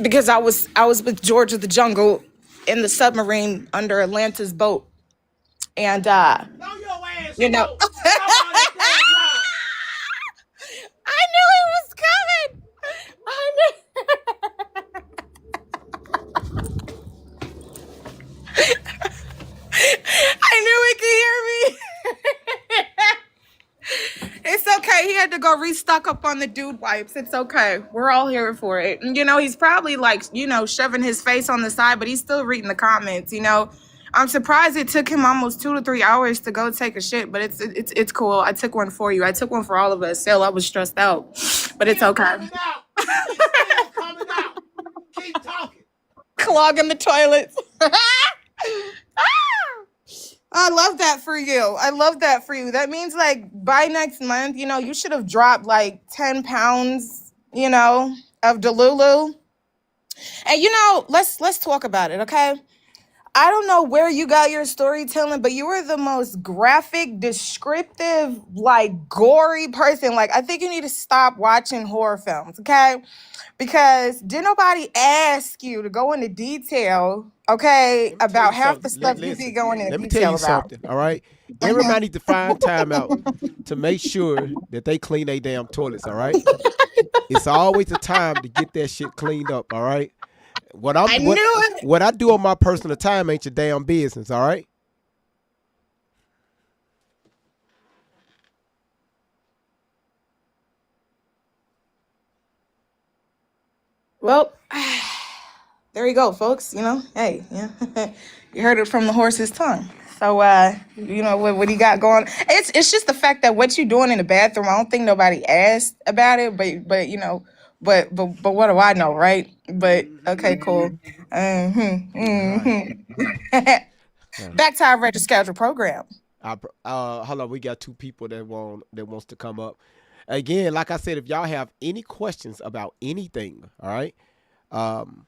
because I was with George of the Jungle in the submarine under Atlanta's boat. And you know, I knew it was coming. I knew he could hear me. It's okay. He had to go restock up on the dude wipes. It's okay. We're all here for it. And, he's probably like, shoving his face on the side, but he's still reading the comments, I'm surprised it took him almost 2 to 3 hours to go take a shit, but it's cool. I took one for you. I took one for all of us. Still, I was stressed out, but it's okay. Coming out. Keep talking. Clogging the toilets. I love that for you. I love that for you. That means like by next month, you should have dropped like 10 pounds, of Delulu. And let's talk about it, okay? I don't know where you got your storytelling, but you were the most graphic, descriptive, like gory person. Like, I think you need to stop watching horror films, okay? Because did nobody ask you to go into detail, okay, Let me tell about you half the something. stuff you be Listen, going into let me tell detail you about? something. All right, everybody needs to find time out to make sure that they clean their damn toilets. All right, it's always a time to get that shit cleaned up. All right, what I'm I knew it. what I do on my personal time ain't your damn business. All right. Well, there you go, folks. You know, hey, yeah, you heard it from the horse's tongue. So, you know what do you got going? It's just the fact that what you doing in the bathroom. I don't think nobody asked about it, but you know, but what do I know, right? But okay, cool. All right. Yeah. Back to our regular schedule program. Hold on. We got two people that wants to come up. Again, like I said, if y'all have any questions about anything, all right, um,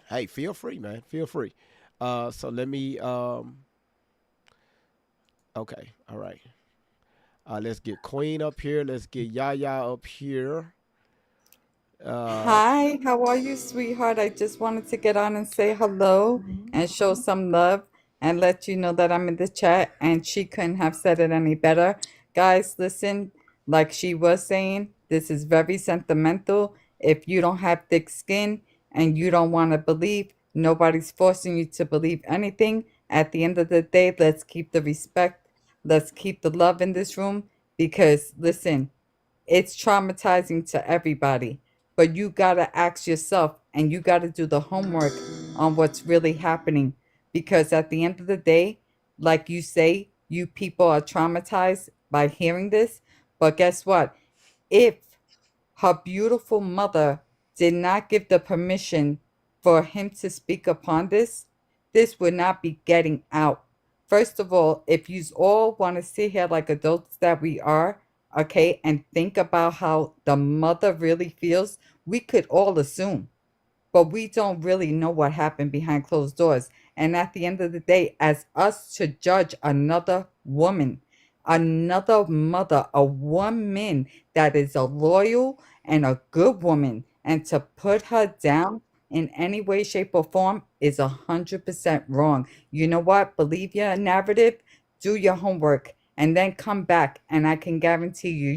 hey, feel free, man. Feel free. So let me. Okay. All right. Let's get Queen up here. Let's get Yaya up here. Uh, Hi, how are you, sweetheart? I just wanted to get on and say hello and show some love and let you know that I'm in the chat, and she couldn't have said it any better. Guys, listen, like she was saying, this is very sentimental. If you don't have thick skin and you don't want to believe, nobody's forcing you to believe anything. At the end of the day, let's keep the respect, let's keep the love in this room because, listen, it's traumatizing to everybody, but you got to ask yourself and you got to do the homework on what's really happening, because at the end of the day, like you say, you people are traumatized by hearing this, but guess what? If her beautiful mother did not give the permission for him to speak upon this, this would not be getting out. First of all, if you all want to sit here like adults that we are, okay, and think about how the mother really feels, we could all assume, but we don't really know what happened behind closed doors. And at the end of the day, as us to judge another woman, another mother, a woman that is a loyal and a good woman, and to put her down in any way, shape, or form is 100% wrong. You know what? Believe your narrative, do your homework, and then come back. And I can guarantee you,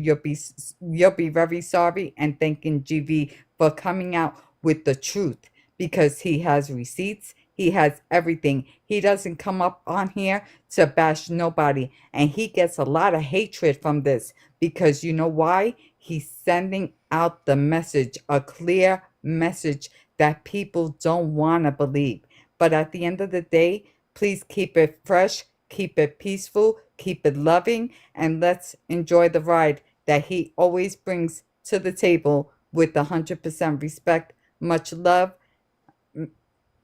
you'll be very sorry and thanking GV for coming out with the truth, because he has receipts, he has everything. He doesn't come up on here to bash nobody, and he gets a lot of hatred from this, because you know why? He's sending out the message, a clear message that people don't want to believe. But at the end of the day, please keep it fresh, keep it peaceful, keep it loving, and let's enjoy the ride that he always brings to the table with 100% respect. Much love.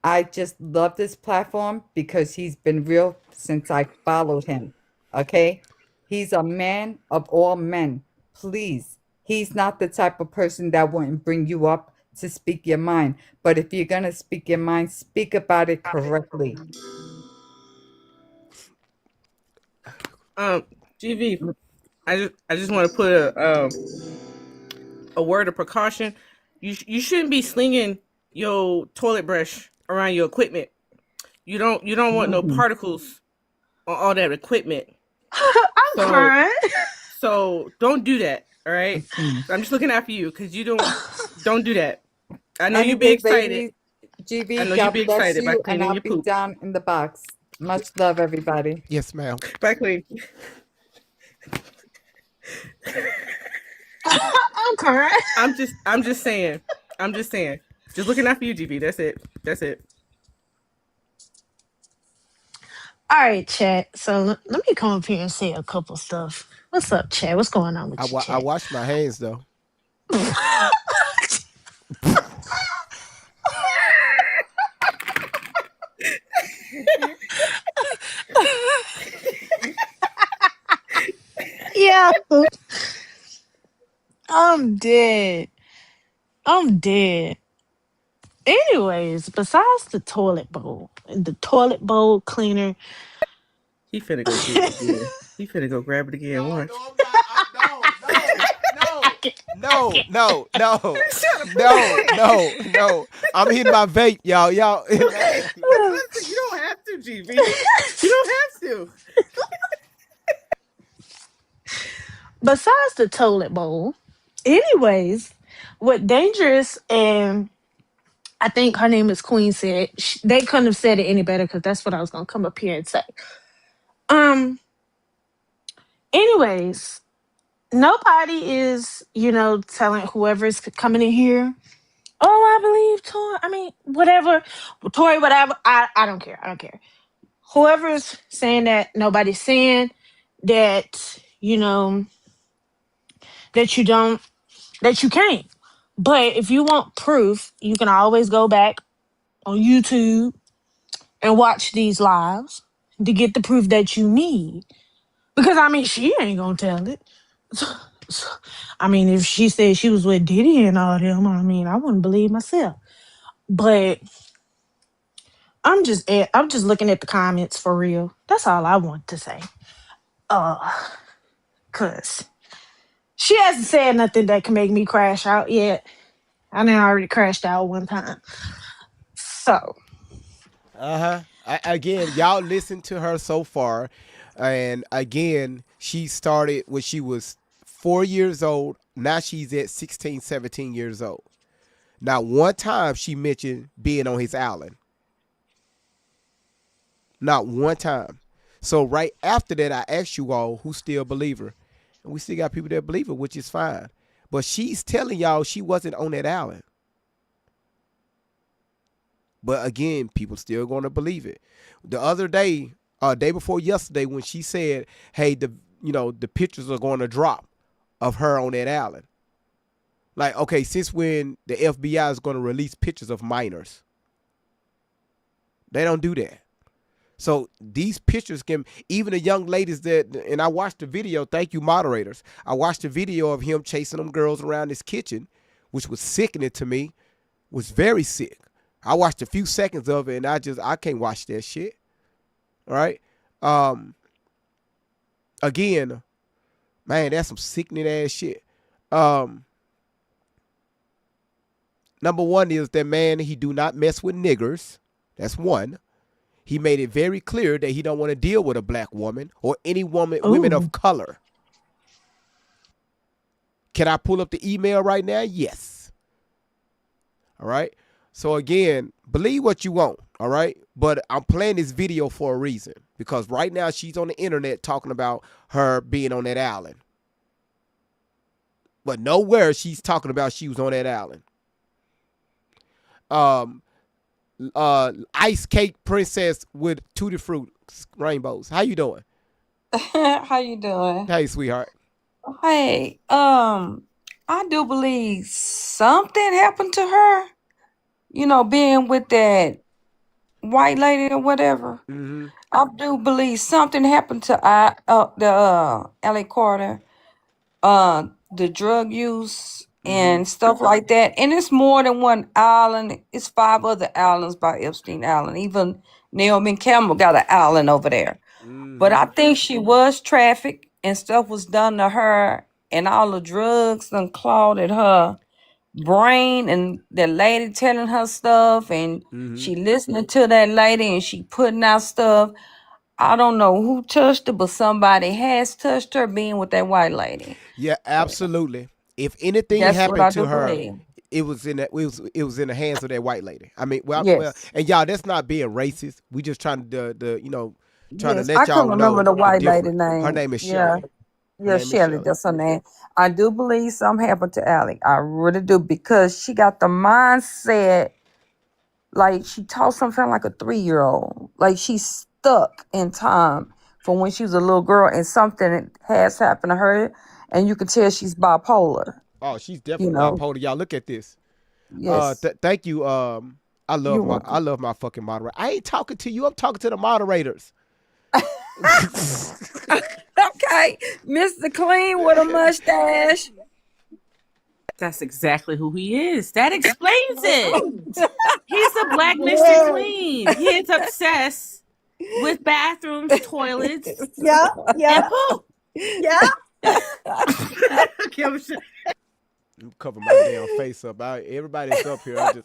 I just love this platform because he's been real since I followed him. Okay? He's a man of all men. Please. He's not the type of person that wouldn't bring you up to speak your mind. But if you're going to speak your mind, speak about it correctly. Um, GV, I just want to put a word of precaution. You shouldn't be slinging your toilet brush around your equipment. You don't want no Mhm. particles on all that equipment. I'm So crying. so don't do that. All right. Mhm. I'm just looking out for you because you don't do that. I know you be Anyway, excited. babies, I GV, know you God be bless excited by you, and cleaning I'll your be poop. down in the box. Much love, everybody. yes, ma'am. By clean. I'm crying. I'm just saying. I'm just saying. Just looking out for you, GV. That's it. That's it. All right, chat. So let me come up here and say a couple stuff. What's up, chat? What's going on with you, I chat? wash my hands though. Yeah, I'm dead. I'm dead. Anyways, besides the toilet bowl cleaner. He finna go get it again. He finna go grab it again. No, Watch. no, I'm not. No, no, no, He's trying to put no, it back. no, no. I'm hitting my vape, y'all. Y'all, man. Listen, you don't have to, GB. You don't have to. Besides the toilet bowl. Anyways, what Dangerous and I think her name is Queen said they couldn't have said it any better because that's what I was gonna come up here and say. Um. Anyways, nobody is telling whoever's coming in here. Oh, I believe Tori. I mean, whatever, Tori, whatever. I don't care. I don't care. Whoever's saying that, nobody's saying that. That you don't, that you can't. But if you want proof, you can always go back on YouTube and watch these lives to get the proof that you need. Because I mean, she ain't gonna tell it. I mean, if she said she was with Diddy and all them, I mean, I wouldn't believe myself. But I'm just looking at the comments for real. That's all I want to say. Cause she hasn't said nothing that can make me crash out yet. I done already crashed out one time. So Again, y'all listen to her so far, and again, she started when she was 4 years old. Now she's at 16, 17 years old. Now, one time she mentioned being on his island. Not one time. So right after that, I asked you all who still believe her, and we still got people that believe her, which is fine. But she's telling y'all she wasn't on that island. But again, people still going to believe it. The other day, day before yesterday, when she said, "Hey, the pictures are going to drop of her on that island." Like, okay, since when the FBI is going to release pictures of minors? They don't do that. So these pictures can, even the young ladies and I watched the video. Thank you, moderators. I watched the video of him chasing them girls around his kitchen, which was sickening to me. Was very sick. I watched a few seconds of it, and I can't watch that shit. All right. Again, man, that's some sickening ass shit. Number one is that, man, he do not mess with niggers. That's one. He made it very clear that he don't want to deal with a black woman or any women of color. Can I pull up the email right now? Yes. All right. So again, believe what you want, all right? But I'm playing this video for a reason, because right now she's on the internet talking about her being on that island. But nowhere she's talking about she was on that island. Ice cake princess with tutti fruit rainbows. How you doing? How you doing? Hey, sweetheart. Hey, I do believe something happened to her. Being with that white lady or whatever. Mm-hmm. I do believe something happened to Ellie Carter. The drug use and stuff like that. And it's more than one island. It's 5 other islands by Epstein Island. Even Naomi Campbell got an island over there. But I think she was trafficked and stuff was done to her, and all the drugs done clouded her brain, and the lady telling her stuff, and she listening to that lady, and she putting out stuff. I don't know who touched her, but somebody has touched her being with that white lady. Yeah, absolutely. If anything That's what I happened to do her, believe. it was in the hands of that white lady. I mean, well, Yes. and y'all, that's not being racist. We just trying to trying to Yes, let I y'all couldn't know remember the white lady difference. name. Her name is Yeah, Shelley. yeah, Shelly, that's her name. I do believe something happened to Allie. I really do, because she got the mindset like she taught something like a 3-year-old. Like she's stuck in time from when she was a little girl, and something has happened to her, and you can tell she's bipolar. Oh, she's You definitely know, bipolar. Y'all look at this. yes, Thank you. I you're I welcome. love my fucking moderator. I ain't talking to you. I'm talking to the moderators. Okay, Mr. Clean with a mustache. That's exactly who he is. That explains it. He's the black Mr. Clean. He is obsessed with bathrooms, toilets, Yeah, and yeah, poop. yeah. Okay, I'm sure. Cover my damn face up. Everybody's up here.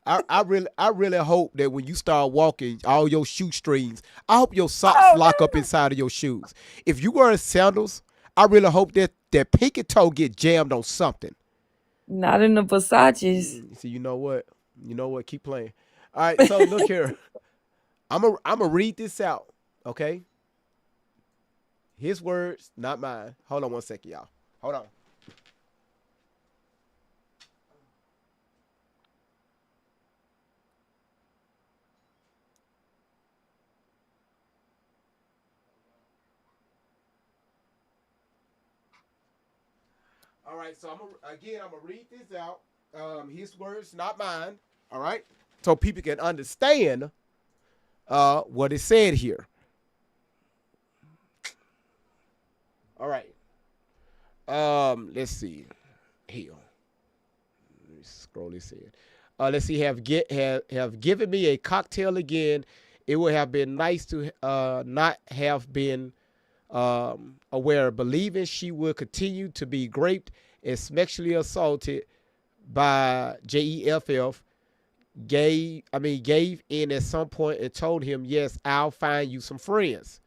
I really hope that when you start walking, all your shoestrings, I hope your socks lock up inside of your shoes. If you wear sandals, I really hope that pinky toe get jammed on something. Not in the Versace's. So you know what? Keep playing. All right. So look here. I'm a read this out. Okay. His words, not mine. Hold on one second, y'all. Hold on. All right, so I'm gonna read this out. His words, not mine. All right, so people can understand what is said here. All right. Let's see here. Let me scroll this in. Let's see. Have given me a cocktail again. It would have been nice to not have been aware, believing she would continue to be raped and sexually assaulted by JEFF. Gave in at some point and told him, yes, I'll find you some friends.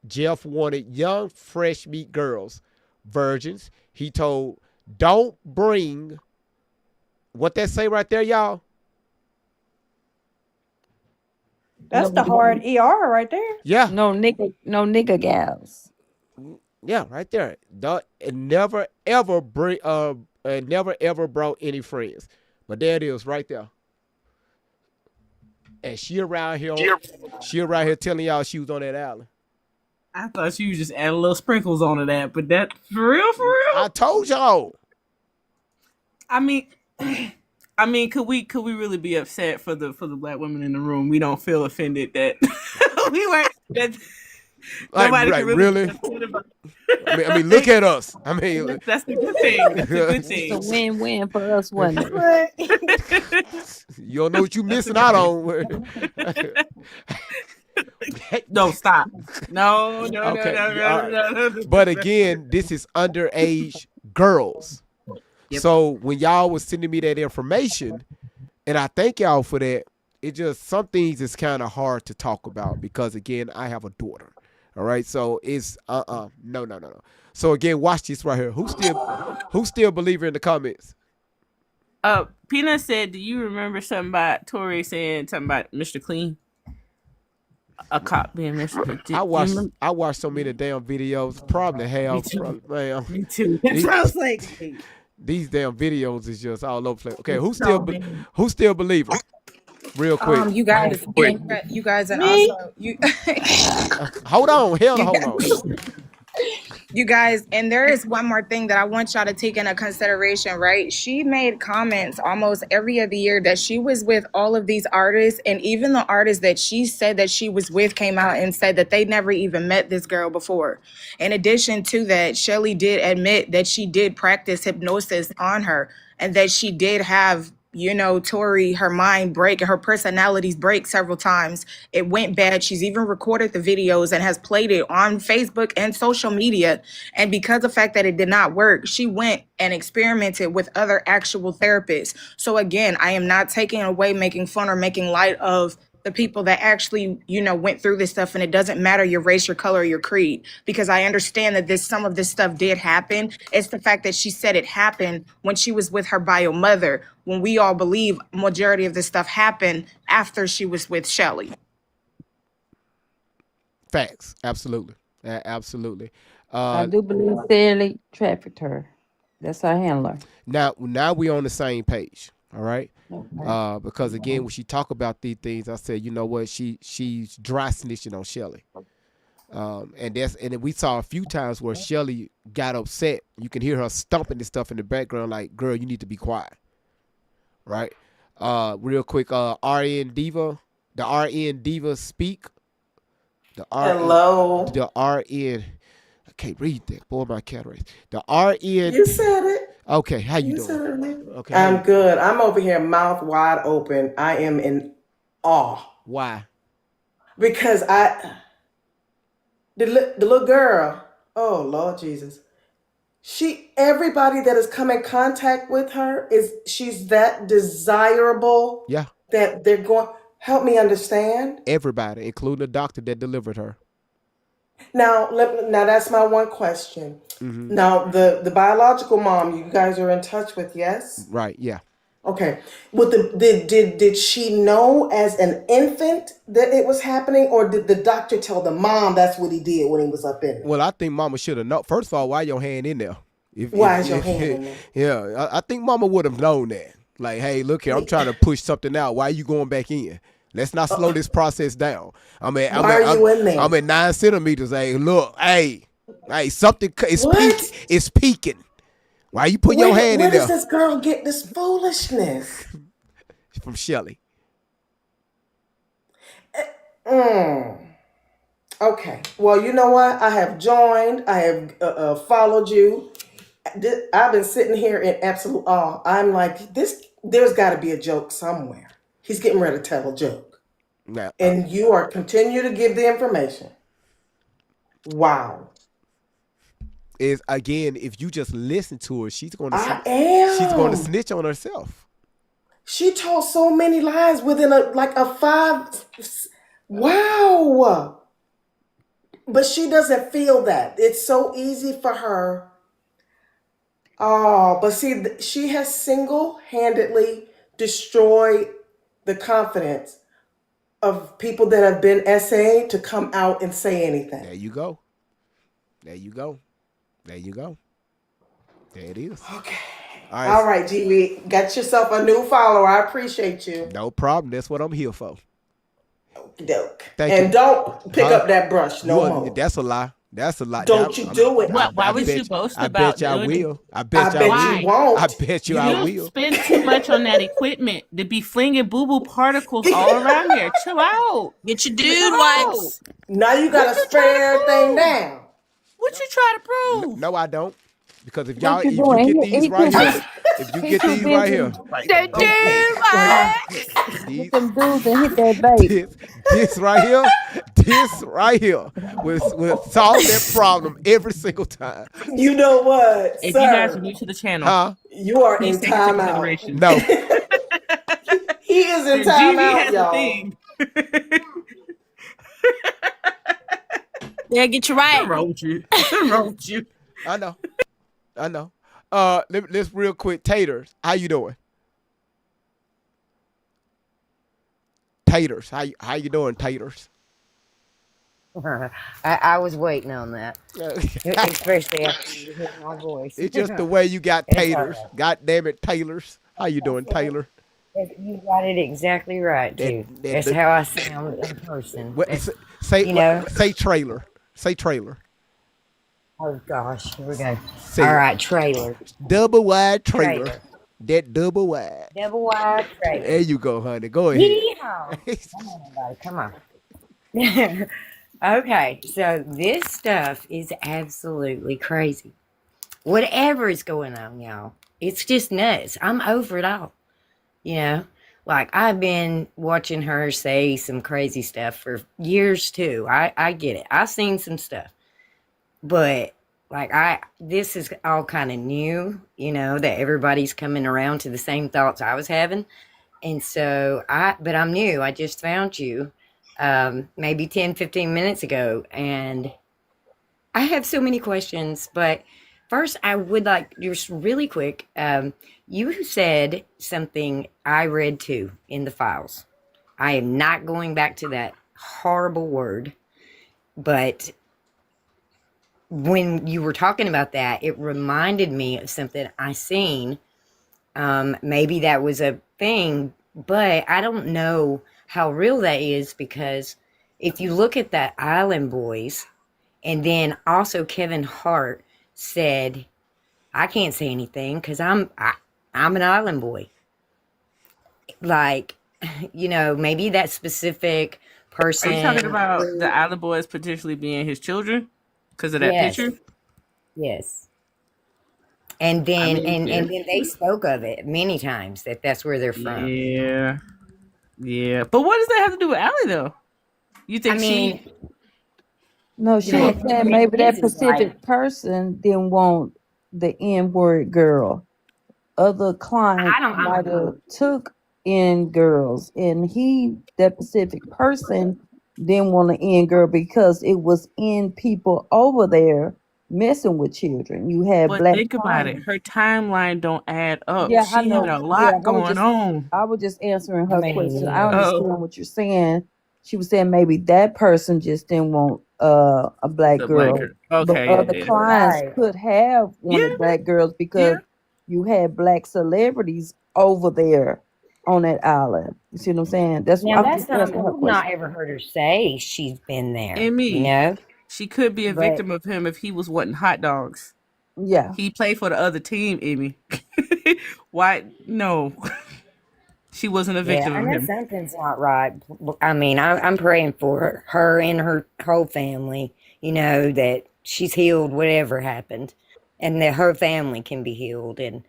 Jeff wanted young, fresh meat girls, virgins. He told, don't bring, what that say right there, y'all? That's the hard ER right there. Yeah. No nigga gals. Yeah, right there. It never ever brought any friends. But there it is right there. And she around here telling y'all she was on that island. I thought you was just adding little sprinkles onto that, but that for real? I told y'all. I mean, could we really be upset for the black women in the room? We don't feel offended that we weren't that nobody Like, could really. I mean, look at us. I mean, that's the good thing. That's the good thing. It's a win-win for us, wasn't it? You don't know what you missing out on. No, stop. No. But again, this is underage girls. Yep. So when y'all was sending me that information, and I thank y'all for that, it just, some things is kind of hard to talk about because, again, I have a daughter. All right, so it's no. So again, watch this right here. Who still believe in the comments? Peanut said, do you remember something about Tori saying something about Mr. Clean? A cop being Mr. Clean. I watched so many damn videos. Probably have. Me too. That's what I was like. These damn videos is just all over the place. Okay, who still believe it? Real quick. You guys, and also you. Hold on, hold on. You guys, and there is one more thing that I want y'all to take into consideration, right? She made comments almost every other year that she was with all of these artists, and even the artists that she said that she was with came out and said that they never even met this girl before. In addition to that, Shelly did admit that she did practice hypnosis on her and that she did have, Tori, her mind break and her personalities break several times. It went bad. She's even recorded the videos and has played it on Facebook and social media. And because of the fact that it did not work, she went and experimented with other actual therapists. So again, I am not taking away, making fun or making light of the people that actually, went through this stuff, and it doesn't matter your race, your color, or your creed, because I understand that some of this stuff did happen. It's the fact that she said it happened when she was with her bio mother, when we all believe majority of this stuff happened after she was with Shelly. Facts. Absolutely. Absolutely. I do believe Sally trafficked her. That's her handler. Now we on the same page. All right. Okay. Because again, when she talk about these things, I said, you know what, she's dry snitching on Shelly. And we saw a few times where Shelly got upset. You can hear her stomping this stuff in the background, like, girl, you need to be quiet. Right? Real quick, RN Diva, the RN Diva speak. Hello. The RN, I can't read that. Boy, my cataracts. The RN. You said it. Okay, how you You doing? said her name. Okay, how I'm you? good. I'm over here, mouth wide open. I am in awe Why? because the little girl. Oh Lord Jesus. Everybody that has come in contact with her she's that desirable Yeah, that they're going. Help me understand. everybody, including the doctor that delivered her. Now that's my one question. Hmm. Now the biological mom you guys are in touch with, yes? Right. Yeah. Okay. With did she know as an infant that it was happening, or did the doctor tell the mom that's what he did when he was up in there? Well, I think Mama should have known. First of all, why your hand in there? Why is your hand in there? Yeah, I think Mama would have known that. Like, hey, look here, I'm trying to push something out. Why are you going back in? Let's not slow this process down. Why are you in I'm there? at 9 centimeters. Hey, look, hey, something is peaking. What? It's peaking. Why you put your hand Where in does there? this girl get this foolishness? From Shelly. Mm. Okay. Well, you know what? I have joined. I have followed you. I've been sitting here in absolute awe. I'm like, this. There's got to be a joke somewhere. He's getting ready to tell a joke, Now, and you are continue to give the information. Wow. is again, if you just listen to her, I she's going to am. snitch on herself. She told so many lies within a five. Wow. But she doesn't feel that. It's so easy for her. Oh, but see, she has single-handedly destroyed the confidence of people that have been SA to come out and say anything. There you go. There you go. There you go. There it is. Okay. All All right. right, GB. Got yourself a new follower. I appreciate you. No problem. That's what I'm here for. Doke. Thank you. And don't pick Huh? up that brush no more. That's a lie. That's a lie. Don't you do it. Why was you boasting I bet about you I doing it? will. I I bet you I bet will. you Why? I won't. bet you I You will. spend too much on that equipment to be flinging boo boo particles all around there. Chill out. Get your Chill dude out. wipes. Now you What gotta you spray trying to everything prove? down. What you trying to prove? No, I don't. Because if What you you doing? get these He right too here, busy. if you He get too these right busy. here, The dude right wipes. these Get them dudes and hit that bait. this right here will solve that problem every single time. You know what, If you guys are sir? new to the channel, Huh? You are please in take into timeout. consideration. No. He is in GV timeout, has a y'all. thing. Yeah, get your What's right. wrong with you? What's wrong with you? I know. I know. Let's real quick. Taters, how you doing? Taters, how you doing, Taters? I was waiting on that, especially after you heard my voice. It's just the way you got It's all taters. right. God damn it, Taylors. How you doing, Taylor? You got it exactly right, That, too. that, That's how I sound in person. what, That's, say you know, say trailer. Say trailer. oh gosh, here we go. Say All it. right, trailer. Double wide trailer. Trailer. That double wide. Double wide There trailer. you go, honey. Go ahead. Yeehaw! Come on, everybody, come on. Okay, so this stuff is absolutely crazy. Whatever is going on, y'all, it's just nuts. I'm over it all. You know, like I've been watching her say some crazy stuff for years too. I get it. I've seen some stuff, but like this is all kind of new, you know, that everybody's coming around to the same thoughts I was having. And so but I'm new. I just found you maybe 10, 15 minutes ago. And I have so many questions, but first I would like just really quick. You said something I read too in the files. I am not going back to that horrible word, but when you were talking about that, it reminded me of something I seen. Maybe that was a thing, but I don't know how real that is, because if you look at that Island Boys, and then also Kevin Hart said, I can't say anything because I'm an island boy. Like, you know, maybe that specific Are person. you talking about the Island Boys potentially being his children because of that Yes. picture? Yes. And I then mean, yeah, and then they spoke of it many times that that's where they're from. yeah, yeah. But what does that have to do with Allie, though? You I think she? mean, No, you she know, was Well, saying Ms. maybe that is like, specific person didn't want the N word girl. Other I clients don't, might have took in girls, and that specific person didn't want to in girl because it was in people over there messing with children. You had but black think about it. clients. Her timeline don't add up. Yeah, I She had know. a Yeah, lot going on. I was just answering I her question. I mean, Oh, understand what you're saying. She was saying maybe that person just didn't want a black the black girl, girl. but Okay, other yeah, clients right. could have yeah, wanted black girls yeah. because you had black celebrities over there on that island. You see what I'm saying? That's Now I was that's just not, answering her we've not question. ever heard her say she's been there, And you me, know? she could be a But victim of him if he was wanting hot dogs. Yeah. He played for the other team, Emmy. Why? No, she wasn't a yeah, victim I of know him. something's not right. I mean, I'm praying for her and her whole family, you know, that she's healed whatever happened and that her family can be healed. And,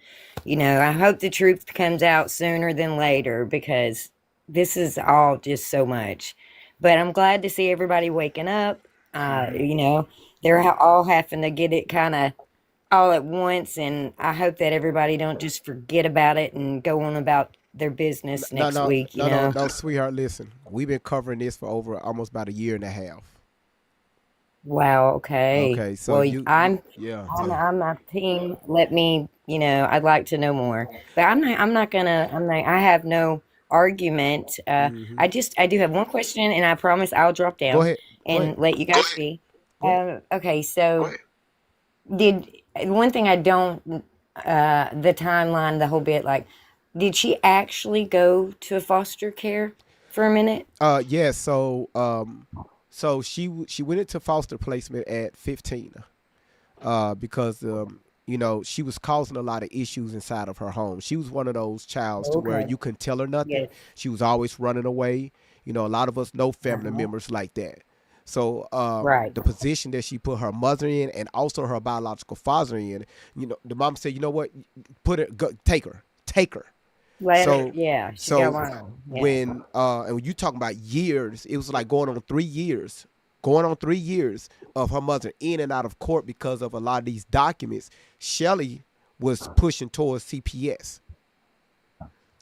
you know, I hope the truth comes out sooner than later because this is all just so much. But I'm glad to see everybody waking up. Mhm. You know, they're all having to get it kind of all at once, and I hope that everybody don't just forget about it and go on about their business No, next no, week, you no, no, know? no, sweetheart. Listen, we've been covering this for over almost about a year and a half. Wow, okay. Okay, so Well, yeah, yeah. I'm a team. Let me, you know, I'd like to know more. But I have no argument. Hmm. I do have one question and I promise I'll drop Go down ahead, go ahead, and let you guys be. go ahead. Okay, so did one thing I don't the timeline, the whole bit, like, did she actually go to foster care for a minute? Yeah. So she went into foster placement at 15. Because she was causing a lot of issues inside of her home. She was one of those childs to where Okay. you couldn't tell her nothing. Yes. She was always running away. A lot of us know family Uh-huh. members like that. So Right. the position that she put her mother in and also her biological father in, the mom said, you know what, put it, go, take her. Let her, So yeah, she got so one. Yeah. when you talking about years, it was like going on 3 years of her mother in and out of court because of a lot of these documents. Shelly was pushing towards CPS,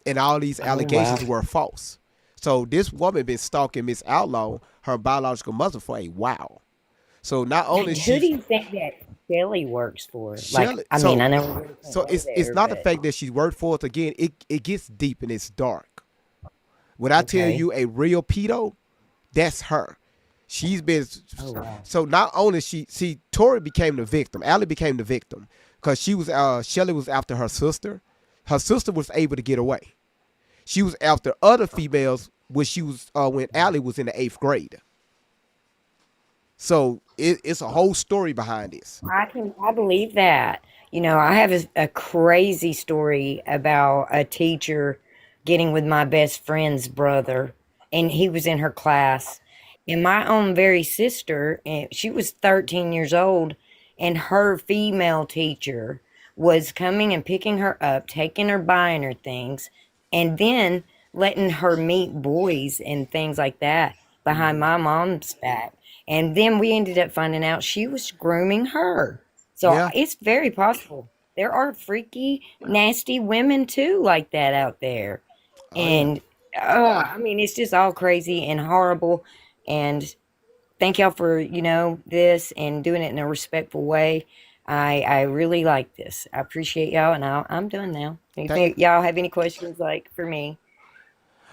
and all these Oh, wow. allegations were false. So this woman been stalking Miss Outlaw, her biological mother, for a while. So not only Who do she you think that Billy works for? Like, Shelly, I mean, I know we really can't so go it's there, not the but fact that she's worked for us. Again, it gets deep and it's dark. When I tell okay. you a real pedo, that's her. She's been Oh, wow. so not only see Tori became the victim, Allie became the victim because she was Shelly was after her sister. Her sister was able to get away. She was after other females when Allie was in the 8th grade. So it's a whole story behind this. I believe that. You know, I have a crazy story about a teacher getting with my best friend's brother, and he was in her class. And my own very sister, and she was 13 years old, and her female teacher was coming and picking her up, taking her, buying her things, and then letting her meet boys and things like that behind Hmm. my mom's back. And then we ended up finding out she was grooming her. So Yeah. it's very possible. There are freaky, nasty women too, like that out there. Oh yeah. And I mean, it's just all crazy and horrible. And thank y'all for, you know, this and doing it in a respectful way. I really like this. I appreciate y'all, and I'm done now. If Thank y'all have any questions, like, for me,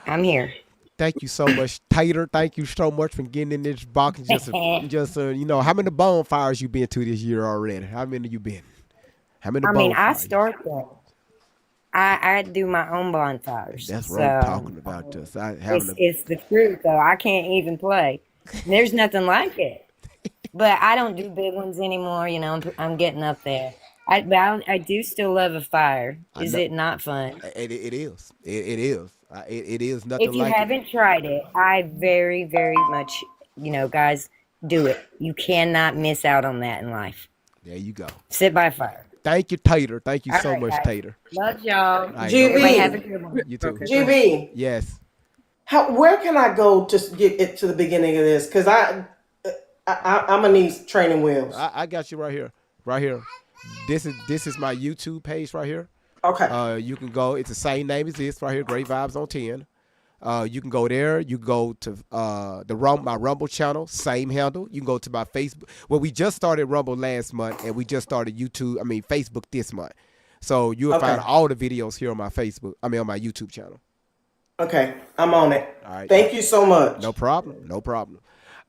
I'm here. thank you so much, Tater. Thank you so much for getting in this box. And how many bonfires you been to this year already? How many you been? How many I mean, I bonfires? start them. I do my own bonfires, That's what I'm so talking about. Just I having it's a it's the truth. Though I can't even play. There's nothing like it. But I don't do big ones anymore. You know, I'm getting up there. I do still love a fire. I Is know it not fun? it is. It is. It is nothing If you like it. haven't tried it, I very, very much, you know, guys, do it. You cannot miss out on that in life. There you go. Sit by a fire. Thank you, Tater. Thank you All so right, much, guys. Tater. Love y'all. All right, no Everybody have a problem. GB, good one. You too. Okay, go ahead. GB. Yes. Where can I go to get it to the beginning of this? Because I'm gonna need training wheels. I got you right here. Right here. This is my YouTube page right here. Okay. You can go. It's the same name as this right here. Great Vibes on 10. You can go there. You can go to my Rumble channel, same handle. You can go to my Facebook. Well, we just started Rumble last month, and we just started Facebook this month. So you'll find Okay. all the videos here on my on my YouTube channel. Okay. I'm on it. All right. Thank you so much. No problem. No problem.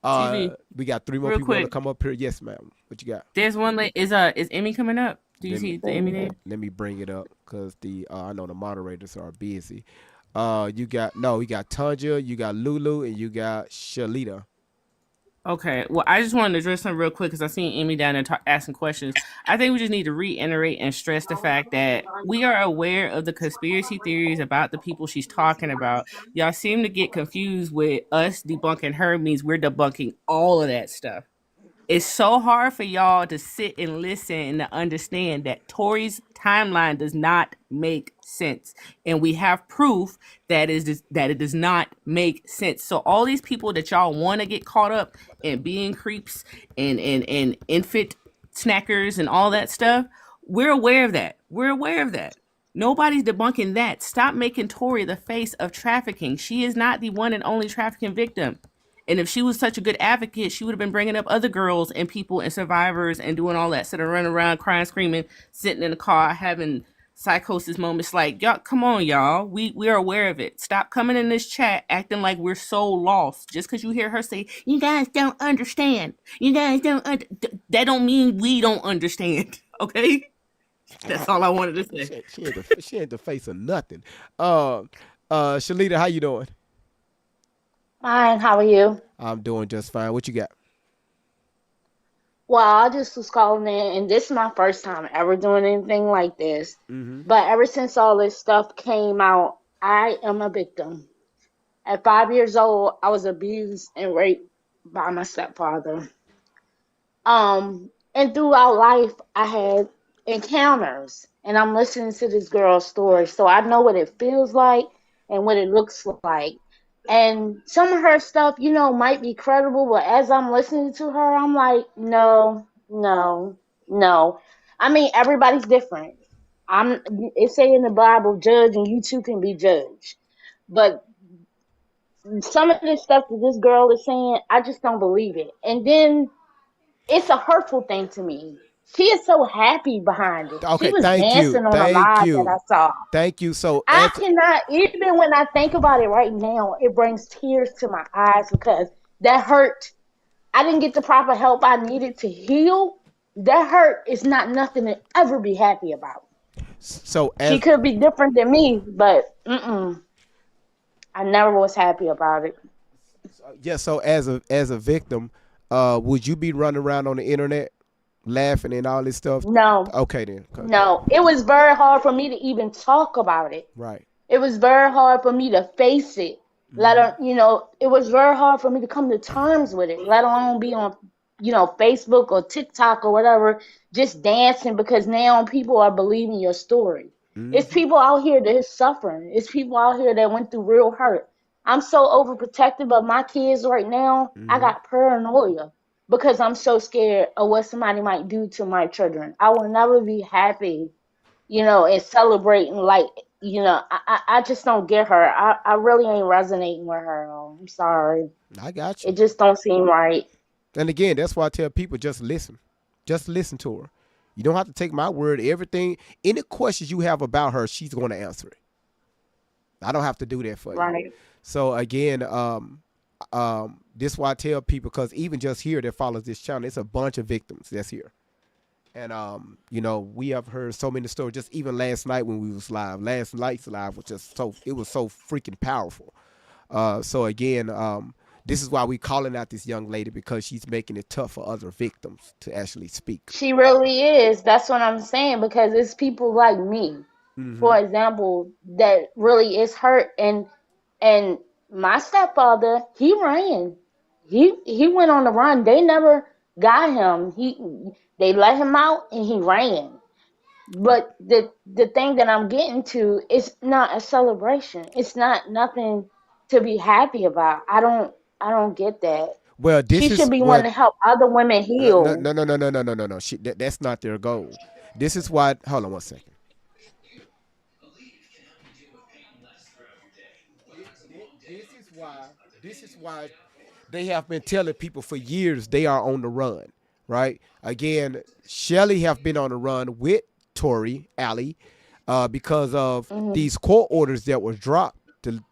TV, We got three more real people want to quick. come up here. Yes, ma'am. What you got? There's one is Emmy coming up? Do you Let me see the Emmy name? let me bring it up because the I know the moderators are busy. You got Tanja, you got Lulu, and you got Shalita. Okay, well, I just wanted to address something real quick because I seen Emmy down there asking questions. I think we just need to reiterate and stress the fact that we are aware of the conspiracy theories about the people she's talking about. Y'all seem to get confused with us debunking her means we're debunking all of that stuff. It's so hard for y'all to sit and listen and to understand that Tori's timeline does not make sense, and we have proof that that it does not make sense. So all these people that y'all want to get caught up in being creeps and infant snackers and all that stuff, we're aware of that. We're aware of that. Nobody's debunking that. Stop making Tori the face of trafficking. She is not the one and only trafficking victim. And if she was such a good advocate, she would have been bringing up other girls and people and survivors and doing all that instead of running around crying, screaming, sitting in the car, having psychosis moments. Like, y'all, come on, y'all. We are aware of it. Stop coming in this chat acting like we're so lost. Just because you hear her say, "You guys don't understand. You guys don't," that don't mean we don't understand. Okay, that's all I wanted to say. She ain't the face of nothing. Shalita, how you doing? Fine, how are you? I'm doing just fine. What you got? Well, I just was calling in, and this is my first time ever doing anything like this. Mm-hmm. But ever since all this stuff came out, I am a victim. At 5 years old, I was abused and raped by my stepfather. And throughout life, I had encounters, and I'm listening to this girl's story, so I know what it feels like and what it looks like. And some of her stuff, might be credible, but as I'm listening to her, I'm like, no, no, no. I mean, everybody's different. It say in the Bible, judge and you too can be judged. But some of this stuff that this girl is saying, I just don't believe it. And then it's a hurtful thing to me. She is so happy behind it. She Okay, was thank you, dancing on a thank live that I you, saw. thank you. So I cannot, even when I think about it right now, it brings tears to my eyes because that hurt. I didn't get the proper help I needed to heal. That hurt is not nothing to ever be happy about. so She as could be different than me, but I never was happy about it. yeah, so as a victim, would you be running around on the internet laughing and all this stuff? No, Okay then. Okay. no. It was very hard for me to even talk about it. Right. It was very hard for me to face it. It was very hard for me to come to terms with it, let alone be on, Facebook or TikTok or whatever, just dancing because now people are believing your story. It's Mm-hmm. people out here that is suffering. It's people out here that went through real hurt. I'm so overprotective of my kids right now. I Mm-hmm. got paranoia because I'm so scared of what somebody might do to my children. I will never be happy and celebrating like, I just don't get her. I really ain't resonating with her. I'm sorry. I got you. It just don't seem right. And again, that's why I tell people just listen. Just listen to her. You don't have to take my word. Everything, any questions you have about her, she's going to answer it. I don't have to do that for you. Right. So again, this is why I tell people because even just here that follows this channel, it's a bunch of victims that's here. And we have heard so many stories. Just even last night when we was live, last night's live was just it was so freaking powerful. So again, this is why we calling out this young lady because she's making it tough for other victims to actually speak. She really is. That's what I'm saying because it's people like me, Mm-hmm. for example, that really is hurt. And my stepfather, he ran. He went on the run. They never got him. They let him out and he ran. But the thing that I'm getting to is not a celebration. It's not nothing to be happy about. I don't get that. Well, She this should is be well. wanting to help other women No, heal. no, no, no, no, no, no, no, no. That's not their goal. This is why. Hold on one second. This is why. This is why they have been telling people for years they are on the run, right? Again, Shelly have been on the run with Tori Alley, because of Hmm. these court orders that was dropped to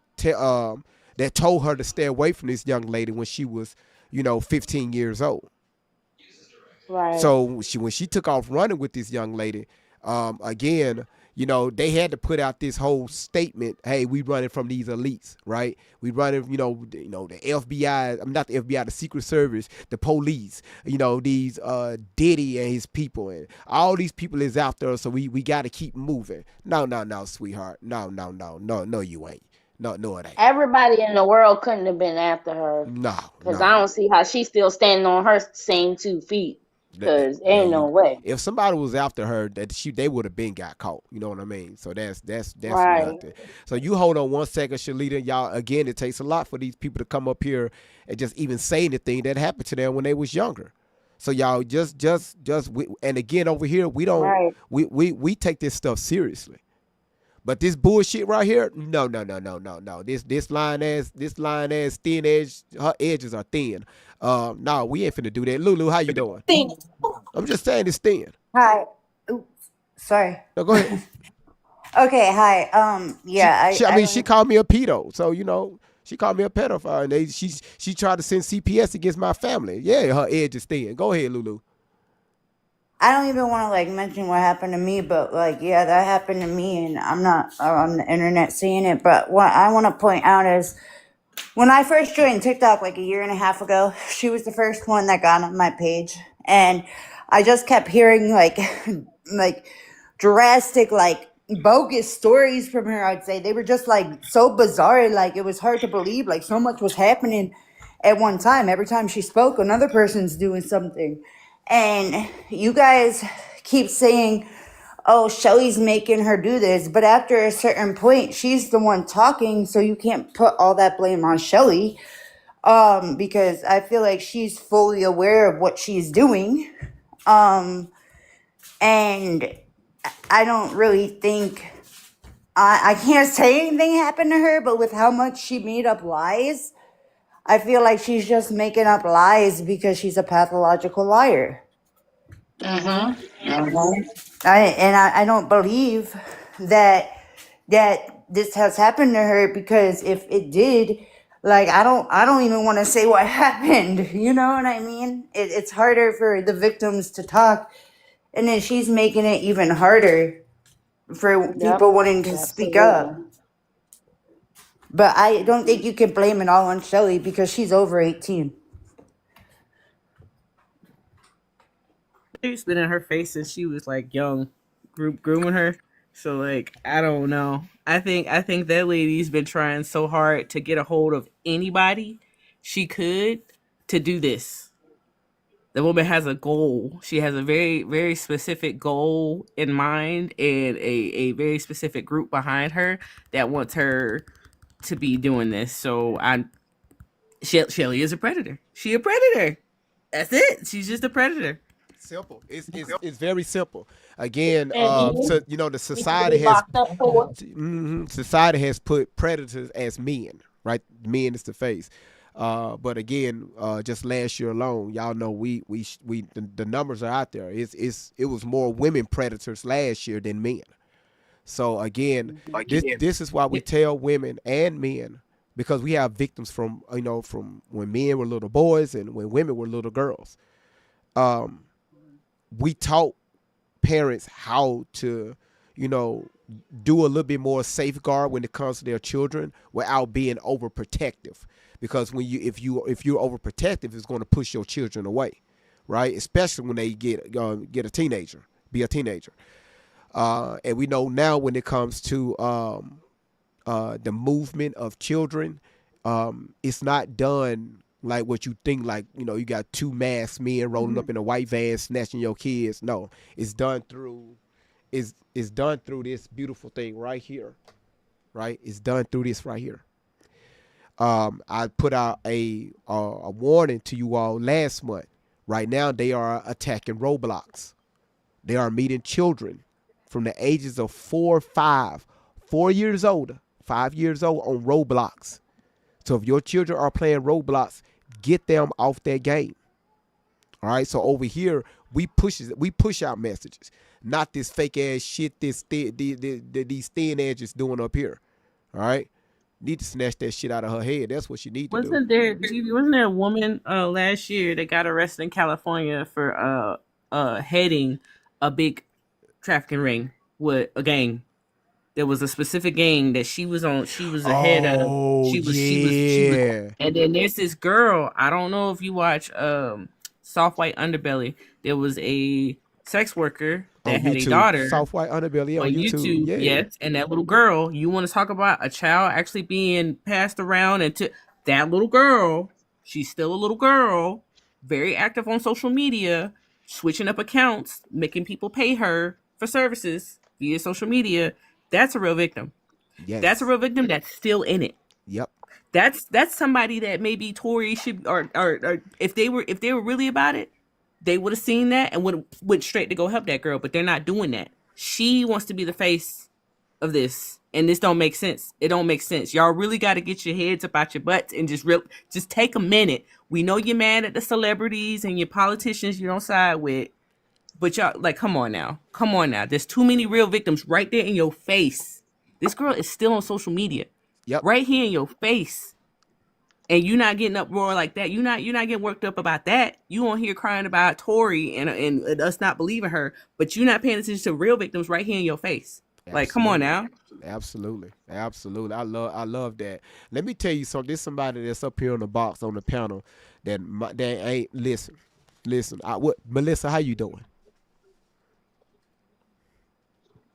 that told her to stay away from this young lady when she was, 15 years old. Right. So when she took off running with this young lady, again, they had to put out this whole statement. Hey, we running from these elites, right? We running, the FBI. I'm not the FBI, the Secret Service, the police. These Diddy and his people, and all these people is out there. So we got to keep moving. No, no, no, sweetheart. No, no, no, no, no, you ain't. No, no, it ain't. Everybody in the world couldn't have been after her, No, because I no. don't see how she's still standing on her same 2 feet. Because ain't no way. If somebody was after her, they would have been got caught. You know what I mean? So that's Right. nothing. So you hold on one second, Shalita. Y'all, again, it takes a lot for these people to come up here and just even say anything that happened to them when they was younger. So y'all and again over here we don't Right. we take this stuff seriously. But this bullshit right here, no, no, no, no, no, no. This line ass thin edge, her edges are thin. No, we ain't finna do that. Lulu, how you doing? Thing. I'm just saying it's thin. Hi. Oops. Sorry. No, go ahead. Okay. Hi. She, Yeah. she I I mean, she don't. called me a pedo, so she called me a pedophile, and she tried to send CPS against my family. Yeah, her edge is thin. Go ahead, Lulu. I don't even want to like mention what happened to me, but like, yeah, that happened to me, and I'm not on the internet seeing it. But what I want to point out is when I first joined TikTok like a year and a half ago, she was the first one that got on my page, and I just kept hearing like, like drastic, like bogus stories from her. I'd say they were just like so bizarre, like it was hard to believe. Like so much was happening at one time. Every time she spoke, another person's doing something, and you guys keep saying, oh, Shelly's making her do this. But after a certain point, she's the one talking, so you can't put all that blame on Shelly. Because I feel like she's fully aware of what she's doing. Um, and I don't really think I can't say anything happened to her, but with how much she made up lies, I feel like she's just making up lies because she's a pathological liar. Mm-hmm. I don't believe that this has happened to her, because if it did, like I don't even want to say what happened. You know what I mean? It's harder for the victims to talk, and then she's making it even harder for Yep. people wanting to speak Absolutely. up. But I don't think you can blame it all on Shelly because she's over 18. She's been in her face since she was like young, grooming her. So like I don't know. I think that lady's been trying so hard to get a hold of anybody she could to do this. The woman has a goal. She has a very, very specific goal in mind and a very specific group behind her that wants her to be doing this. So Shelly is a predator. She a predator. That's it. She's just a predator. Simple. It's very simple. Again, And so the need to be society has locked up for it. society has put predators as men, right? Men is the face. But again, just last year alone, y'all know the numbers are out there. It was more women predators last year than men. So again, this is why we tell women and men, because we have victims from when men were little boys and when women were little girls. Um, we taught parents how to, you know, do a little bit more safeguard when it comes to their children without being overprotective. Because if you're overprotective, it's going to push your children away, right? Especially when they get a teenager, be a teenager. And we know now when it comes to the movement of children, it's not done like what you think. Like you got two masked men rolling up in a white van snatching your kids. No, it's done through is done through this beautiful thing right here. Right? It's done through this right here. I put out a warning to you all last month. Right now, they are attacking Roblox. They are meeting children from the ages of 4 years old, 5 years old on Roblox. So if your children are playing Roblox, get them off that game. All right. So over here, we push out messages, not this fake ass shit. These thin edges doing up here. All right. Need to snatch that shit out of her head. That's what she need to do. Wasn't there a woman last year that got arrested in California for heading a big trafficking ring with a gang? There was a specific gang that she was on. She was the head of. Oh She was. yeah. And then there's this girl. I don't know if you watch Soft White Underbelly. There was a sex worker On that had a YouTube, daughter Soft White Underbelly on on YouTube. YouTube. Yeah. Yes, and that little girl. You want to talk about a child actually being passed around, and to that little girl, she's still a little girl, very active on social media, switching up accounts, making people pay her for services via social media. That's a real victim. That's a Yes. real victim that's still in it. Yep. That's somebody that maybe Tory should or if they were really about it, they would have seen that and would went straight to go help that girl. But they're not doing that. She wants to be the face of this, and this don't make sense. It don't make sense. Y'all really got to get your heads up out your butts and just take a minute. We know you're mad at the celebrities and your politicians you don't side with, but y'all like, come on now, come on now. There's too many real victims right there in your face. This girl is still on social media, Yep. right here in your face, and you not getting uproar like that. You're not getting worked up about that. You on here crying about Tory and us not believing her, but you're not paying attention to real victims right here in your face. Like, come on Absolutely. now. Absolutely. Absolutely. I love that. Let me tell you something. There's somebody that's up here on the box on the panel that ain't listen. Listen. What Melissa, how you doing?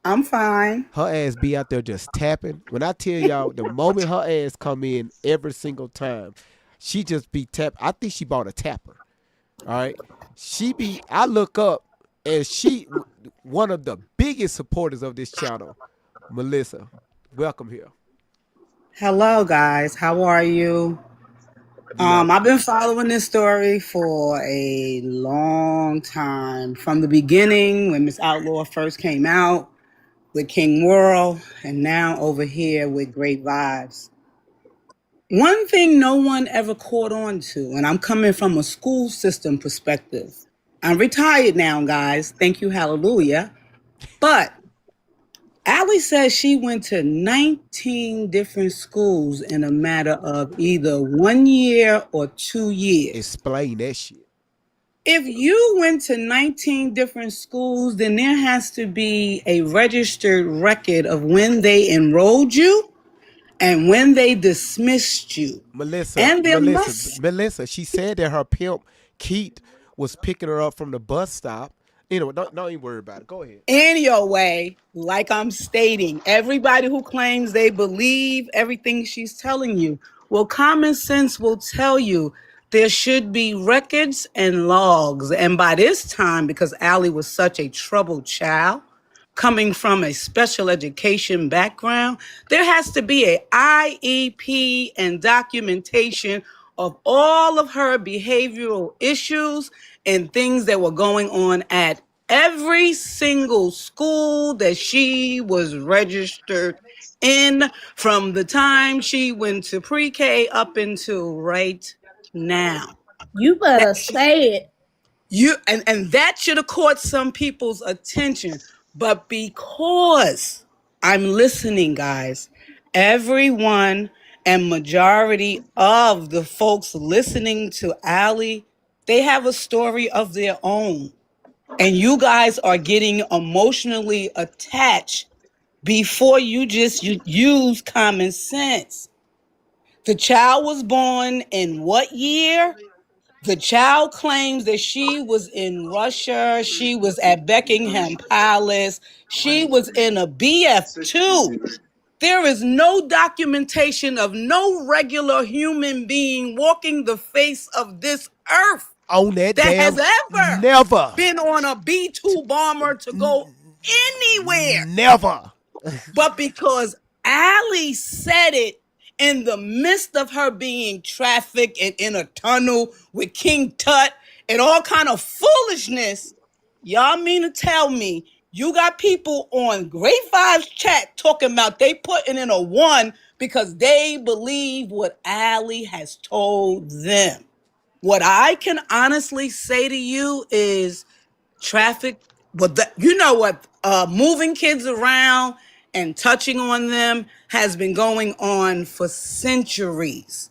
I'm fine. Her ass be out there just tapping. When I tell y'all, the moment her ass come in every single time, she just be tap. I think she bought a tapper. All right. I look up and one of the biggest supporters of this channel, Melissa. Welcome here. Hello, guys. How are you? You like I've been following this story for a long time. From the beginning, when Miss Outlaw first came out with King World, and now over here with Great Vibes. One thing no one ever caught on to, and I'm coming from a school system perspective. I'm retired now, guys. Thank you, hallelujah. But Allie says she went to 19 different schools in a matter of either 1 year or 2 years. explain that shit. If you went to 19 different schools, then there has to be a registered record of when they enrolled you and when they dismissed you. Melissa, And there Melissa, must, Melissa. She said that her pimp Keith was picking her up from the bus stop. Don't even worry about it. Go ahead. anyway, like I'm stating, everybody who claims they believe everything she's telling you, well, common sense will tell you there should be records and logs. And by this time, because Allie was such a troubled child, coming from a special education background, there has to be a IEP and documentation of all of her behavioral issues and things that were going on at every single school that she was registered in from the time she went to pre-K up until right now. You That better say it. and that should have caught some people's attention. But because I'm listening, guys, everyone and majority of the folks listening to Allie, they have a story of their own. And you guys are getting emotionally attached before you use common sense. The child was born in what year? The child claims that she was in Russia, she was at Buckingham Palace, she was in a BF2. There is no documentation of no regular human being walking the face of this earth On that that has damn ever never. been on a B 2 bomber to go. anywhere. Never. But because Allie said it in the midst of her being trafficked and in a tunnel with King Tut and all kind of foolishness, y'all mean to tell me you got people on Great Fives chat talking about they putting in a 1 because they believe what Allie has told them. What I can honestly say to you is traffic, but you know what, moving kids around and touching on them has been going on for centuries.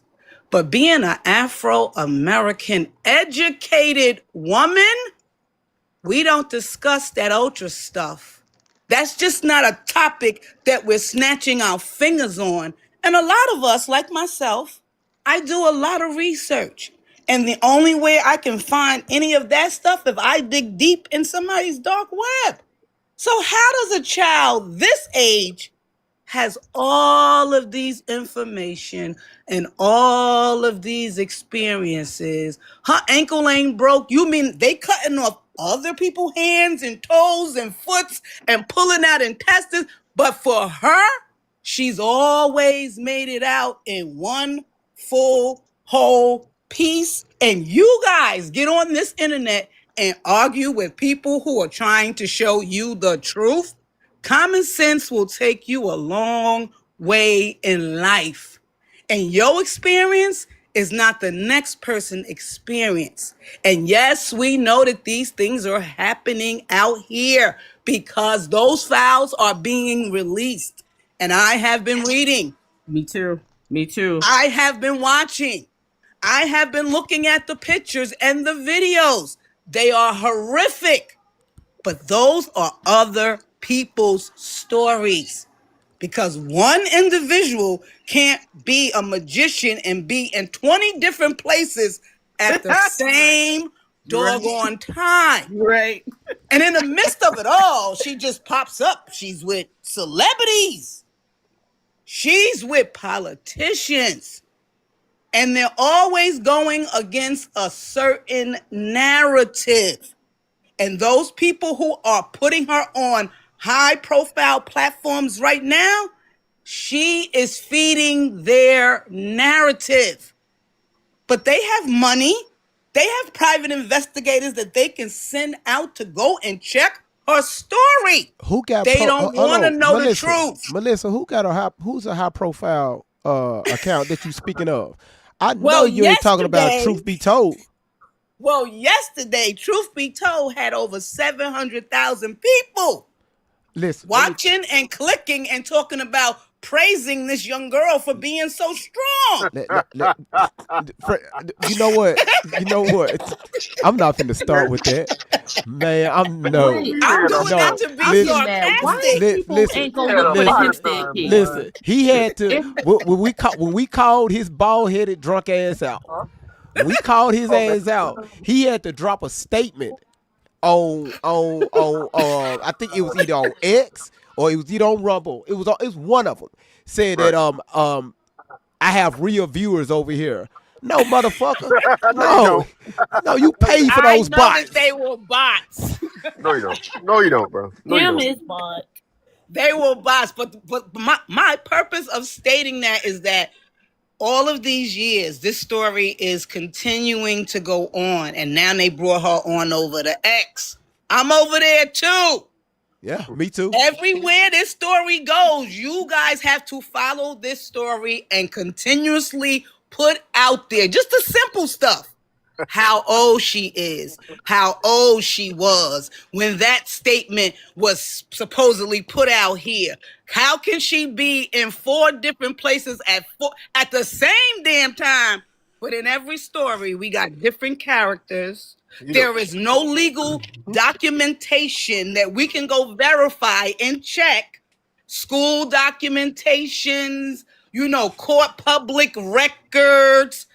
But being an Afro-American educated woman, we don't discuss that ultra stuff. That's just not a topic that we're snatching our fingers on. And a lot of us, like myself, I do a lot of research. And the only way I can find any of that stuff if I dig deep in somebody's dark web. So how does a child this age has all of these information and all of these experiences? Her ankle ain't broke. You mean they cutting off other people's hands and toes and foots and pulling out intestines? But for her, she's always made it out in one full whole piece. And you guys get on this internet and argue with people who are trying to show you the truth. Common sense will take you a long way in life. And your experience is not the next person's experience. And yes, we know that these things are happening out here because those files are being released. And I have been reading. Me too. Me too. I have been watching. I have been looking at the pictures and the videos. They are horrific. But those are other people's stories. Because one individual can't be a magician and be in 20 different places at the same doggone time. Right. And in the midst of it all, she just pops up. She's with celebrities. She's with politicians. And they're always going against a certain narrative. And those people who are putting her on high profile platforms right now, she is feeding their narrative. But they have money. They have private investigators that they can send out to go and check her story. Who got? They don't want to know Melissa, the truth. Melissa, who's a high profile account that you speaking of? I know Well, you ain't talking about yesterday- Truth Be Told. Well, yesterday, Truth Be Told had over 700,000 people Listen, watching and clicking and talking about praising this young girl for being so strong. you know what? You know what? I'm not finna start with that, man. I'm no. Wait, I'm doing no. that to be Listen, sarcastic. people listen, ain't gonna look for the hempstead kid? listen. He had to when we called his bald headed drunk ass out. We called his ass out. He had to drop a statement on I think it was either on X or it was either on Rumble. It was one of them. Said that I have real viewers over here. No, motherfucker. No, you pay for those I know bots. that they were bots. No, you don't. No, you don't, bro. No, you Him don't. is bot. They were bots. But my purpose of stating that is that all of these years, this story is continuing to go on. And now they brought her on over to X. I'm over there too. Yeah, me too. Everywhere this story goes, you guys have to follow this story and continuously put out there just the simple stuff. How old she is, how old she was when that statement was supposedly put out here. How can she be in 4 different places at the same damn time? But in every story, we got different characters. There is no legal documentation that we can go verify and check. School documentations, court public records,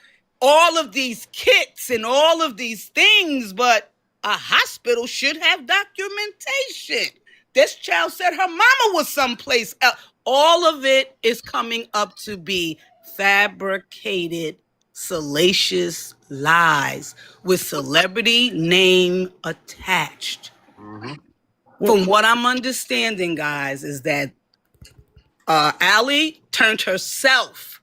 all of these kits and all of these things, but a hospital should have documentation. This child said her mama was someplace else. All of it is coming up to be fabricated, salacious lies with celebrity name attached. Mm-hmm. From what I'm understanding, guys, is that Allie turned herself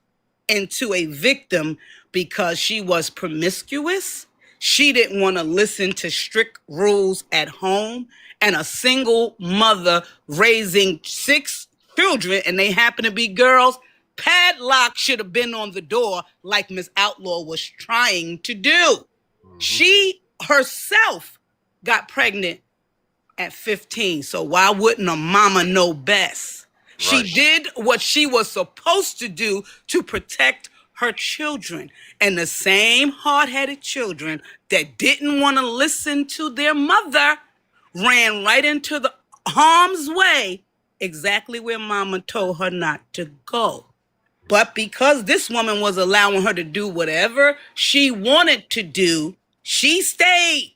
into a victim because she was promiscuous. She didn't want to listen to strict rules at home, and a single mother raising 6 children, and they happen to be girls. Padlock should have been on the door like Miss Outlaw was trying to do. She herself got pregnant at 15. So why wouldn't a mama know best? She Right. did what she was supposed to do to protect her children. And the same hard-headed children that didn't want to listen to their mother ran right into the harm's way, exactly where mama told her not to go. But because this woman was allowing her to do whatever she wanted to do, she stayed.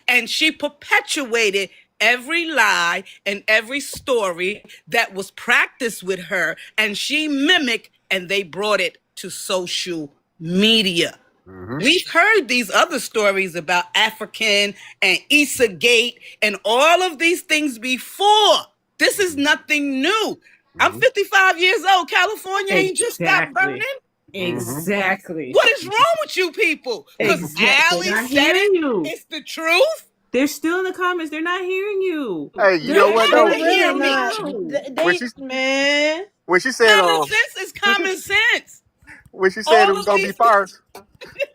And she perpetuated every lie and every story that was practiced with her. And she mimicked, and they brought it to social media. We've heard these other stories about African and Issa Gate and all of these things before. This is nothing new. I'm 55 years old. California ain't just stopped burning. Exactly. What is wrong with you people? Because Exactly. Allie Not said hearing it. you. It's the truth. They're still in the comments. They're not hearing you. Hey, you They know what have though? to hear me. When she Man. when she said Common sense is common sense. when she said it All was of gonna be these fires.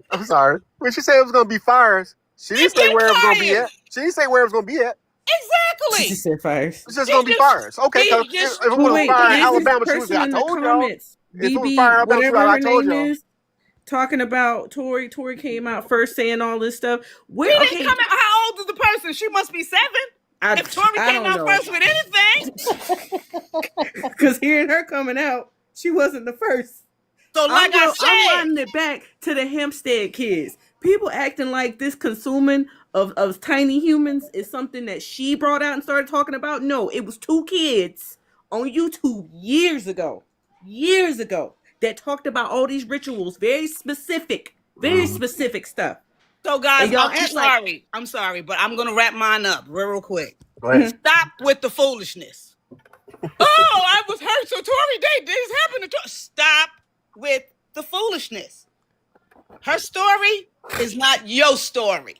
I'm sorry. When she said it was gonna be fires, she didn't say been where it was gonna be fires. at. She didn't say where it was gonna be at. Exactly. She said fires. It's just gonna be fires. Okay, because if it Well, was wait, fire in there's this Alabama, she was person like, I in the told y'all. comments, If it was fire in BB, Alabama, she was whatever like, her I told name y'all. is, talking about Tori. Tori came out first saying all this stuff. She Where? didn't Okay, come out. How old is the person? She must be 7. If Tori I came don't out know. first with anything. Because hearing her coming out, she wasn't the first. So like I'm I running it back to the Hempstead kids. People acting like this consuming of tiny humans is something that she brought out and started talking about. No, it was 2 kids on YouTube years ago that talked about all these rituals, very specific stuff. So guys, And y'all I'm act like sorry. I'm sorry, but I'm gonna wrap mine up real quick. Go ahead. Stop with the foolishness. Oh, I was hurt. So Tori, this happened to Tori. Stop with the foolishness. Her story is not your story.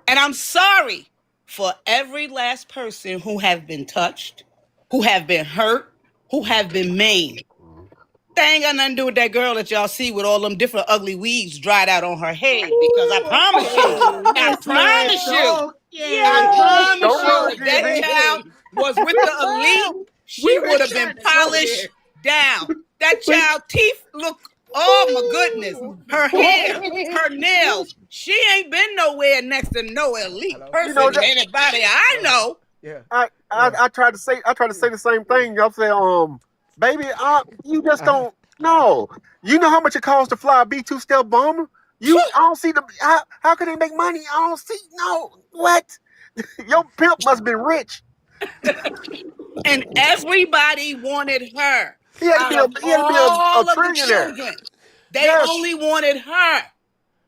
And I'm sorry for every last person who have been touched, who have been hurt, who have been maimed. That ain't got nothing to do with that girl that y'all see with all them different ugly weeds dried out on her head. Because I promise you, I promise Don't you, run, if that GB. child was with the elite, she would have been polished down. That child's teeth look, oh my goodness. Her hair, her nails. She ain't been nowhere next to no elite person. You know that- Anybody I know. Yeah. I tried to say the same thing. Y'all say, baby, you just don't know. You know how much it costs to fly a B-2 stealth bomber? I don't see how can they make money? I don't see what? Your pimp must have been rich. And everybody wanted her. He had to be a All of the trillionaire. children, they Yes. only wanted her.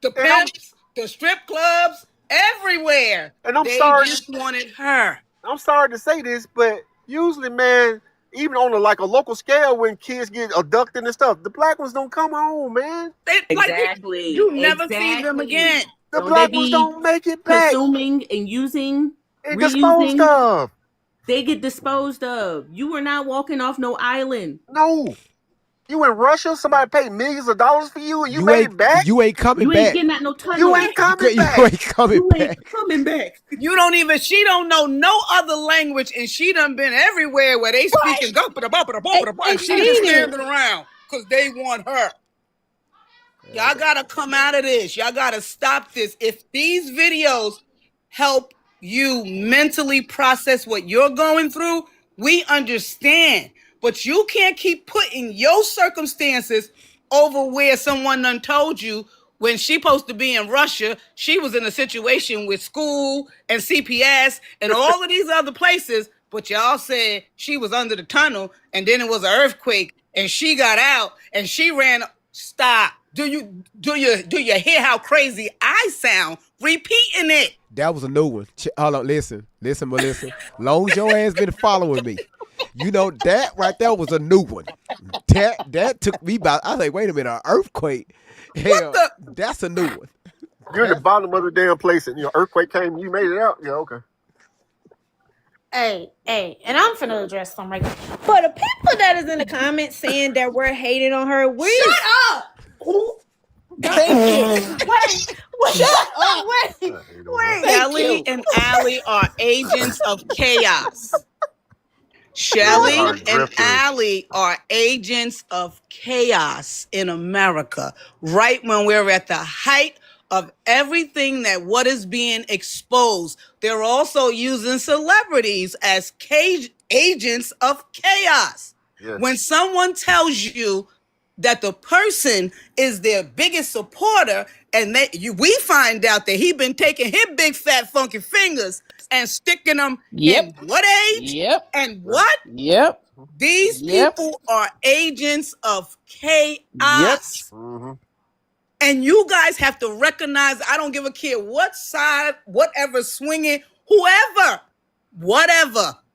The And I'm- pimps, the strip clubs, everywhere. And I'm they sorry. just wanted her. I'm sorry to say this, but usually, man, even on a local scale, when kids get abducted and stuff, the black ones don't come home, man. exactly. You never see them again. The So black they ones be don't make it back. consuming and using, And disposed of. They get disposed of. You were not walking off no island. No. You in Russia, somebody paid millions of dollars for you, and you made it back? You ain't coming You back. ain't getting at no tunnel. You ain't coming back. You ain't coming back. Coming back. She don't know no other language, and she done been everywhere where they speaking and she just standing around because they want her. Y'all gotta come out of this. Y'all gotta stop this. If these videos help you mentally process what you're going through, we understand. But you can't keep putting your circumstances over where someone done told you when she supposed to be in Russia, she was in a situation with school and CPS and all of these other places, but y'all said she was under the tunnel and then it was an earthquake and she got out and she ran. Stop. Do you hear how crazy I sound repeating it? That was a new one. Hold on, listen, Melissa. Long as your ass been following me, you know that right there was a new one. That took me by. I was like, wait a minute, an earthquake. Hell, that's a new one. You're in the bottom of the damn place, and earthquake came. You made it out. Yeah, okay. Hey, and I'm finna address something right now. For the people that is in the comments saying that we're hating on her, Shut up. Thank you. Shut up. Wait. Shelly and Allie are agents of chaos. Shelly and Allie are agents of chaos in America, right when we're at the height of everything what is being exposed. They're also using celebrities as agents of chaos. Yes. When someone tells you that the person is their biggest supporter, and we find out that he been taking his big fat funky fingers and sticking them in what age? And what? These people are agents of chaos. And you guys have to recognize, I don't give a care what side, whatever swinging, whatever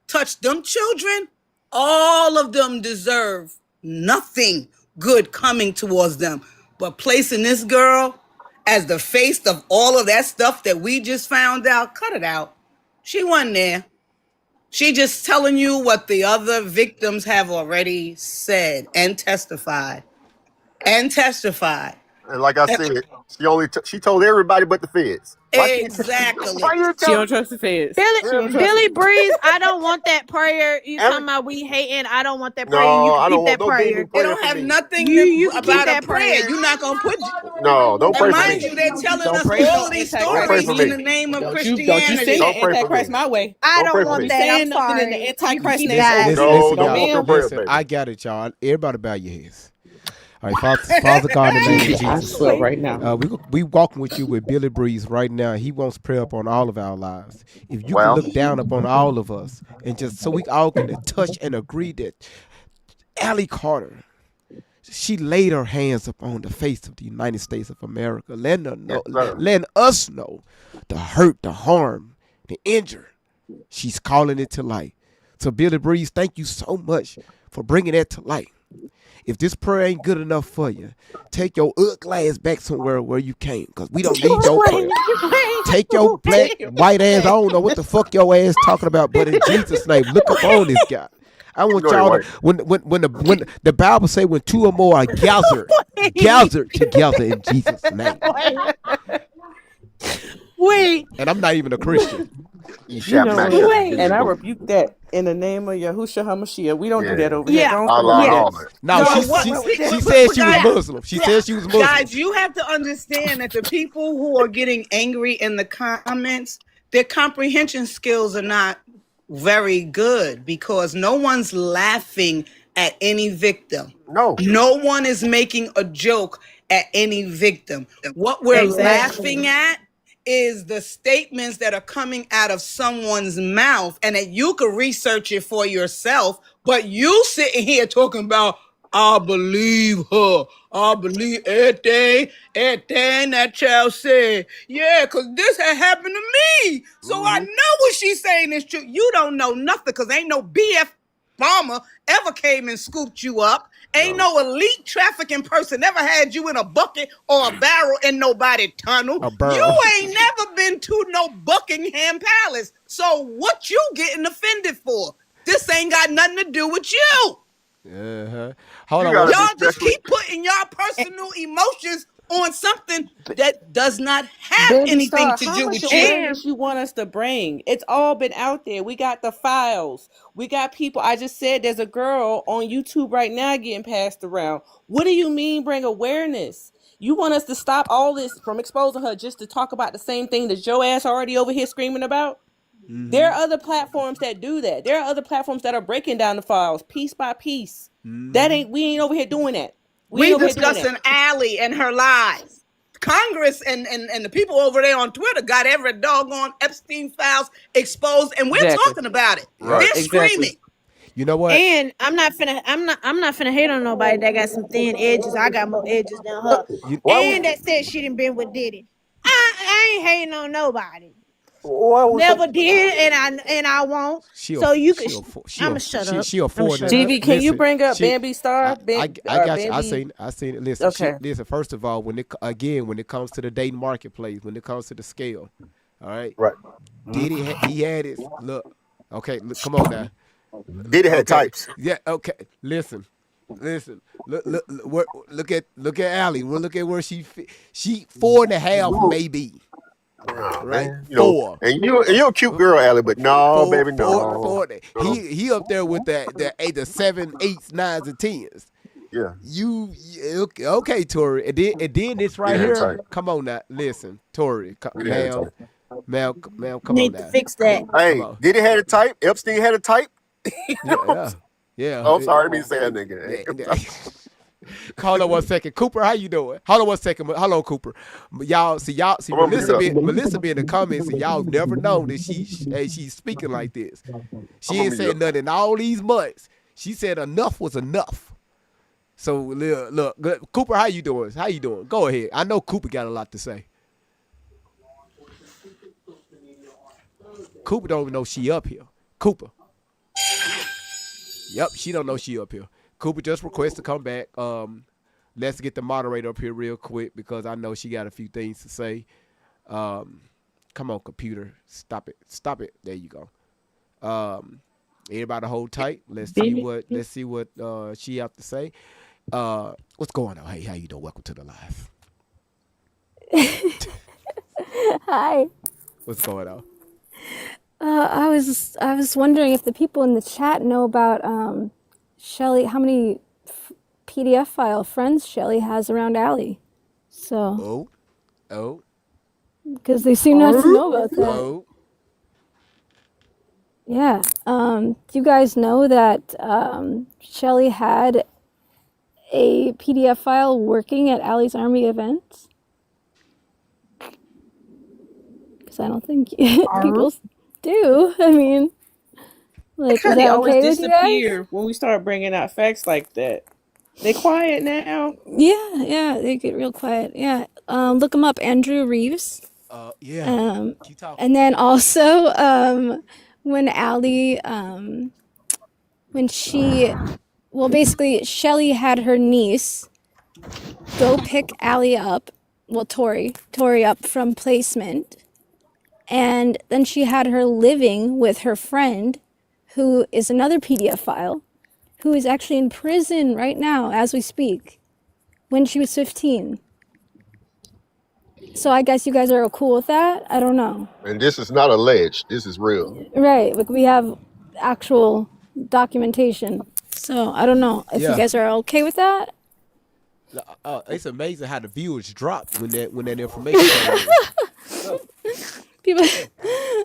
touched them children, all of them deserve nothing good coming towards them. But placing this girl as the face of all of that stuff that we just found out, cut it out. She wasn't there. She just telling you what the other victims have already said and testified. And like I said, she told everybody but the feds. Exactly. She don't trust the feds. Billy Breeze, I don't want that prayer. You talking about we hating? I don't want that prayer. No, you I can don't keep that want prayer. no It don't have nothing about a prayer. You're not gonna put. No, don't pray for me. Mind you, they're telling us all of these stories in the name of Christianity. Don't you send the Antichrist my way. I don't want that. I'm saying nothing in sorry. the Antichrist name. Listen, I got it, y'all. Everybody bow your heads. All right, Father God, in the name of Jesus. I swear right now. We walking with you with Billy Breeze right now. He wants prayer upon all of our lives. If you can look down upon all of us and just so we all can touch and agree that Allie Carter, she laid her hands upon the face of the United States of America, letting us know the hurt, the harm, the injury. She's calling it to light. So Billy Breeze, thank you so much for bringing that to light. If this prayer ain't good enough for you, take your ugly ass back somewhere where you came, because we don't need your prayer. Take your black, white ass, I don't know what the fuck your ass talking about, but in Jesus' name, look up on this guy. I want y'all to, when the Bible say when two or more are gathered together in Jesus' name. Wait. And I'm not even a Christian. And I rebuke that in the name of Yahushua HaMashiach. We don't do that over here. No, she said she was Muslim. She said she was Muslim. Guys, you have to understand that the people who are getting angry in the comments, their comprehension skills are not very good, because no one's laughing at any victim. No one is making a joke at any victim. What we're laughing at is the statements that are coming out of someone's mouth, and that you could research it for yourself, but you sitting here talking about, I believe her. I believe everything that child said. Yeah, because this had happened to me. So I know what she's saying is true. You don't know nothing, because ain't no BF bomber ever came and scooped you up. Ain't no elite trafficking person ever had you in a bucket or a barrel in nobody tunnel. You ain't never been to no Buckingham Palace. So what you getting offended for? This ain't got nothing to do with you. Hold on. Y'all just keep putting y'all personal emotions on something that does not have anything to do with you. Awareness you want us to bring? It's all been out there. We got the files. We got people. I just said there's a girl on YouTube right now getting passed around. What do you mean bring awareness? You want us to stop all this from exposing her just to talk about the same thing that your ass already over here screaming about? There are other platforms that do that. There are other platforms that are breaking down the files piece by piece. We ain't over here doing that. We discussing Allie and her lies. Congress and the people over there on Twitter got every doggone Epstein files exposed, and we're talking about it. They're screaming. You know what? And I'm not finna hate on nobody that got some thin edges. I got more edges than her. You Why would And that said she done been with Diddy. I ain't hating on nobody. why would some Never did, and I won't. she'll So you can. she'll I'ma shut up. she'll I'ma afford shut it. up. GV, can you Listen, bring up she Bambi Star? I got you. Bambi. I seen it. Listen, Okay. listen. First of all, when it comes to the dating marketplace, when it comes to the scale, all right, right? He had his look. Okay, look, come on now. Diddy had Okay, types. yeah. Okay, listen. Look at Allie. We'll look at where she 4.5 maybe. Oh, Right, man, four. and you're a cute girl, Allie, but no, Four, baby, four, no, four. no. He up there with the 7, 8s, 9s, and 10s. Yeah, Okay, Tori, and then this right Diddy had here. type. Come on now, listen, Tori, Diddy had ma'am, type. ma'am, come on Need to now, fix that. come Hey, on. Diddy had a type. Epstein had a type. Yeah, yeah, yeah. Oh, I'm sorry, I didn't mean to say that nigga. Yeah. Hold on one second, Cooper. How you doing? Hold on one second. Hello, Cooper. Y'all see I'm gonna mute up. Melissa be in the comments, and y'all never known that she's speaking like this. I'm She gonna ain't mute said up. nothing in all these months. She said enough was enough. So look, Cooper, how you doing? How you doing? Go ahead. I know Cooper got a lot to say. Cooper don't even know she up here. Cooper. Yep, she don't know she up here. Cooper just requests to come back. Let's get the moderator up here real quick because I know she got a few things to say. Come on, computer. Stop it. Stop it. There you go. Everybody hold tight. Let's see what she have to say. What's going on? Hey, how you doing? Welcome to the live. Hi. What's going on? I was wondering if the people in the chat know about Shelly, how many PDF file friends Shelly has around Allie. So, Oh, because they seem not to know about that. oh. Yeah. Do you guys know that Shelly had a PDF file working at Allie's Army events? Because I don't think people do. I mean, like, is They that always okay with you guys? disappear when we start bringing out facts like that. They quiet now. Yeah, they get real quiet. Yeah, look them up, Andrew Reeves. Yeah. Keep talking. And then also, when Allie, basically, Shelly had her niece go pick Allie up, well, Tori up from placement, and then she had her living with her friend, who is another PDF file, who is actually in prison right now as we speak, when she was 15. So I guess you guys are cool with that? I don't know. And this is not alleged. This is real. Right, like we have actual documentation. So I don't know if you Yeah. guys are okay with that. It's amazing how the viewers drop when that information comes in. People,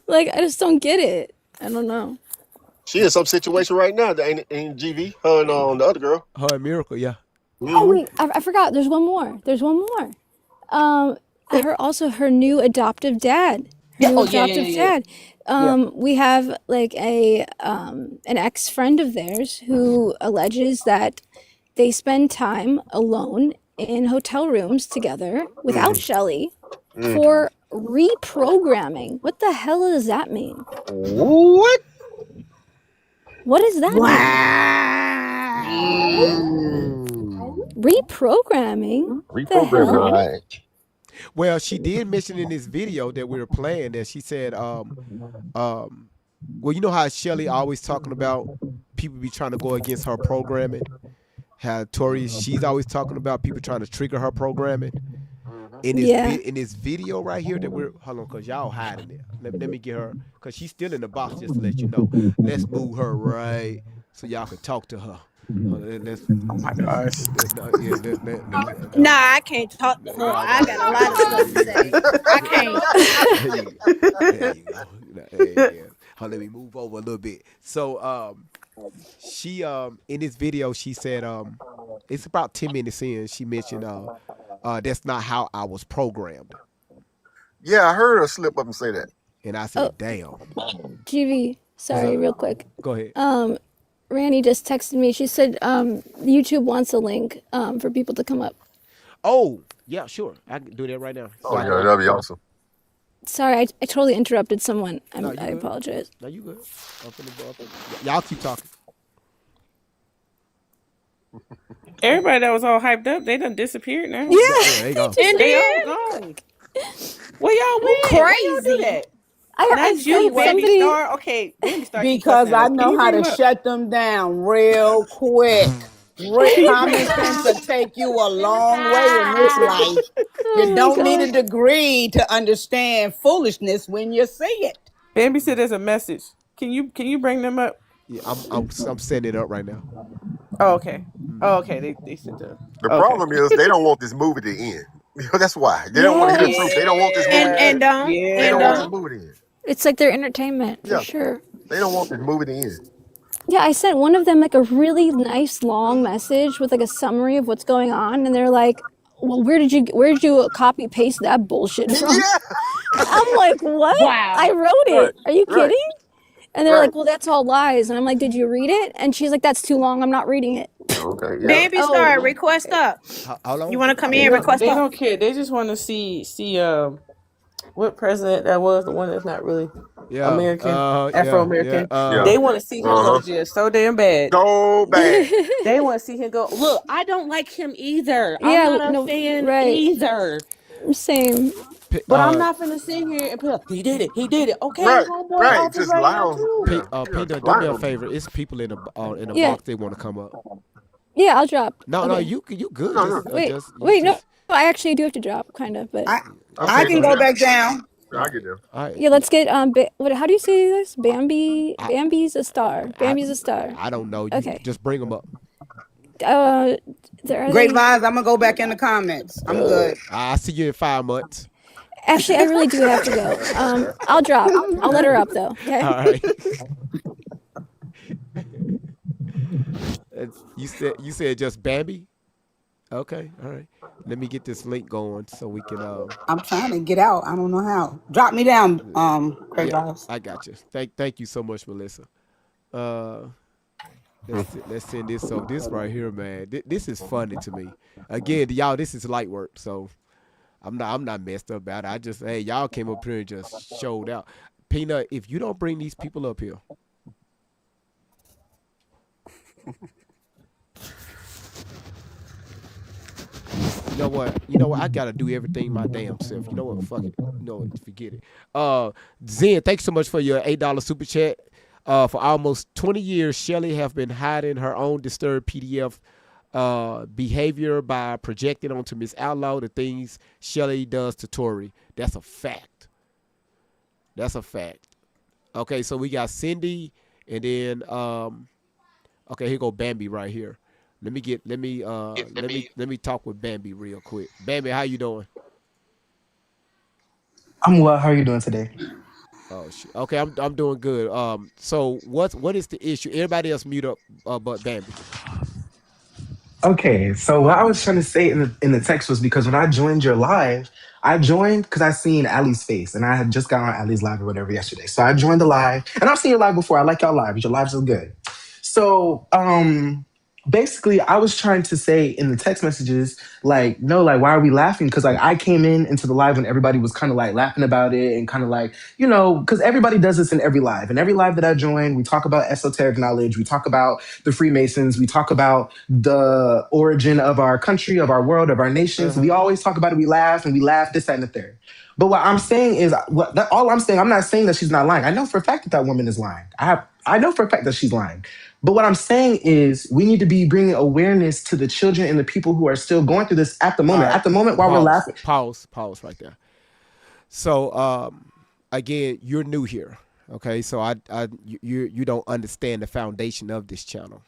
like, I just don't get it. I don't know. She in some situation right now. That ain't GV. Her and the other girl. Her and Miracle, yeah. Oh wait, I forgot. There's one more. Her new adoptive dad. Dad. We have like an ex friend of theirs who alleges that they spend time alone in hotel rooms together without Shelly for reprogramming. What the hell does that mean? What? What does that mean? Reprogramming? The hell? Right. Well, she did mention in this video that we were playing that she said, well, you know how Shelly always talking about people be trying to go against her programming? How Tori, she's always talking about people trying to trigger her programming. In this video right here that we're, hold on, because y'all hiding it. Let me get her, because she's still in the box, just to let you know. Let's move her right so y'all can talk to her. Nah, I can't talk to her. I got a lot of stuff to say. I can't. There you go. Let me move over a little bit. So she in this video she said it's about 10 minutes in, she mentioned that's not how I was programmed. Yeah, I heard her slip up and say that. And I said, damn. GV, sorry, real quick. Go ahead. Randy just texted me. She said YouTube wants a link for people to come up. Oh, yeah, sure. I can do that right now. Oh yeah, that'd be awesome. Sorry, I totally interrupted someone. No, you I good. apologize. No, you good. Y'all keep talking. Everybody that was all hyped up, they done disappeared now. Yeah, there you go. They all gone. Where y'all went? Why y'all do that? I Not you, sent Bambi somebody. Star. Okay, Bambi Star keep Because cussing at I us. Can know you how bring to him up? shut them down real quick. Can you bring Common him up? sense will take you a long way in this life. You Oh my don't need a god. degree to understand foolishness when you see it. Bambi said there's a message. Can you bring them up? Yeah, I'm setting it up right now. Oh, okay. Oh, okay. They sent the. The Okay. problem is they don't want this movie to end. That's why they don't want to hear the truth. They don't want this movie to Yeah. And end. don't They and don't Yeah. want this don't. movie to end. It's like their entertainment for Yeah, sure. they don't want this movie to end. Yeah, I sent one of them like a really nice long message with like a summary of what's going on, and they're like, "Well, where did you copy paste that bullshit from?" Yeah, I'm like, "What? I Wow. wrote right, it. Are you right, kidding?" And they're right. like, "Well, that's all lies." And I'm like, "Did you read it?" And she's like, "That's too long. I'm not reading it." Okay, yeah, Baby star, Oh, request okay. up. Hold You on. wanna come They in, don't. request They up? don't care. They just want to see what president that was, the one that's not really Yeah. American, Afro Yeah. Yeah. American. yeah. They want to see him go Uh to jail so damn bad. So bad. They want to see him go. Look, I don't like him either. I'm Yeah, not a no, fan right. either. Same. But I'm not gonna sit here and be like, he did it. He did it. Okay, Right, homeboy right. off his Just right lie now on. too. Yeah, yeah. Peanut, do Lie me a on. favor. It's people in the Yeah, box. They want to come up. yeah, I'll drop. No, no, Okay. you good. No, no. You Wait, no, just. I actually do have to drop, kind of, but I Okay, can go go ahead. back down. Yeah, I get them. All right. yeah, let's get what? How do you say this? I, Bambi's a star. I, Bambi's a star. I don't know. You Okay. just bring them up. There are Great they? vibes. I'm gonna go back in the comments. I'm good. I see you in 5 months. Actually, I really do have to go. I'll drop. I'll let her up though. Okay. All right. You said just Bambi. Okay. All right. Let me get this link going so we can. I'm trying to get out. I don't know how. Drop me down, Great Yeah, vibes. I got you. Thank you so much, Melissa. Uh, let's send this. So this right here, man. This is funny to me. Again, y'all, this is light work. So I'm not messed up about it. I just hey, y'all came up here and just showed out. Peanut, if you don't bring these people up here, you know what? You know what? I gotta do everything my damn self. You know what? Fuck it. You know what? Forget it. Zen, thanks so much for your $8 super chat. For almost 20 years, Shelly have been hiding her own disturbed PDF behavior by projecting onto Miss Outlaw the things Shelly does to Tori. That's a fact. That's a fact. Okay, so we got Cindy, and then okay, here go Bambi right here. Let me talk with Bambi real quick. Bambi, how you doing? I'm well. How are you doing today? Oh shit. Okay, I'm doing good. So what is the issue? Everybody else mute up, but Bambi. Okay, so what I was trying to say in the text was because when I joined your live, I joined because I seen Ali's face and I had just got on Ali's live or whatever yesterday. So I joined the live and I've seen your live before. I like y'all live. Your lives are good. So basically I was trying to say in the text messages, like, no, like why are we laughing? Because like I came into the live when everybody was kind of like laughing about it and kind of like, because everybody does this in every live. In every live that I join, we talk about esoteric knowledge, we talk about the Freemasons, we talk about the origin of our country, of our world, of our nations. We always talk about it, we laugh, this, that, and the third. But what I'm saying is, all I'm saying, I'm not saying that she's not lying. I know for a fact that that woman is lying. I know for a fact that she's lying. But what I'm saying is, we need to be bringing awareness to the children and the people who are still going through this at the All moment. right. At the moment, while we're laughing. Pause right there. So again, you're new here. Okay, so you don't understand the foundation of this channel.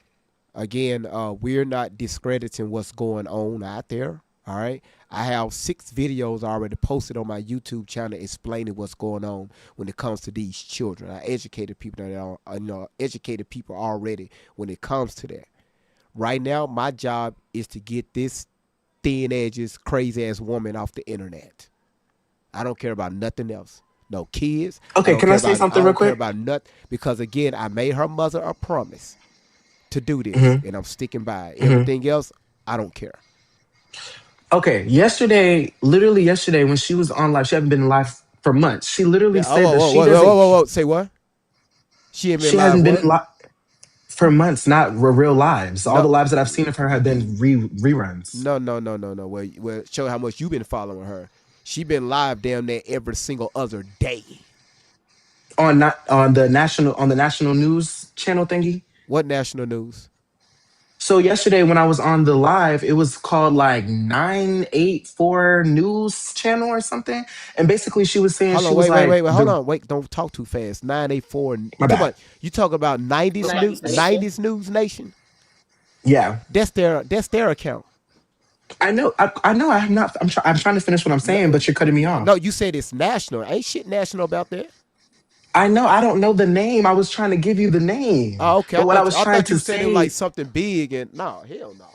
Again, we're not discrediting what's going on out there. All right, I have 6 videos already posted on my YouTube channel explaining what's going on when it comes to these children. I educated people educated people already when it comes to that. Right now, my job is to get this thin edges, crazy ass woman off the internet. I don't care about nothing else. No kids. Okay, can I say I something real don't care quick? about nothing because again, I made her mother a promise. to do this, Hmm. and I'm sticking by it. Hmm. Everything else, I don't care. Okay, yesterday, literally yesterday, when she was on live, she hadn't been live for months. She literally Oh, said whoa, that whoa, she whoa, whoa, doesn't. whoa, whoa. Say what? She ain't been She live hasn't been what? live for months. Not real lives. All No, the lives that I've seen of her have been reruns no. Well, show how much you been following her. She been live damn near every single other day. on not on the national news channel thingy. What national news? So yesterday when I was on the live, it was called like 984 News Channel or something. And basically she was saying Hold she on, was like wait. Hold the on, wait. Don't talk too fast. 984. my bad. You talk about 90s news, 90s News Nation. Yeah. That's their account. I know I'm not I'm trying to finish what I'm No, saying, but you're cutting me no, off. you said it's national. Ain't shit national about that. I know I don't know the name. I was trying to give you the name. Oh, okay. But what I was I trying thought you to were saying it was like say something big and no, hell no.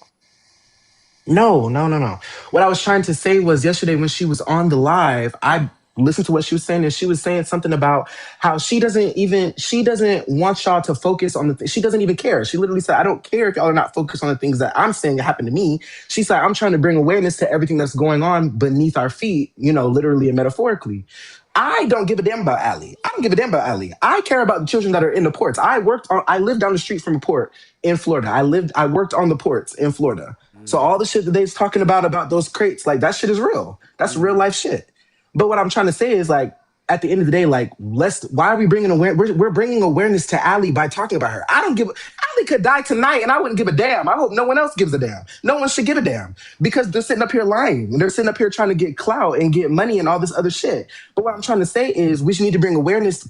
No, no, no, no. What I was trying to say was yesterday when she was on the live, I listened to what she was saying, and she was saying something about how she doesn't want y'all to focus on she doesn't even care. She literally said, I don't care if y'all are not focused on the things that I'm saying that happened to me. She said, I'm trying to bring awareness to everything that's going on beneath our feet, literally and metaphorically. I don't give a damn about Allie. I don't give a damn about Allie. I care about the children that are in the ports. I lived down the street from a port in Florida. I worked on the ports in Florida. So all the shit that they's talking about those crates, like that shit is real. That's real life shit. But what I'm trying to say is like, at the end of the day, like, why are we bringing we're bringing awareness to Allie by talking about her. I don't give Allie could die tonight and I wouldn't give a damn. I hope no one else gives a damn. No one should give a damn because they're sitting up here lying and they're sitting up here trying to get clout and get money and all this other shit. But what I'm trying to say is we should need to bring awareness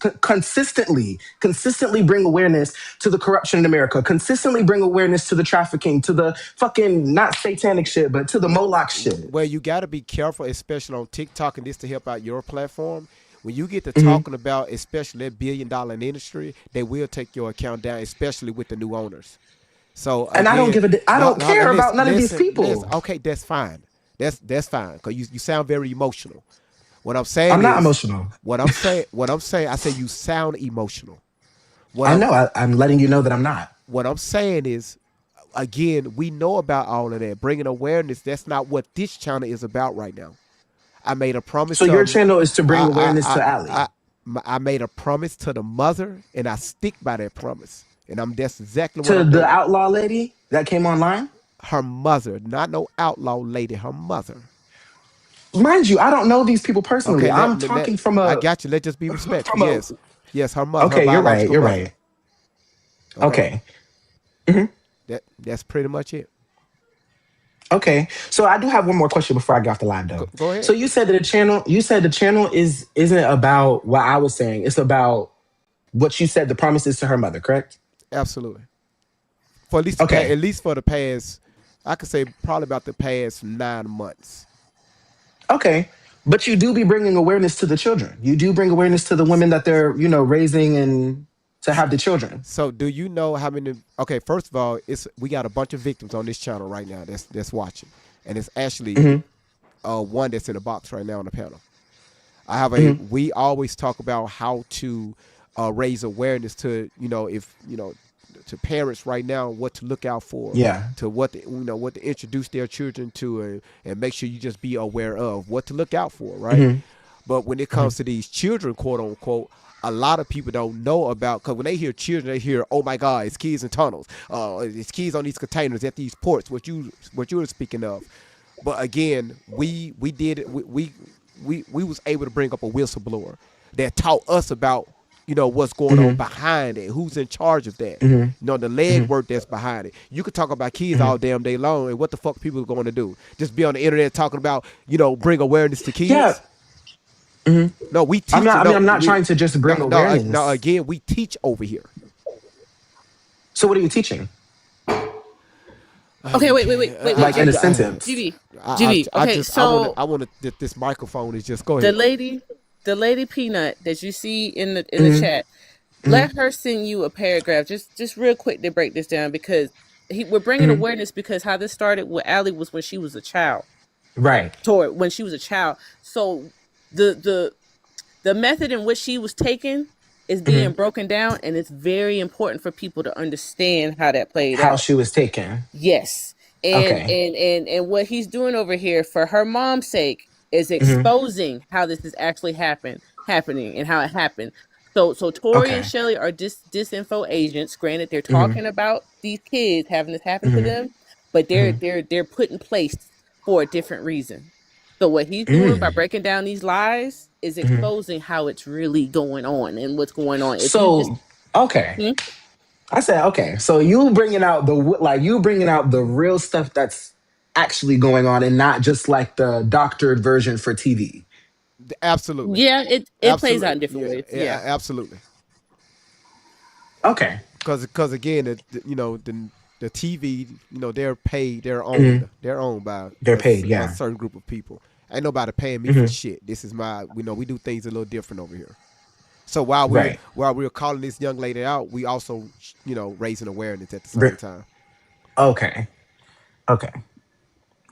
consistently bring awareness to the corruption in America, consistently bring awareness to the trafficking, to the fucking not satanic shit, but to the Moloch shit. Well, you got to be careful, especially on TikTok, and this to help out your platform. When you get to Hmm. talking about, especially that $1 billion industry, they will take your account down, especially with the new owners. So And I don't again, I no, don't no, care about listen, none of these listen. people. Okay, that's fine. That's fine because you sound very emotional. What I'm saying I'm not is, emotional. I say you sound emotional. What I I'm know. I'm letting you know that I'm not. what I'm saying is, again, we know about all of that. Bringing awareness. That's not what this channel is about right now. I made a promise So to your channel is to bring awareness to I, Allie. I made a promise to the mother, and I stick by that promise. And that's exactly what To I'm the doing. outlaw lady that came online? Her mother, not no outlaw lady. Her mother. Mind you, I don't know these people personally. Okay, I'm talking from I a got you. Let's just be respectful. from a Yes, yes, her mother, her okay, you're right, biological you're mother. right. Okay, Okay. Mhm. that's pretty much it. Okay. So I do have one more question before I get off the live though. Go So ahead. you said the channel isn't about what I was saying. It's about what you said the promises to her mother, correct? Absolutely. For at least Okay. at least for the past, I could say probably about the past 9 months. Okay. But you do be bringing awareness to the children. You do bring awareness to the women that they're, raising and to have the children. So do you know how many? Okay, first of all, we got a bunch of victims on this channel right now that's watching, and it's actually Hmm. one that's in the box right now on the panel. I have a. Hmm. We always talk about how to raise awareness to if to parents right now what to look out for, Yeah. to what to introduce their children to, and make sure you just be aware of what to look out for, right? Hmm. But when it Hmm. comes to these children, quote unquote, a lot of people don't know about, because when they hear children, they hear, oh my God, it's kids in tunnels, it's kids on these containers at these ports, what you were speaking of. But again, we did it. We was able to bring up a whistleblower that taught us about what's going on Hmm. behind it, who's in charge of that, Hmm. the leg Hmm. work that's behind it. You could talk about kids Hmm. all damn day long, and what the fuck people are going to do? Just be on the internet talking about bring awareness to Yeah. kids. Hmm. No, we teach. No, I'm not we trying to just no bring no no. awareness. Again, we teach over here. So what are you teaching? Okay, wait, Like in a GD, sentence. GD, GD. I Okay, just so I want to this microphone is just go the ahead. lady, the lady Peanut that you see in the Hmm. chat, Hmm. let her send you a paragraph, just real quick to break this down because we're bringing Hmm. awareness because how this started with Allie was when she was a child, Right. toward when she was a child. So the the method in which she was taken is being broken down, and it's very important for people to understand how that played How out. she was taken. Yes. And Okay. and what he's doing over here for her mom's sake is exposing how this is actually happening and how it happened. So Tori and Okay. Shelly are disinfo agents. Granted, they're talking about these kids having this happen to them, but they're put in place for a different reason. So what he's doing by breaking down these lies is exposing how it's really going on and what's going on. If you just So, okay. I said, okay. So you bringing out the real stuff that's actually going on, and not just like the doctored version for TV. Absolutely. yeah, it plays out in Absolutely. different Yeah. ways. Yeah. Yeah. Absolutely. Okay. Because again, the TV, they're owned by They're paid. a Yeah. certain group of people. Ain't nobody paying me for shit. This is we do things a little different over here. So Right. while we're calling this young lady out, we also raising awareness at the Br- same time. Okay. Okay.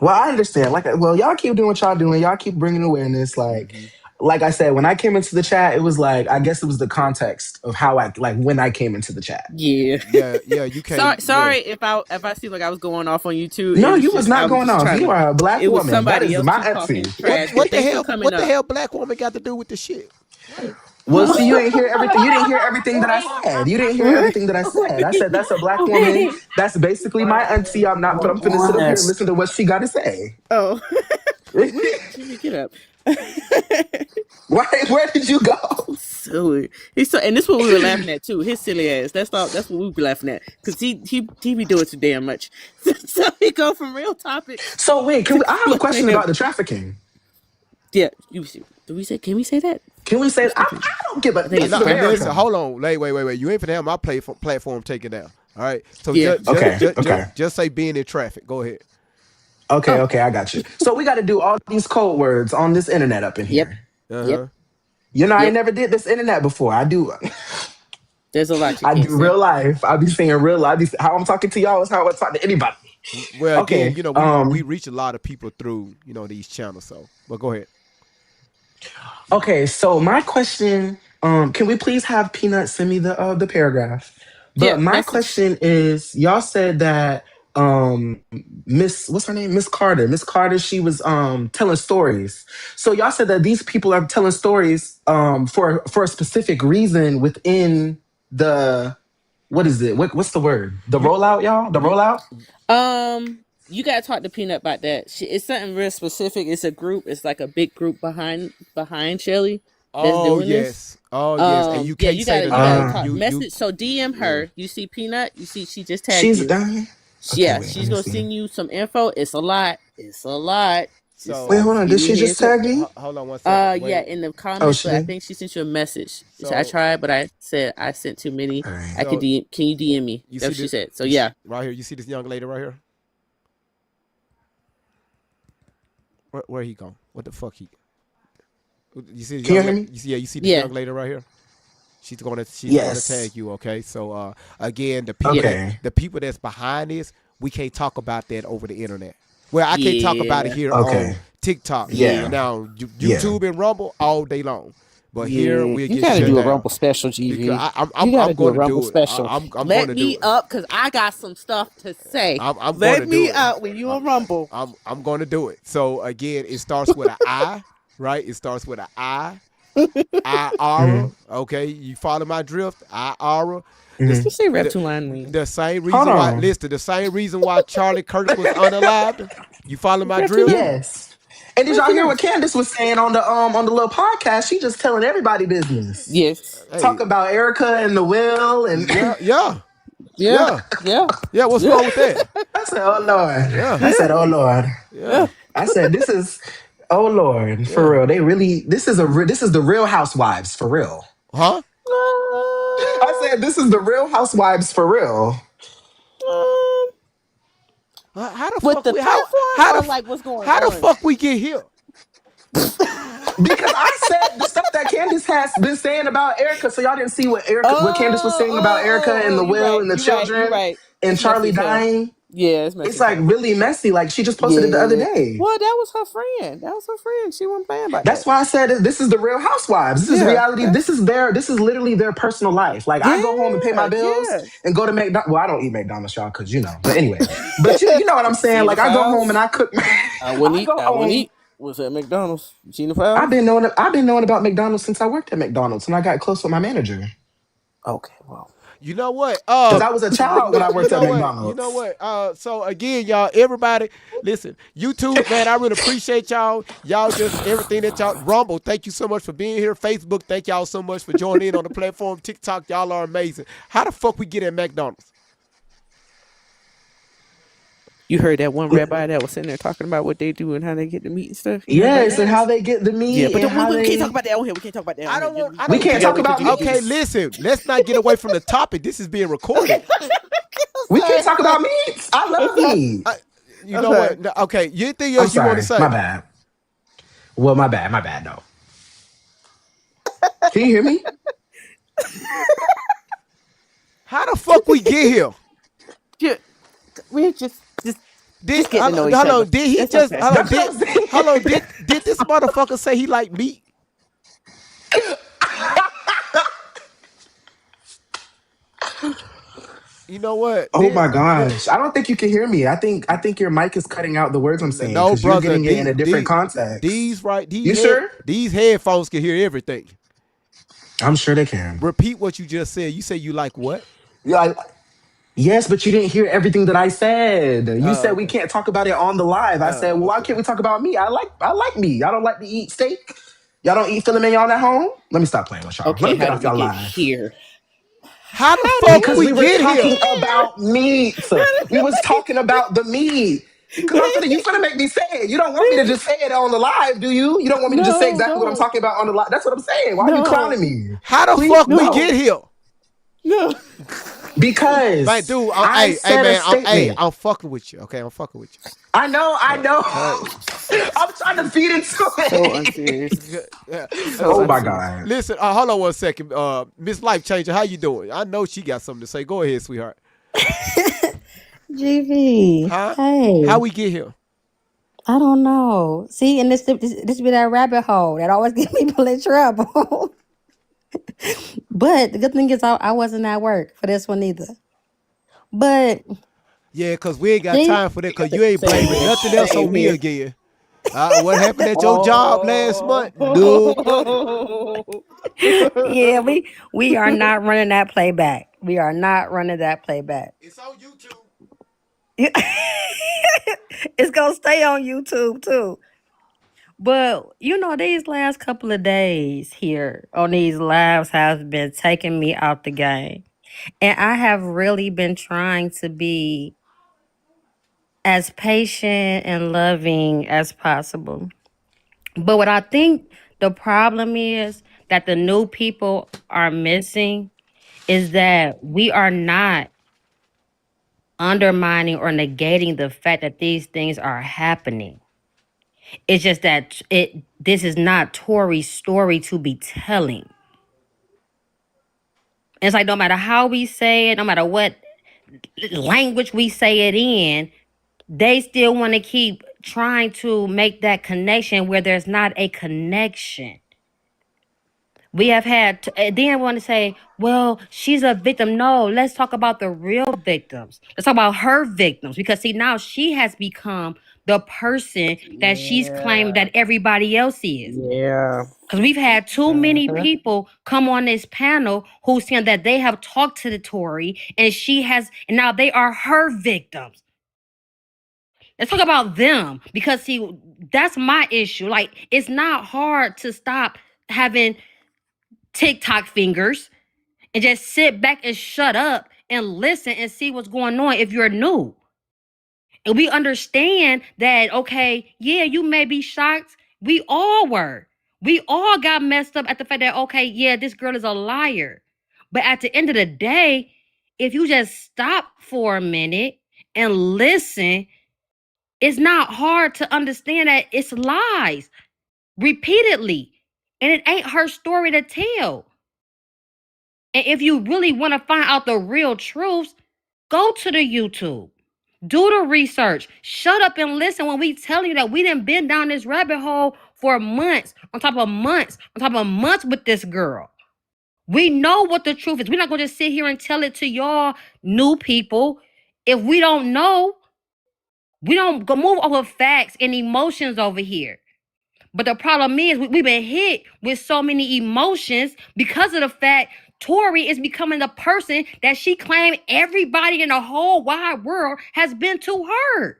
Well, I understand. Well, y'all keep doing what y'all doing. Y'all keep bringing awareness. Like I said, when I came into the chat, it was like, I guess it was the context of how when I came into the chat. Yeah. Yeah. You can't. Sorry if I seem like I was going off on you too. No, you was I not was going just off. trying You to. are a black It was woman. That somebody is else my who's talking Etsy. trash. But thanks for coming What the up. hell black woman got to do with the shit? Well, see, you ain't hear everything. You didn't hear everything that I said. You didn't hear everything that I said. I said that's a black woman. That's basically my auntie. I'm not, but I'm finna sit up here and listen to what she got to say. Oh, Jimmy, get up. Where did you go? So and this is what we were laughing at too. His silly ass. That's what we be laughing at because he be doing too damn much. So he go from real topics. So wait, I have a question about the trafficking. Yeah, do we say? Can we say that? Can we say? I don't give a. This is Listen, America. hold on. Wait. You ain't finna have my platform taken down. All right. So Yeah. just say being in traffic. Go ahead. Okay, I got you. So we got to do all these code words on this internet up in here. Yep. I ain't never did this internet before. I do. There's a lot you I can't do say. real life. I be saying real life. How I'm talking to y'all is how I talk to anybody. Well, Okay. again, we reach a lot of people through these channels. So, but go ahead. Okay, so my question, can we please have Peanut send me the paragraph? Yeah, But my message. question is, y'all said that what's her name? Miss Carter. Miss Carter, she was telling stories. So y'all said that these people are telling stories for a specific reason within the what is it? What's the word? The rollout, y'all? The rollout? You gotta talk to Peanut about that. It's something real specific. It's a group. It's like a big group behind Shelly that's doing this. Oh yes. And you can't you say gotta the talk. Message. So DM her. You see Peanut. You see she just tagged She's you. done. Yeah, she's gonna send you some info. It's a lot. So wait, hold on. Did she just tag me? Hold on 1 second. Yeah, in the comments, she but I did? think she sent you a message. So- I tried, but I said I sent too many. All right. I could DM. Can you DM me? You That's what see she this- said. So yeah. Right here, you see this young lady right here? Where he gone? What the fuck he? You see? Can you hear me? You see this young lady right here? She's gonna tag you. Okay. So again, the people that's behind this, we can't talk about that over the internet. Well, I can't talk about it here on TikTok. Yeah. Now YouTube and Rumble all day long. But here we you get gotta shut do down. a Rumble special, GV. Because You gotta I'm do a going to Rumble do it. special. I'm Let going to me do it. up because I got some stuff to say. I'm Let going to me do it. up when you on Rumble. I'm going to do it. So again, it starts with an I, right? It starts with an I. I-Ara. Okay, you follow my drift? I-Ara. You say Reptile Wing. The same reason why. Listen, the same reason why Charlie Kirk was unalived. You follow my drift? Yes. And did y'all hear what Candace was saying on the little podcast? She just telling everybody business. Yes. Talk about Erica and the will and Yeah. What's wrong with that? I said, oh Lord. Yeah. I said, oh Lord. Yeah. I said, this is oh Lord, for real. They really this is the Real Housewives for real. Huh? I said this is the Real Housewives for real. How the With fuck the we platform or like what's going how on? the fuck we get here? Because I said the stuff that Candace has been saying about Erica, so y'all didn't see what Candace was saying about Erica and the will and the children You're right. and It's Charlie messy as hell. dying. Yeah, it's messy It's as like hell. really messy. Like she just posted it the other Yeah. day. Well, that was her friend. That was her friend. She wasn't playing about That's that. why I said this is the Real Housewives. This is Yeah. reality. Yeah. This is literally their personal life. Like I go home and pay my Yeah. bills Yeah. and go to McDonald's. Well, I don't eat McDonald's, y'all, because you know. But anyway, but you know what I'm saying. See the Like I go home and files? I cook. I wouldn't I eat. go I wouldn't home. eat. Was at McDonald's. You seen the files? I've been knowing about McDonald's since I worked at McDonald's and I got close with my manager. Okay. Well. You know what? Because I was a child when I You worked at know what? You know McDonald's. what? So again, y'all, everybody, listen, YouTube, man, I really appreciate y'all. Y'all just everything that y'all Rumble. Thank you so much for being here. Facebook, thank y'all so much for joining in on the platform. TikTok, y'all are amazing. How the fuck we get at McDonald's? You heard that one rabbi that was sitting there talking about what they do and how they get the meat and stuff. You heard about Yes, that? and how they get the Yeah, meat but and how we can't talk they. about that on here. We can't talk about that on I here. don't want. I We don't. can't Gotta talk wait till about you get meat. Okay, these. listen. Let's not get away from the topic. This is being recorded. We can't talk about meat. I love meat. Uh, you I'm know sorry. what? No, okay, anything I'm else you want to sorry. My say? bad. Well, my bad. My bad. No. Can you hear me? How the fuck we get here? Yeah, we Did just getting to know each hold other. on? Did he It's just okay. hold on? That's what I'm saying. Hold on? Did this motherfucker say he like meat? You know what? Oh my gosh. I don't think you can hear me. I think your mic is cutting out the words I'm saying No, because you're brother. getting it in a different These context. right You sure? these headphones can hear everything. I'm sure they can. Repeat what you just said. You say you like what? Yeah, yes, but you didn't hear everything that I said. You Oh, said we okay. can't talk about it on the live. I said, well, why Okay. can't we talk about me? I like meat. Y'all don't like to eat steak? Y'all don't eat filet mignon at home? Let me stop playing with y'all. Let Okay, me get how did off we y'all get live. here? How the How fuck Because did we we were get here? talking about meat. We was talking about the meat. Because you finna make me say it. You don't want me to just say it on the live, do you? You don't want me to just say No, exactly what I'm no, talking about on the live. That's what I'm saying. Why are you no, clowning me? How the Please, fuck we get no. here? no. Man, Because dude, I hey said a man, statement. I'm fucking with you. Okay, I'm fucking with you. I know. Hey. I'm trying to feed into So it. unserious. Yeah. So Oh my unserious. God. Listen, hold on one second. Miss Life Changer, how you doing? I know she got something to say. Go ahead, sweetheart. GV, Huh? How hey, we get here? I don't know. See, and this be that rabbit hole that always get people in trouble. But the good thing is I wasn't at work for this one either. But Yeah, cause we ain't got they, time for that. Cause you ain't Same blaming here. nothing else Same on me here. again. What happened at your job last month? No, buddy. Oh. yeah, we are not running that playback. We are not running that playback. It's on YouTube. It's gonna stay on YouTube too. But these last couple of days here on these lives has been taking me out the game. And I have really been trying to be as patient and loving as possible. But what I think the problem is that the new people are missing is that we are not undermining or negating the fact that these things are happening. It's just that this is not Tori's story to be telling. And it's like no matter how we say it, no matter what language we say it in, they still want to keep trying to make that connection where there's not a connection. We have had, then want to say, well, she's a victim. No, let's talk about the real victims. Let's talk about her victims because, see, now she has become the person that she's claimed Yeah. that everybody else is. Yeah. Because we've had too many Uh-huh. people come on this panel who saying that they have talked to the Tory and she has, and now they are her victims. Let's talk about them because, see, that's my issue. Like, it's not hard to stop having TikTok fingers and just sit back and shut up and listen and see what's going on if you're new. And we understand that, okay, yeah, you may be shocked. We all were. We all got messed up at the fact that, okay, yeah, this girl is a liar. But at the end of the day, if you just stop for a minute and listen, it's not hard to understand that it's lies repeatedly. And it ain't her story to tell. And if you really want to find out the real truths, go to the YouTube. Do the research. Shut up and listen when we tell you that we done been down this rabbit hole for months, on top of months, on top of months with this girl. We know what the truth is. We're not going to just sit here and tell it to y'all new people. If we don't know, we don't go move over facts and emotions over here. But the problem is we've been hit with so many emotions because of the fact Tori is becoming the person that she claimed everybody in the whole wide world has been to her.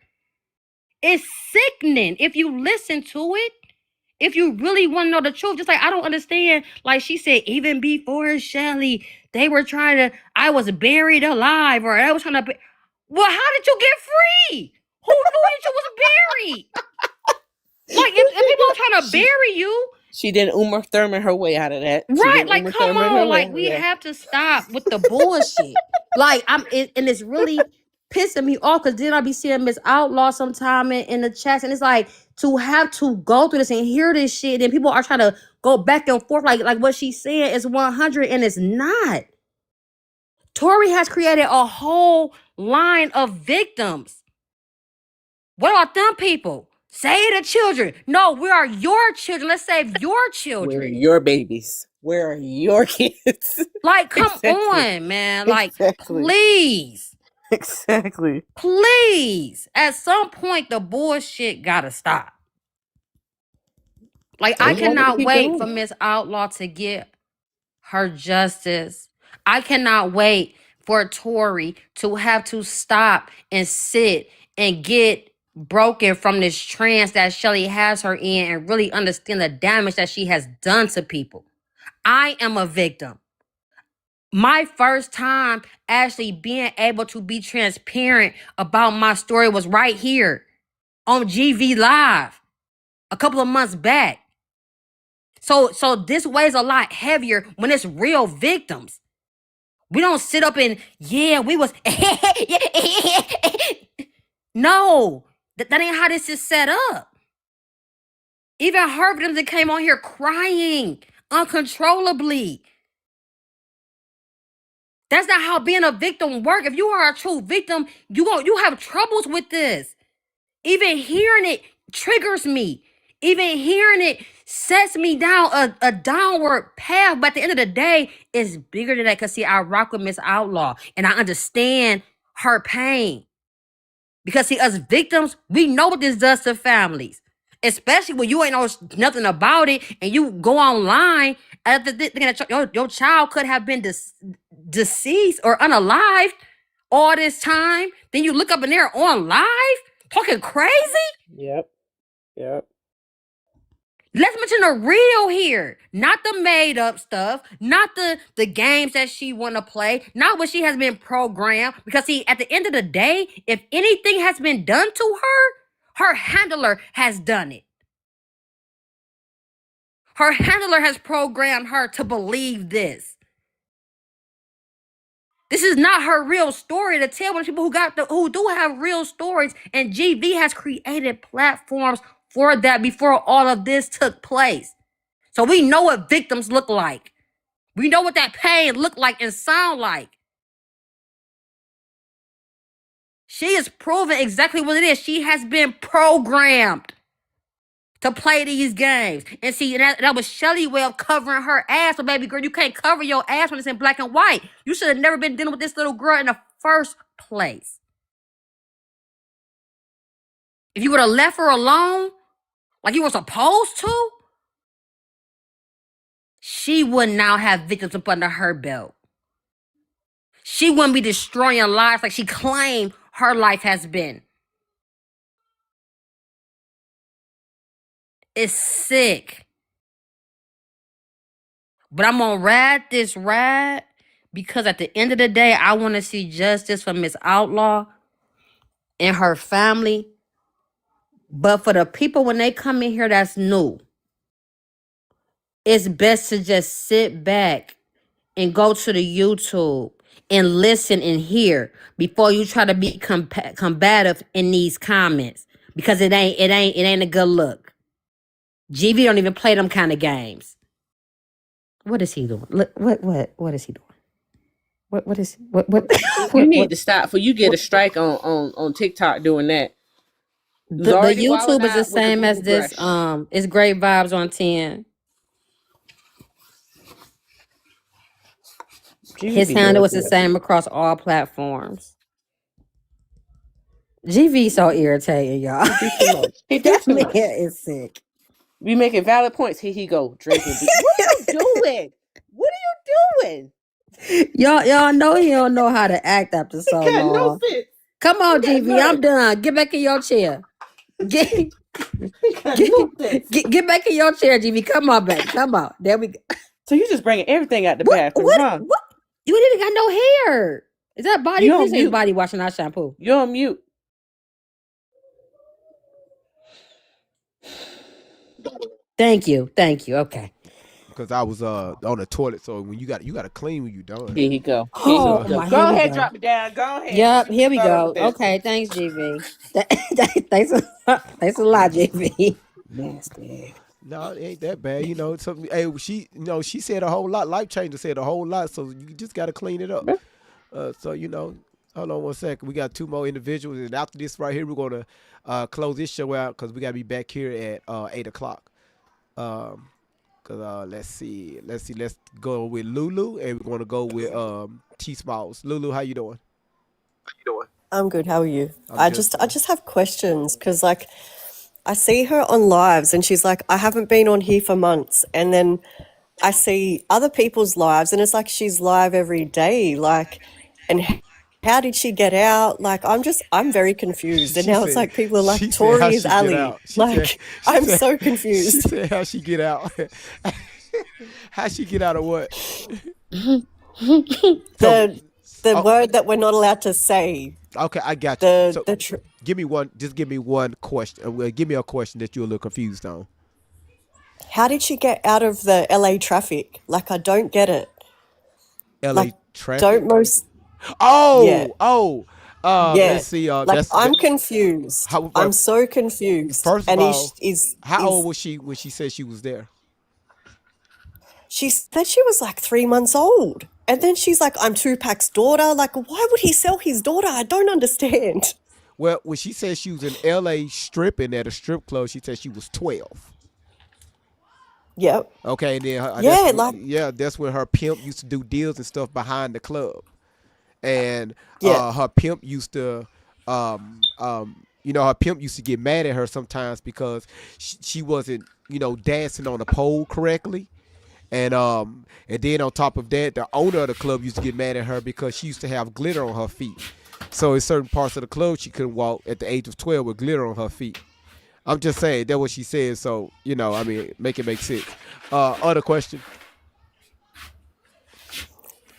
It's sickening if you listen to it. If you really want to know the truth, just like I don't understand, like she said, even before Shelly, they were trying to, I was buried alive, or I was trying to, well, how did you get free? Who knew that you was buried? Like, if people are trying to bury you, She didn't Uma Thurman her way out of that. She right? didn't Like, Uma come Thurman her on, way. like we Yeah. have to stop with the bullshit. Like, and it's really pissing me off because then I be seeing Miss Outlaw sometime in the chats, and it's like to have to go through this and hear this shit, and people are trying to go back and forth like what she's saying is 100 and it's not. Tori has created a whole line of victims. What about them people? Save the children. No, we are your children. Let's save your Where are children. your babies? Where are your kids? Like, come Exactly. on, man. Like, Exactly. please. Exactly. Please. At some point, the bullshit gotta stop. Like, I They want to cannot keep wait doing for it. Miss Outlaw to get her justice. I cannot wait for Tori to have to stop and sit and get broken from this trance that Shelly has her in and really understand the damage that she has done to people. I am a victim. My first time actually being able to be transparent about my story was right here on GV Live a couple of months back. So this weighs a lot heavier when it's real victims. We don't sit up and we was no, that ain't how this is set up. Even her victims that came on here crying uncontrollably. That's not how being a victim work. If you are a true victim, you have troubles with this. Even hearing it triggers me. Even hearing it sets me down a downward path. But at the end of the day, it's bigger than that. Because see, I rock with Miss Outlaw and I understand her pain. Because see, us victims, we know what this does to families. Especially when you ain't know nothing about it and you go online after thinking that your child could have been deceased or unalived all this time. Then you look up in there on live talking crazy. Yep. Yep. Let's mention the real here, not the made up stuff, not the games that she want to play, not what she has been programmed. Because see, at the end of the day, if anything has been done to her, her handler has done it. Her handler has programmed her to believe this. This is not her real story to tell. When people who do have real stories, and GV has created platforms for that before all of this took place. So we know what victims look like. We know what that pain look like and sound like. She is proving exactly what it is. She has been programmed to play these games. And see, that was Shelly way of covering her ass. So baby girl, you can't cover your ass when it's in black and white. You should have never been dealing with this little girl in the first place. If you would have left her alone, like you were supposed to, she would now have victims up under her belt. She wouldn't be destroying lives like she claimed her life has been. It's sick. But I'm gonna ride this ride because at the end of the day, I want to see justice for Miss Outlaw and her family. But for the people when they come in here that's new, it's best to just sit back and go to the YouTube and listen and hear before you try to be combative in these comments, because it ain't a good look. GV don't even play them kind of games. What is he doing? Look, what is he doing? What is what You need what to stop for you get a strike on TikTok doing that. You was The already wilding YouTube is the out with the same boo as boo this. brush. It's Great Vibes on 10. GV His be handle doing is too the much. same across all platforms. GV so irritating, y'all. He do too much. He do That too man much. is sick. We making valid points. Here he go drinking. What are you doing? What are you doing? Y'all know he don't know how to act after He so got no long. sense. Come He on, got GV. I'm none. done. Get back in your chair. Get, He got get, no sense. get back in your chair, GV. Come on, baby. Come on. There we go. So you just bringing everything out the What? bathroom, What? huh? What? You ain't even got no hair. Is that body? You Please on say it's mute. body wash and not shampoo. You're on mute. Thank you. Thank you. Okay. Because I was on the toilet. So when you got to clean when you done. Here he go. Here he Oh So go. my, here Go we ahead, go. drop it down. Go ahead. Yep, here we Start over go. there. Okay, thanks, GV. Thanks thanks a lot, GV. Nasty. no, it ain't that bad. Something. Hey, she said a whole lot. Life changer said a whole lot. So you just got to clean it up. So hold on one second. We got two more individuals, and after this right here, we're gonna close this show out because we gotta be back here at 8 o'clock. Cause let's see, let's go with Lulu, and we're gonna go with T Smalls. Lulu, how you doing? I'm good. How are you? I'm I just just I just have questions because like I see her on lives and she's like, I haven't been on here for months, and then I see other people's lives and it's like she's live every day. Like, and how did she get out? Like, I'm very confused. And she now it's said like people are like, she said how Tori is she get Ali. out. Like, She I'm said so she confused. said how she get out. How she get out of what? So The oh, word that we're not allowed to say. okay, I got you. The So the tr- give me one question. Give me a question that you're a little confused on. how did she get out of the LA traffic? Like, I don't get it. LA Like, traffic. don't most yeah. Oh. Yeah, Let's see. like That's I'm that. confused. How? I'm so confused. First of And all, is how old is was she when she said she was there? she said she was like 3 months old, and then she's like, "I'm Tupac's daughter." Like, why would he sell his daughter? I don't understand. Well, when she said she was in LA stripping at a strip club, she said she was 12. Yep. Okay, and then Yeah, like that's when her pimp used to do deals and stuff behind the club, and yeah, her pimp used to, her pimp used to get mad at her sometimes because she wasn't, dancing on the pole correctly. And then on top of that, the owner of the club used to get mad at her because she used to have glitter on her feet. So in certain parts of the club, she couldn't walk at the age of 12 with glitter on her feet. I'm just saying that's what she said. So I mean, make it make sense. Other question.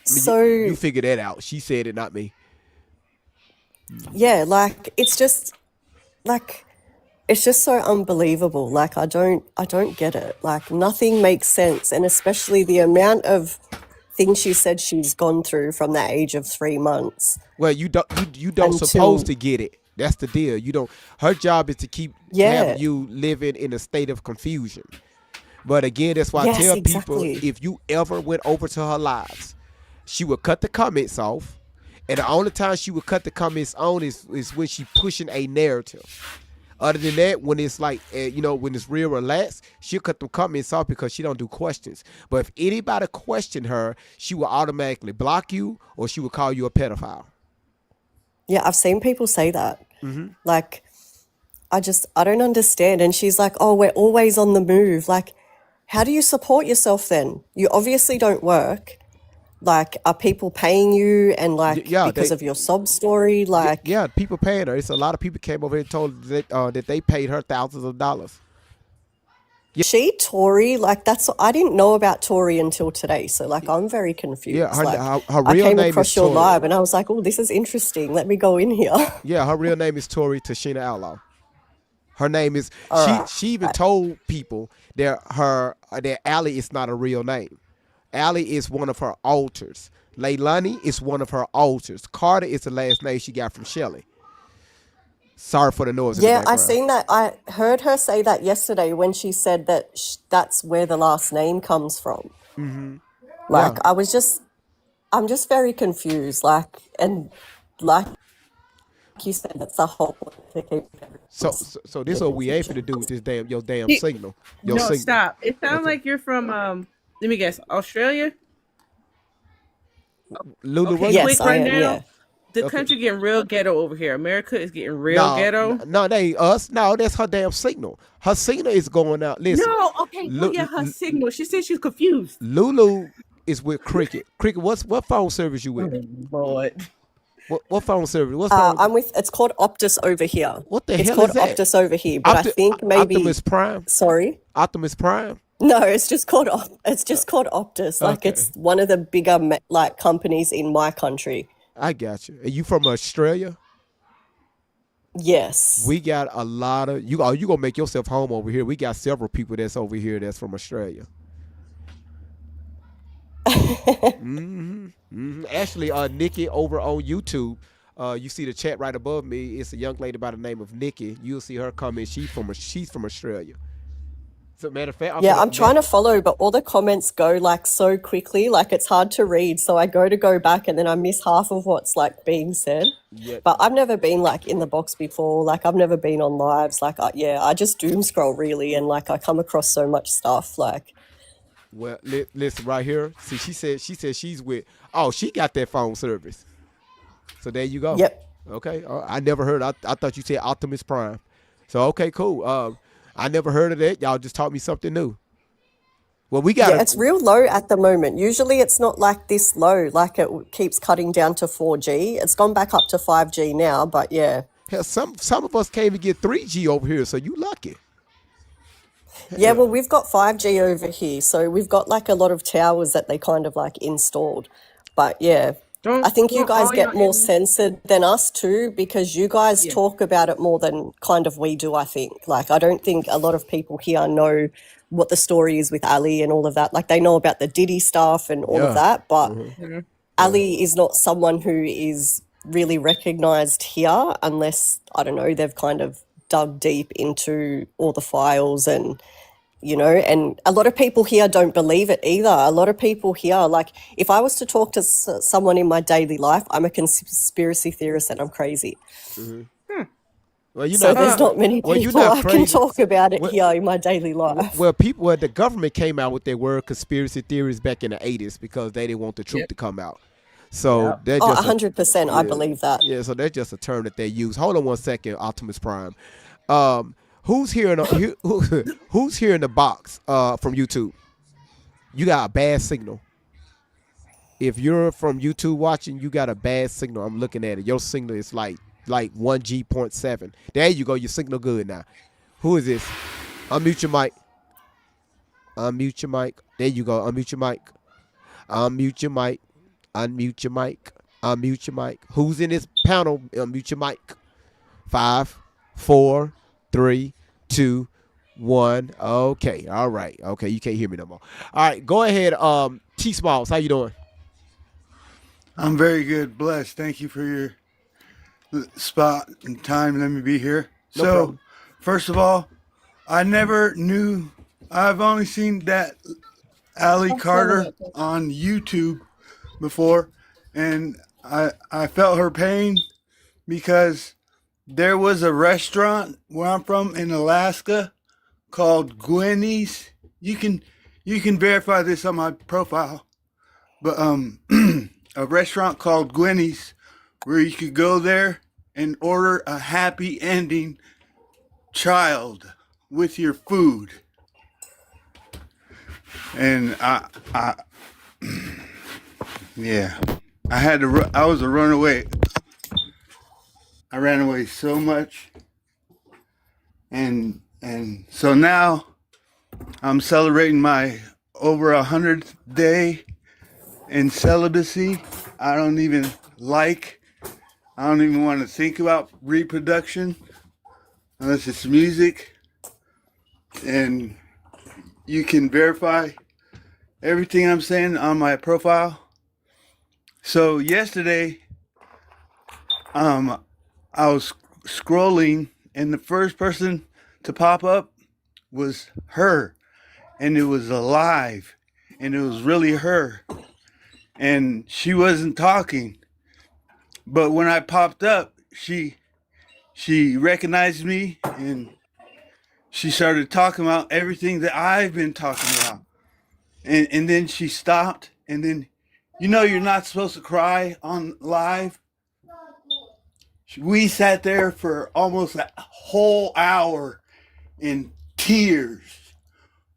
I mean, you so figure that out. She said it, not me. yeah, like like it's just so unbelievable. Like I don't get it. Like nothing makes sense, and especially the amount of things she said she's gone through from the age of 3 months Well, you don't supposed until to get it. That's the deal. You don't. Her job is to keep having yeah. you living in a state of confusion. But again, that's why I Yes, tell people exactly. if you ever went over to her lives, she would cut the comments off. And the only time she would cut the comments on is when she pushing a narrative. Other than that, when it's like, when it's real relaxed, she'll cut the comments off because she don't do questions. But if anybody question her, she will automatically block you or she will call you a pedophile. Yeah, I've seen people say that. Like, I don't understand. And she's like, oh, we're always on the move. Like, how do you support yourself then? You obviously don't work. Like, are people paying you and like Yeah, because of your sob story? Like, yeah, people paying her. It's a lot of people came over here and told that they paid her thousands of dollars. she, Tori, like I didn't know about Tori until today. So like, I'm very Yeah, confused. her Like, her I real came name is across your Tori. live and I was like, oh, this is interesting. Let me go in here. Yeah, her real name is Tori Tashina Outlaw. Her name is All right. she even told people that Allie is not a real name. Allie is one of her alters. Leilani is one of her alters. Carter is the last name she got from Shelley. Sorry for the noise in the Yeah, I background. seen that. I heard her say that yesterday when she said that that's where the last name comes from. Mm-hmm. Like, Yeah. I was just I'm just very confused. Like you said, that's the whole point to keep So this is what we ain't finna do with this your damn You- signal. Your no, signal. stop. It sounds Okay. like you're from let me guess, Australia? Lulu, where Okay, you? Yes, quick I am. rundown. Yeah. The Okay. country getting real ghetto over here. America is getting real No, ghetto. no, they ain't us. No, that's her damn signal. Her signal is going out. Listen, No, okay. Well, yeah, her signal. She said she's confused. Lulu is with Cricket. Cricket, what phone service you with? Oh, Lord. What phone service? What phone? I'm with. It's called Optus over here. What the It's hell called is that? Optus over here, but I think maybe. Optimus Prime. Sorry. Optimus Prime. No, it's just called Optus. Like Okay, it's one of the bigger like companies in my country. I got you. Are you from Australia? Yes. We got a lot of you. Oh, you gonna make yourself home over here? We got several people that's over here that's from Australia. Actually, Nikki over on YouTube. You see the chat right above me. It's a young lady by the name of Nikki. You'll see her comment. She's from Australia. So matter of fact, Yeah, I'm trying to follow, but all the comments go like so quickly, like it's hard to read. So I go back and then I miss half of what's like being said. Yeah. But I've never been like in the box before. Like I've never been on lives. Like I just doom scroll really, and like I come across so much stuff. Like Well, listen right here. See, she said she's with. Oh, she got that phone service. So there you go. yep. Okay. I never heard. I thought you said Optimus Prime. So okay, cool. I never heard of that. Y'all just taught me something new. Well, we got Yeah, it's real low at the moment. Usually it's not like this low. Like it keeps cutting down to 4G. It's gone back up to 5G now, but yeah. hell. Some of us can't even get 3G over here. So you lucky. Yeah, well, we've got 5G over here. So we've got like a lot of towers that they kind of like installed. But yeah, Don't I think you want guys all get your more censored than us too, because you guys yeah. talk about it more than kind of we do, I think. Like, I don't think a lot of people here know what the story is with Ali and all of that. Like, they know about the Diddy stuff and all of Yeah. that, but Mhm. Ali is not someone who is really recognized here unless, I don't know, they've kind of dug deep into all the files and and a lot of people here don't believe it either. A lot of people here, like, if I was to talk to someone in my daily life, I'm a conspiracy theorist and I'm crazy. Well, you're So not. there's not many Well, you're people not I can crazy. talk about it Well, here in my daily life. well, the government came out with their word conspiracy theories back in the 80s because they didn't want the truth Yep. to come out. So Yep. they're Oh, just 100%, I yeah, believe that. yeah. So that's just a term that they use. Hold on one second, Optimus Prime. Who's here in who's here in the box from YouTube? You got a bad signal. If you're from YouTube watching, you got a bad signal. I'm looking at it. Your signal is like 1G.7. There you go. Your signal good now. Who is this? Unmute your mic. Unmute your mic. There you go. Unmute your mic. Unmute your mic. Unmute your mic. Unmute your mic. Who's in this panel? Unmute your mic. 5, 4, 3, 2, 1. Okay. All right. Okay. You can't hear me no more. All right. Go ahead. T Smalls. How you doing? I'm very good, blessed. Thank you for your spot and time. Let me be here. No So, problem. first of all, I never knew. I've only seen that Ali Carter on YouTube before, and I felt her pain because there was a restaurant where I'm from in Alaska called Gwenny's. You can verify this on my profile, but a restaurant called Gwenny's where you could go there and order a happy ending child with your food. And yeah, I was a runaway. I ran away so much, and so now I'm celebrating my over 100th day in celibacy. I don't even want to think about reproduction unless it's music, and you can verify everything I'm saying on my profile. So yesterday, I was scrolling, and the first person to pop up was her, and it was alive, and it was really her. and she wasn't talking. But when I popped up, she recognized me and she started talking about everything that I've been talking about. And then she stopped, and then you're not supposed to cry on live. We sat there for almost a whole hour in tears,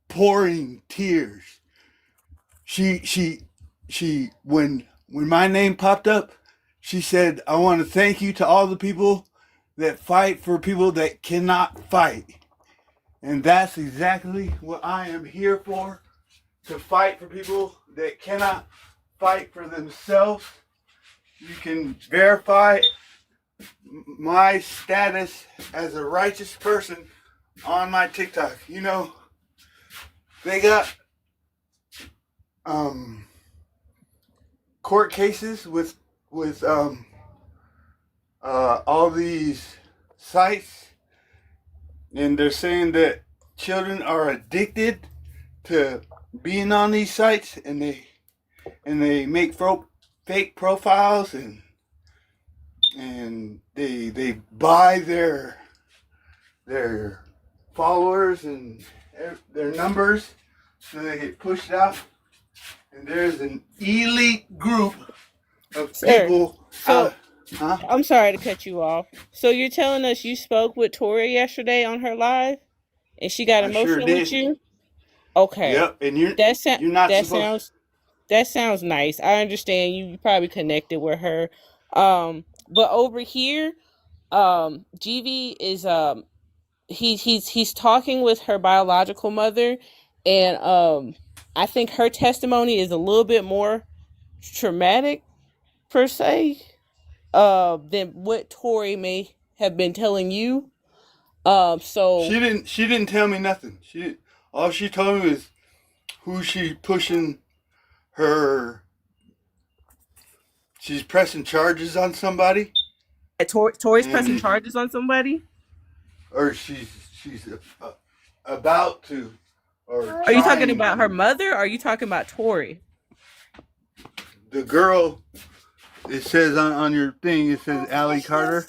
pouring tears. She when my name popped up, she said, "I want to thank you to all the people that fight for people that cannot fight." And that's exactly what I am here for, to fight for people that cannot fight for themselves. You can verify my status as a righteous person on my TikTok. They got court cases with all these sites, and they're saying that children are addicted to being on these sites, and they make fake profiles, and they buy their followers and their numbers so they get pushed out. And there's an elite group of Sir, people so out. Huh? I'm sorry to cut you off. So you're telling us you spoke with Tori yesterday on her live, and she got I sure emotional with did. you? Okay, Yep. And you're that you're not that supposed. sounds nice. I understand you probably connected with her. But over here, GV is he's talking with her biological mother, and I think her testimony is a little bit more traumatic per se than what Tori may have been telling you. So She didn't tell me nothing. All she told me was who she pushing her. She's pressing charges on somebody, Tori's pressing and charges on somebody. or she's about to, or Are you talking trying about her to. mother? Or are you talking about Tori? The girl, it says on your thing, it says Allie Carter.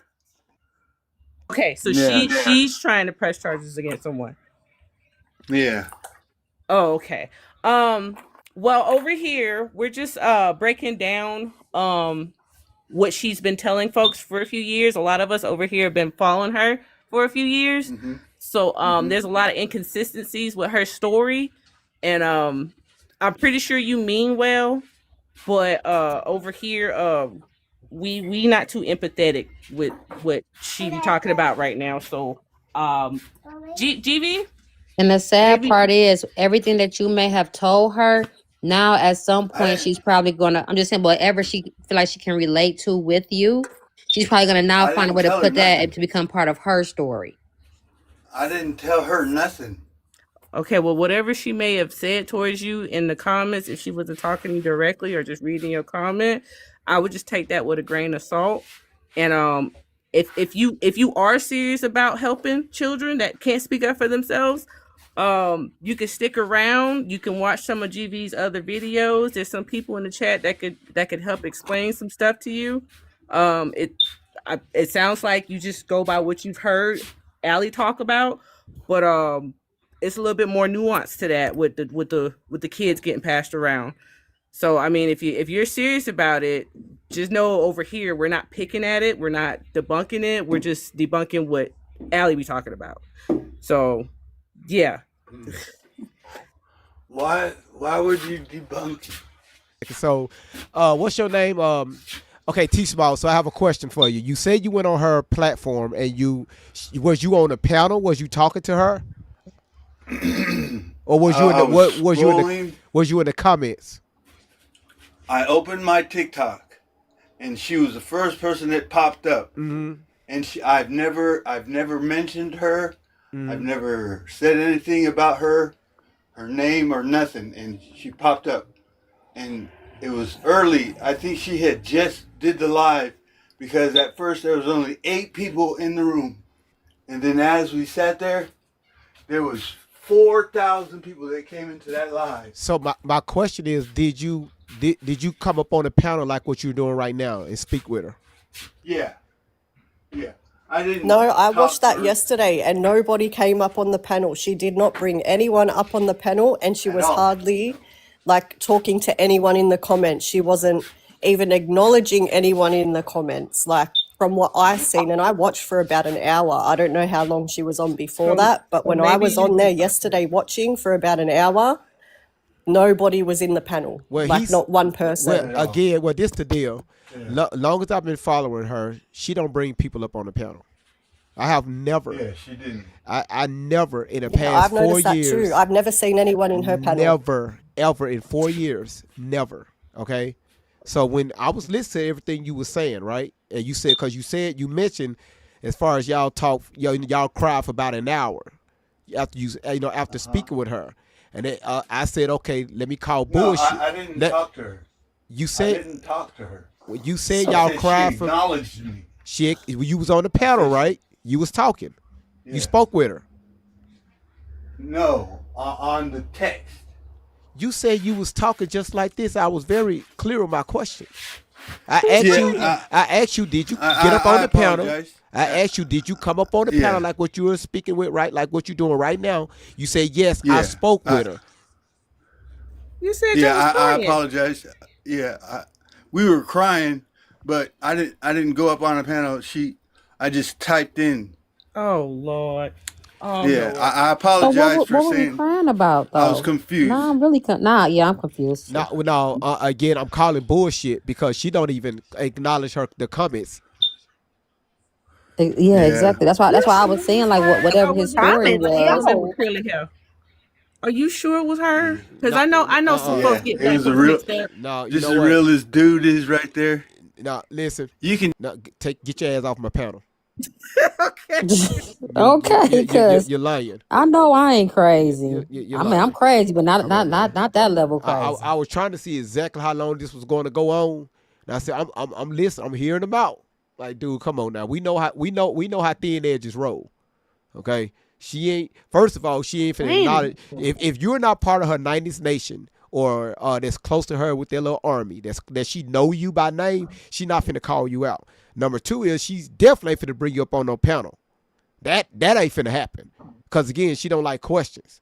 Okay, so Yeah, she's trying to press charges against someone. yeah. Oh, okay. Um, well, over here we're just breaking down what she's been telling folks for a few years. A lot of us over here have been following her for a few years. Mhm. So Mhm. there's a lot of inconsistencies with her story, and I'm pretty sure you mean well, but over here we not too empathetic with what she be talking about right now. So GV, And the sad maybe. part is everything that you may have told her. Now, at some point, I she's probably gonna. I'm just saying, whatever she feel like she can relate to with you, she's probably gonna now I find a didn't way to tell her put that nothing. to become part of her story. I didn't tell her nothing. Okay, well, whatever she may have said towards you in the comments, if she wasn't talking to you directly or just reading your comment, I would just take that with a grain of salt. And if you are serious about helping children that can't speak up for themselves, you can stick around. You can watch some of GV's other videos. There's some people in the chat that could help explain some stuff to you. It sounds like you just go by what you've heard Allie talk about, but it's a little bit more nuanced to that with the kids getting passed around. So I mean, if you're serious about it, just know over here we're not picking at it, we're not debunking it, we're just debunking what Allie be talking about. So yeah. Why would you debunk? So, what's your name? Okay, T Small. So I have a question for you. You said you went on her platform and was you on a panel? Was you talking to her, or was you in I the was what? scrolling. Was you in the comments? I opened my TikTok, and she was the first person that popped up. Mm-hmm. And I've never mentioned her. I've Mm-hmm. never said anything about her name or nothing. And she popped up, and it was early. I think she had just did the live, because at first there was only 8 people in the room, and then as we sat there was 4,000 people that came into that live. So my question is, did you Did you come up on the panel like what you're doing right now and speak with her? Yeah, yeah. I didn't No, I talk watched to that her yesterday and nobody came up on the panel. She did not bring anyone up on the panel and she at was all. hardly like talking to anyone in the comments. She wasn't even acknowledging anyone in the comments. Like from what I seen, and I watched for about an hour. I don't know how long she was on before So, that, but so when I maybe was you on there did. yesterday watching for about an hour, nobody was in the panel. Well, Like he's not one well person. At all. again. Well, this the deal. Yeah. Long as I've been following her, she don't bring people up on the panel. I have never. Yeah, she didn't. I never in the Yeah, past I've four noticed that too. years, I've never seen anyone in her panel. never ever in 4 years, never. Okay, so when I was listening to everything you were saying, right, and you said because you mentioned as far as y'all talk, y'all cry for about an hour after after Uh-huh. speaking with her, and then, I said, okay, let me call No, bullshit. I didn't Let talk to her. you I said didn't talk to her. you said I y'all said she cried for acknowledged me. you was on the I panel, said she. right? You was talking. You Yeah. spoke with her. No, on the text. You said you was talking just like this. I was very clear on my question. I asked you, did you get up on I the panel? apologize. I asked you, did you come up on the panel Yeah, like what you were speaking with, right? Like what you're doing right now? You said, yes, I yeah. spoke I with her. You said you yeah. was I crying. apologize. Yeah, we were crying, but I didn't go up on a panel. I just typed in. Oh Lord. Oh Yeah, Lord. I So apologize for what were we saying crying about I was though? confused. Nah, I'm really nah. Yeah, I'm confused. No, again, I'm calling bullshit because she don't even acknowledge the comments. Yeah, Yeah. exactly. That's why I was saying like whatever Was his it the story girl Comments, or the woman was. with yo. curly hair? Are you sure it was her? Yeah. Because No, I know some uh-uh. folks Yeah. get It black was a folks real. mixed up. No, you Just know as what? real as dude is right there. No, listen. You can. No, get your ass off my panel. Okay. Okay, cause You're lying. I know I ain't crazy. You're I mean, I'm lying. crazy, but not Come on, not not man. not that level I crazy. was trying to see exactly how long this was going to go on, and I said, I'm listening. I'm hearing them out. Like, dude, come on now. We know how thin edges roll. Okay, she ain't. First of all, she ain't finna Damn. acknowledge if you're not part of her '90s nation or that's close to her with their little army. That she know you by name. She not finna call you out. Number two is she's definitely ain't finna bring you up on no panel. That ain't finna happen. Cause again, she don't like questions.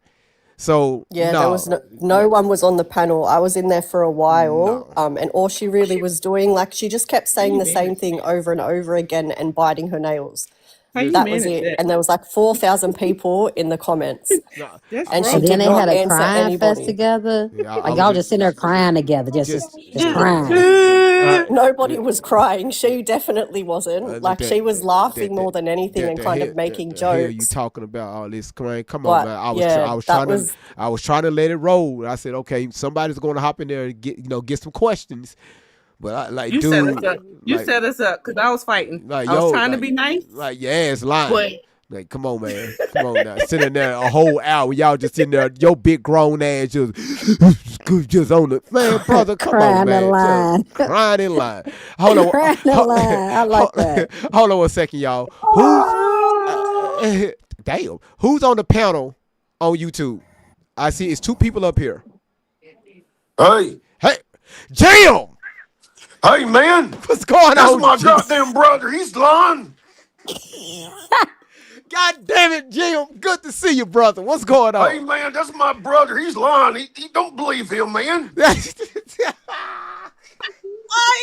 So Yeah, there was no, no one was on the panel. I was in there for a while, no. and all she really was doing, like, she just kept How saying you the same manage thing that? over and over again and biting her nails. How you Listen, That was manage it. that? And there was like 4,000 people in the comments, no. That's and she And rough. then did they not had a answer crying fest anybody. together. Yeah, I Like was y'all just sitting there crying together, just just crying. Nobody was crying. She definitely wasn't. like Like, she was laughing that more than anything and the kind hell of making the hell you jokes. talking about all this? Come on, But man. yeah, that was, I was trying to let it roll. I said, okay, somebody's going to hop in there and get some questions. But I like, You set us dude, up. You like set us up because I was fighting. like I was yo, trying to be nice, like your ass lying. but Like, come on, man. Come on now. Sitting there a whole hour. Y'all just sitting there, your big grown ass just on the man, brother. Come on, Crying the man. Just line. crying in line. Hold on. Crying the line. I like that. Hold on 1 second, y'all. Damn. Who's on the panel on YouTube? I see it's 2 people up here. Hey, Hey, Jam! hey, man. What's going That's on, my Jam? goddamn brother. He's lying. God damn it, Jam. Good to see you, brother. What's going Hey, on? man, that's my brother. He's lying. He don't believe him, man. why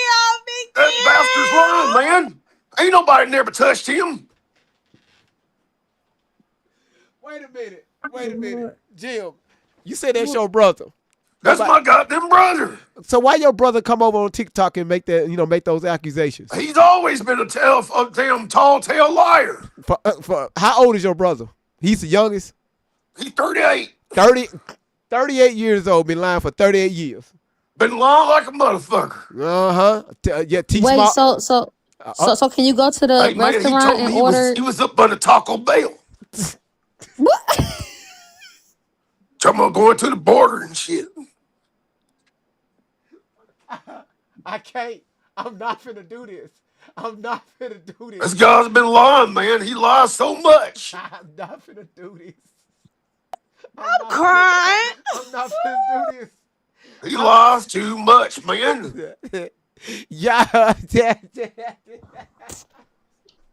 y'all be That bastard's lying, man. Ain't nobody never touched him. Wait a minute. Jim, you said that's your brother. That's my goddamn brother. So why your brother come over on TikTok and make make those accusations? He's always been a damn tall tale liar. For how old is your brother? He's the youngest. He's 38. 38 years old. Been lying for 38 years. Been lying like a motherfucker. Yeah, T Wait, Smart. so can you go to the Hey, man, he restaurant told and me order? he was up by the Taco Bell. What? Talking about going to the border and shit. I can't. I'm not finna do this. I'm not finna do This this. guy's been lying, man. He lies so much. I'm not finna do this. I'm crying. I'm not finna do this. He lies too much, man. Yeah.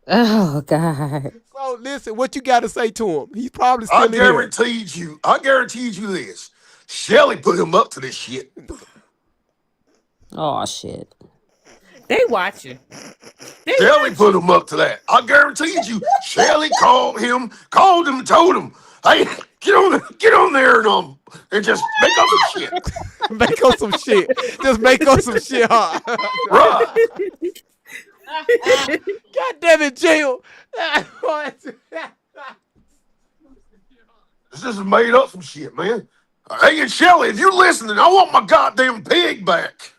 Oh God. So listen, what you got to say to him? He's probably I still in here. guaranteed you this. Shelly put him up to this shit. Oh shit. They watching. They Shelly put watching. him up to that. I guaranteed you. Shelly called him, and told him, "Hey, get on there and just make up some shit." Make up some shit. Just make up some shit, huh? Right. God damn it, Jill. This is made up some shit, man. Hey, and Shelly, if you're listening, I want my goddamn pig back.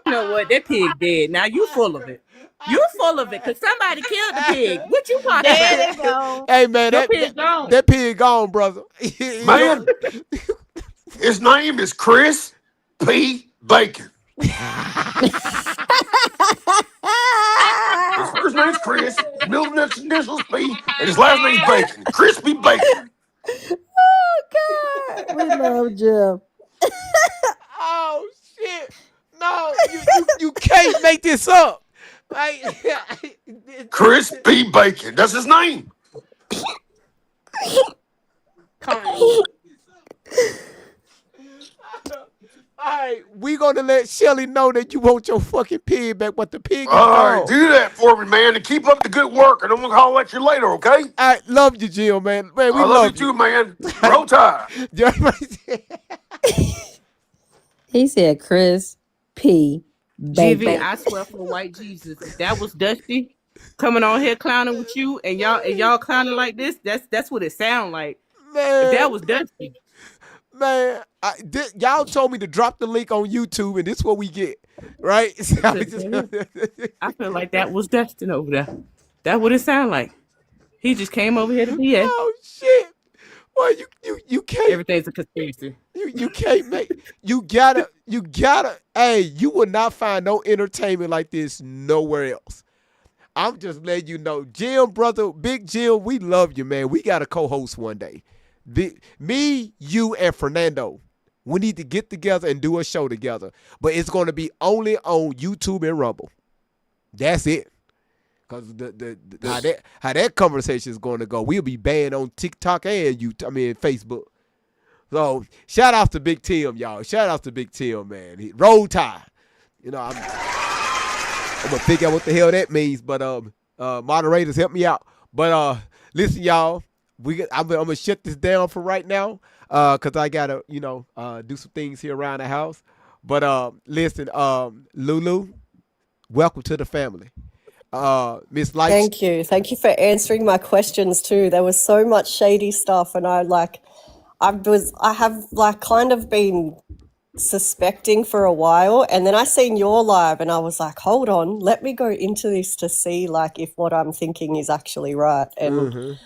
You know what? That pig dead. Now you full of it. You full of it because somebody killed the pig. What you talking There about? they go. Hey man, Your pig gone. that pig gone, brother. You know? Man, his name is Chris P. Bacon. His first name's Chris, his middle initials P, and his last name's Bacon. Crispy Bacon. Oh God, we love Jim. Oh shit! No, you can't make this up. Crispy Bacon. That's his name. All right, we gonna let Shelly know that you want your fucking pig back, but the pig is All right, gone. do that for me, man, and keep up the good work, and I'm gonna holler at you later, okay? I love you, Jill, man. Man, we I love you love too, man. Roll Tide. He said Chris P. GV, Bacon. I swear for white Jesus, if that was Dusty coming on here clowning with you and y'all clowning like this, that's what it sound like. Man, If that was Dusty. man, y'all told me to drop the link on YouTube, and this is what we get, right? I feel like that was Dustin over there. That's what it sound like. He just came over here to BS. Oh shit! Well, you can't. Everything's a conspiracy. You can't make. You gotta. Hey, you will not find no entertainment like this nowhere else. I'm just letting you know, Jim, brother, Big Jim, we love you, man. We got a co-host one day. Me, you, and Fernando. We need to get together and do a show together. But it's going to be only on YouTube and Rumble. That's it. Because how that conversation is going to go. We'll be banned on TikTok and Facebook. So shout out to Big Tim, y'all. Shout out to Big Tim, man. Roll Tide. You know, I'm gonna figure out what the hell that means, but moderators help me out. But listen, y'all, I'm gonna shut this down for right now, cause I gotta do some things here around the house. But listen, Lulu, welcome to the family. Miss Light. Thank you for answering my questions too. There was so much shady stuff, and I have kind of been suspecting for a while, and then I seen your live and I was like, hold on, let me go into this to see if what I'm thinking is actually right. And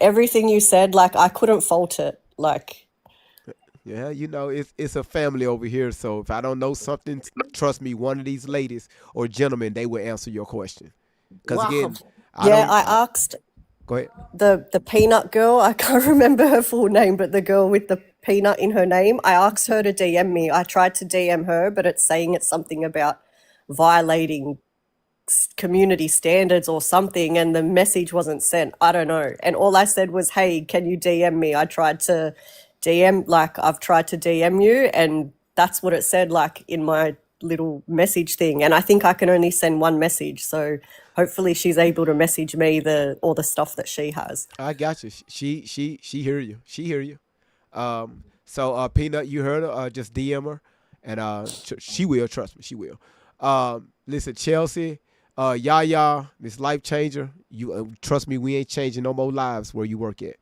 everything you said, I couldn't fault it. Yeah, it's a family over here, so if I don't know something, trust me, one of these ladies or gentlemen, they will answer your question. Because again, I asked go ahead. the peanut girl, I can't remember her full name, but the girl with the peanut in her name, I asked her to DM me. I tried to DM her, but it's saying it's something about violating community standards or something, and the message wasn't sent. I don't know. And all I said was, hey, can you DM me? I tried to DM, I've tried to DM you, and that's what it said in my little message thing. And I think I can only send one message, so hopefully she's able to message me all the stuff that she has. I got you. She hear you. She hear you. So Peanut, you heard her. Just DM her, and she will. Trust me, she will. Listen, Chelsea, Yaya, Miss Life Changer. You trust me, we ain't changing no more lives where you work at.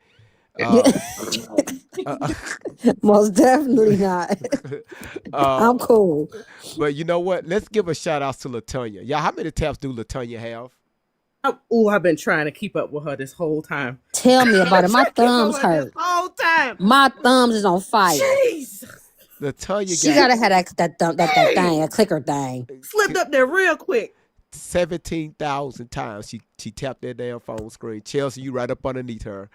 Most definitely not. I'm cool. But you know what? Let's give a shout out to Latonya. Yeah, how many taps do Latonya have? I've been trying to keep up with her this whole time. Tell me about it. My thumbs hurt. Whole time. My thumbs is on fire. Jesus. Latonya She gotta have that thing, that clicker thing. Slipped up there real quick. 17,000 times she tapped that damn phone screen. Chelsea, you right up underneath her.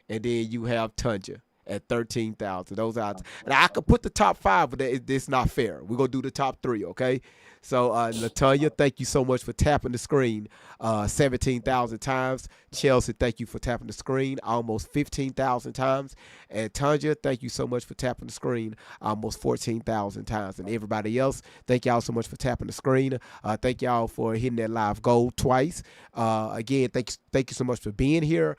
And then you have Tunja at 13,000. Those odds. And I could put the top 5, but it's not fair. We're going to do the top 3, okay? So, Latonya, thank you so much for tapping the screen 17,000 times. Chelsea, thank you for tapping the screen almost 15,000 times. And Tanya, thank you so much for tapping the screen almost 14,000 times. And everybody else, thank y'all so much for tapping the screen. Thank y'all for hitting that live goal twice. Again, thank you so much for being here.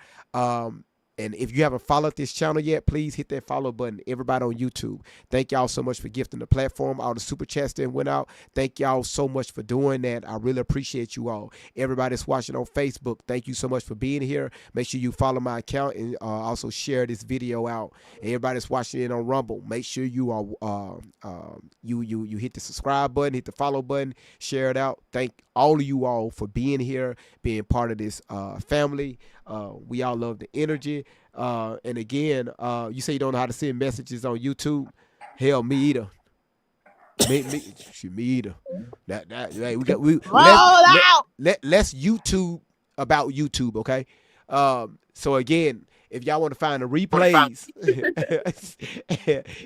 And if you haven't followed this channel yet, please hit that follow button. Everybody on YouTube, thank y'all so much for gifting the platform. All the super chats that went out, thank y'all so much for doing that. I really appreciate you all. Everybody that's watching on Facebook, thank you so much for being here. Make sure you follow my account and also share this video out. And everybody that's watching it on Rumble, make sure you are you hit the subscribe button, hit the follow button, share it out. Thank all of you all for being here, being part of this family. We all love the energy. And again, you say you don't know how to send messages on YouTube. Hell, me either. Me either. Hey, let's YouTube about YouTube, okay? So again, if y'all want to find the replays,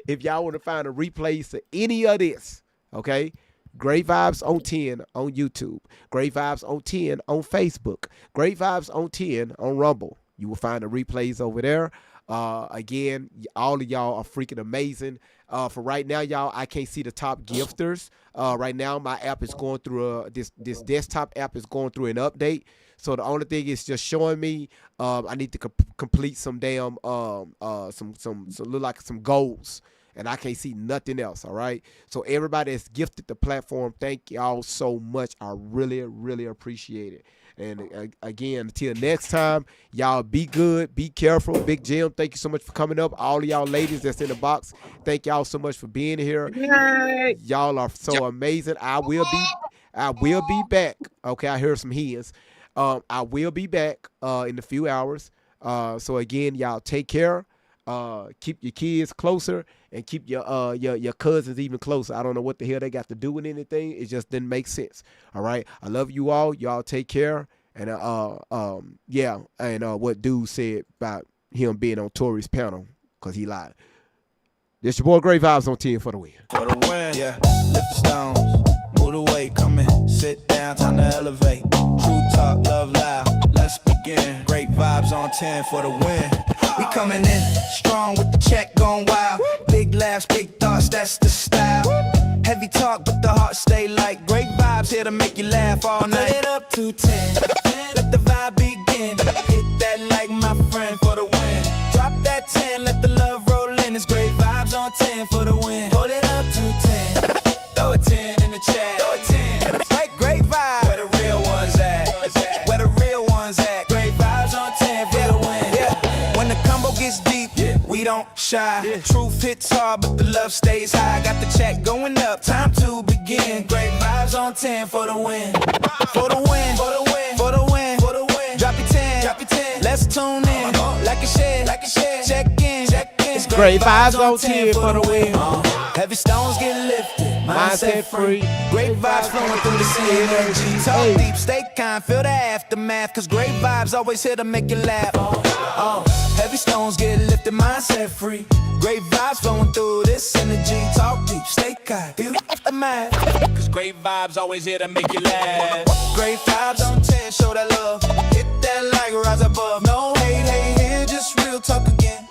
if y'all want to find the replays to any of this, okay? Great Vibes on 10 on YouTube. Great Vibes on 10 on Facebook. Great Vibes on 10 on Rumble. You will find the replays over there. Again, all of y'all are freaking amazing. For right now, y'all, I can't see the top gifters. Right now, my app is going through this desktop app is going through an update. So the only thing is just showing me I need to complete some damn some look like some goals. And I can't see nothing else, all right? So everybody that's gifted the platform, thank y'all so much. I really, really appreciate it. And again, until next time, y'all be good, be careful. Big Jim, thank you so much for coming up. All of y'all ladies that's in the box, thank y'all so much for being here. Y'all are so amazing. I will be back. Okay, I heard some hands. I will be back in a few hours. So again, y'all take care. Keep your kids closer and keep your cousins even closer. I don't know what the hell they got to do with anything. It just didn't make sense. All right. I love you all. Y'all take care. And yeah. And what dude said about him being on Tory's panel because he lied. This your boy Great Vibes on 10 for the win. For the win, yeah. Lift the stones, move the weight, come in, sit down, time to elevate. True talk, love loud. Let's begin. Great Vibes on 10 for the win. We coming in strong with the check going wild. Big laughs, big thoughts, that's the style. Heavy talk, but the heart stay light. Great vibes here to make you laugh all night. Put it up to 10. Let the vibe begin. Hit that like my friend for the win. Drop that 10, let the love roll in. It's Great Vibes on 10 for the win. Put it up to 10. Throw a 10 in the chat. Throw a 10. Like Great Vibes. Where the real ones at? Where the real ones at? Great Vibes on 10 for the win. Yeah. When the combo gets deep, we don't shy. Truth hits hard, but the love stays high. Got the check going up, time to begin. Great Vibes on 10 for the win. For the win, for the win, for the win, for the win. Drop your 10, drop your 10. Let's tune in, like a share, check in, check in. It's Great Vibes on 10 for the win. Heavy stones get lifted, mindset free. Great vibes flowing through the synergy. Talk deep, stay kind, feel the aftermath. Cause great vibes always here to make you laugh. Heavy stones get lifted, mindset free. Great vibes flowing through this energy. Talk deep, stay kind, feel the aftermath. Cause great vibes always here to make you laugh. Great vibes on 10, show that love. Hit that like, rise above. No hate, here, just real talk again.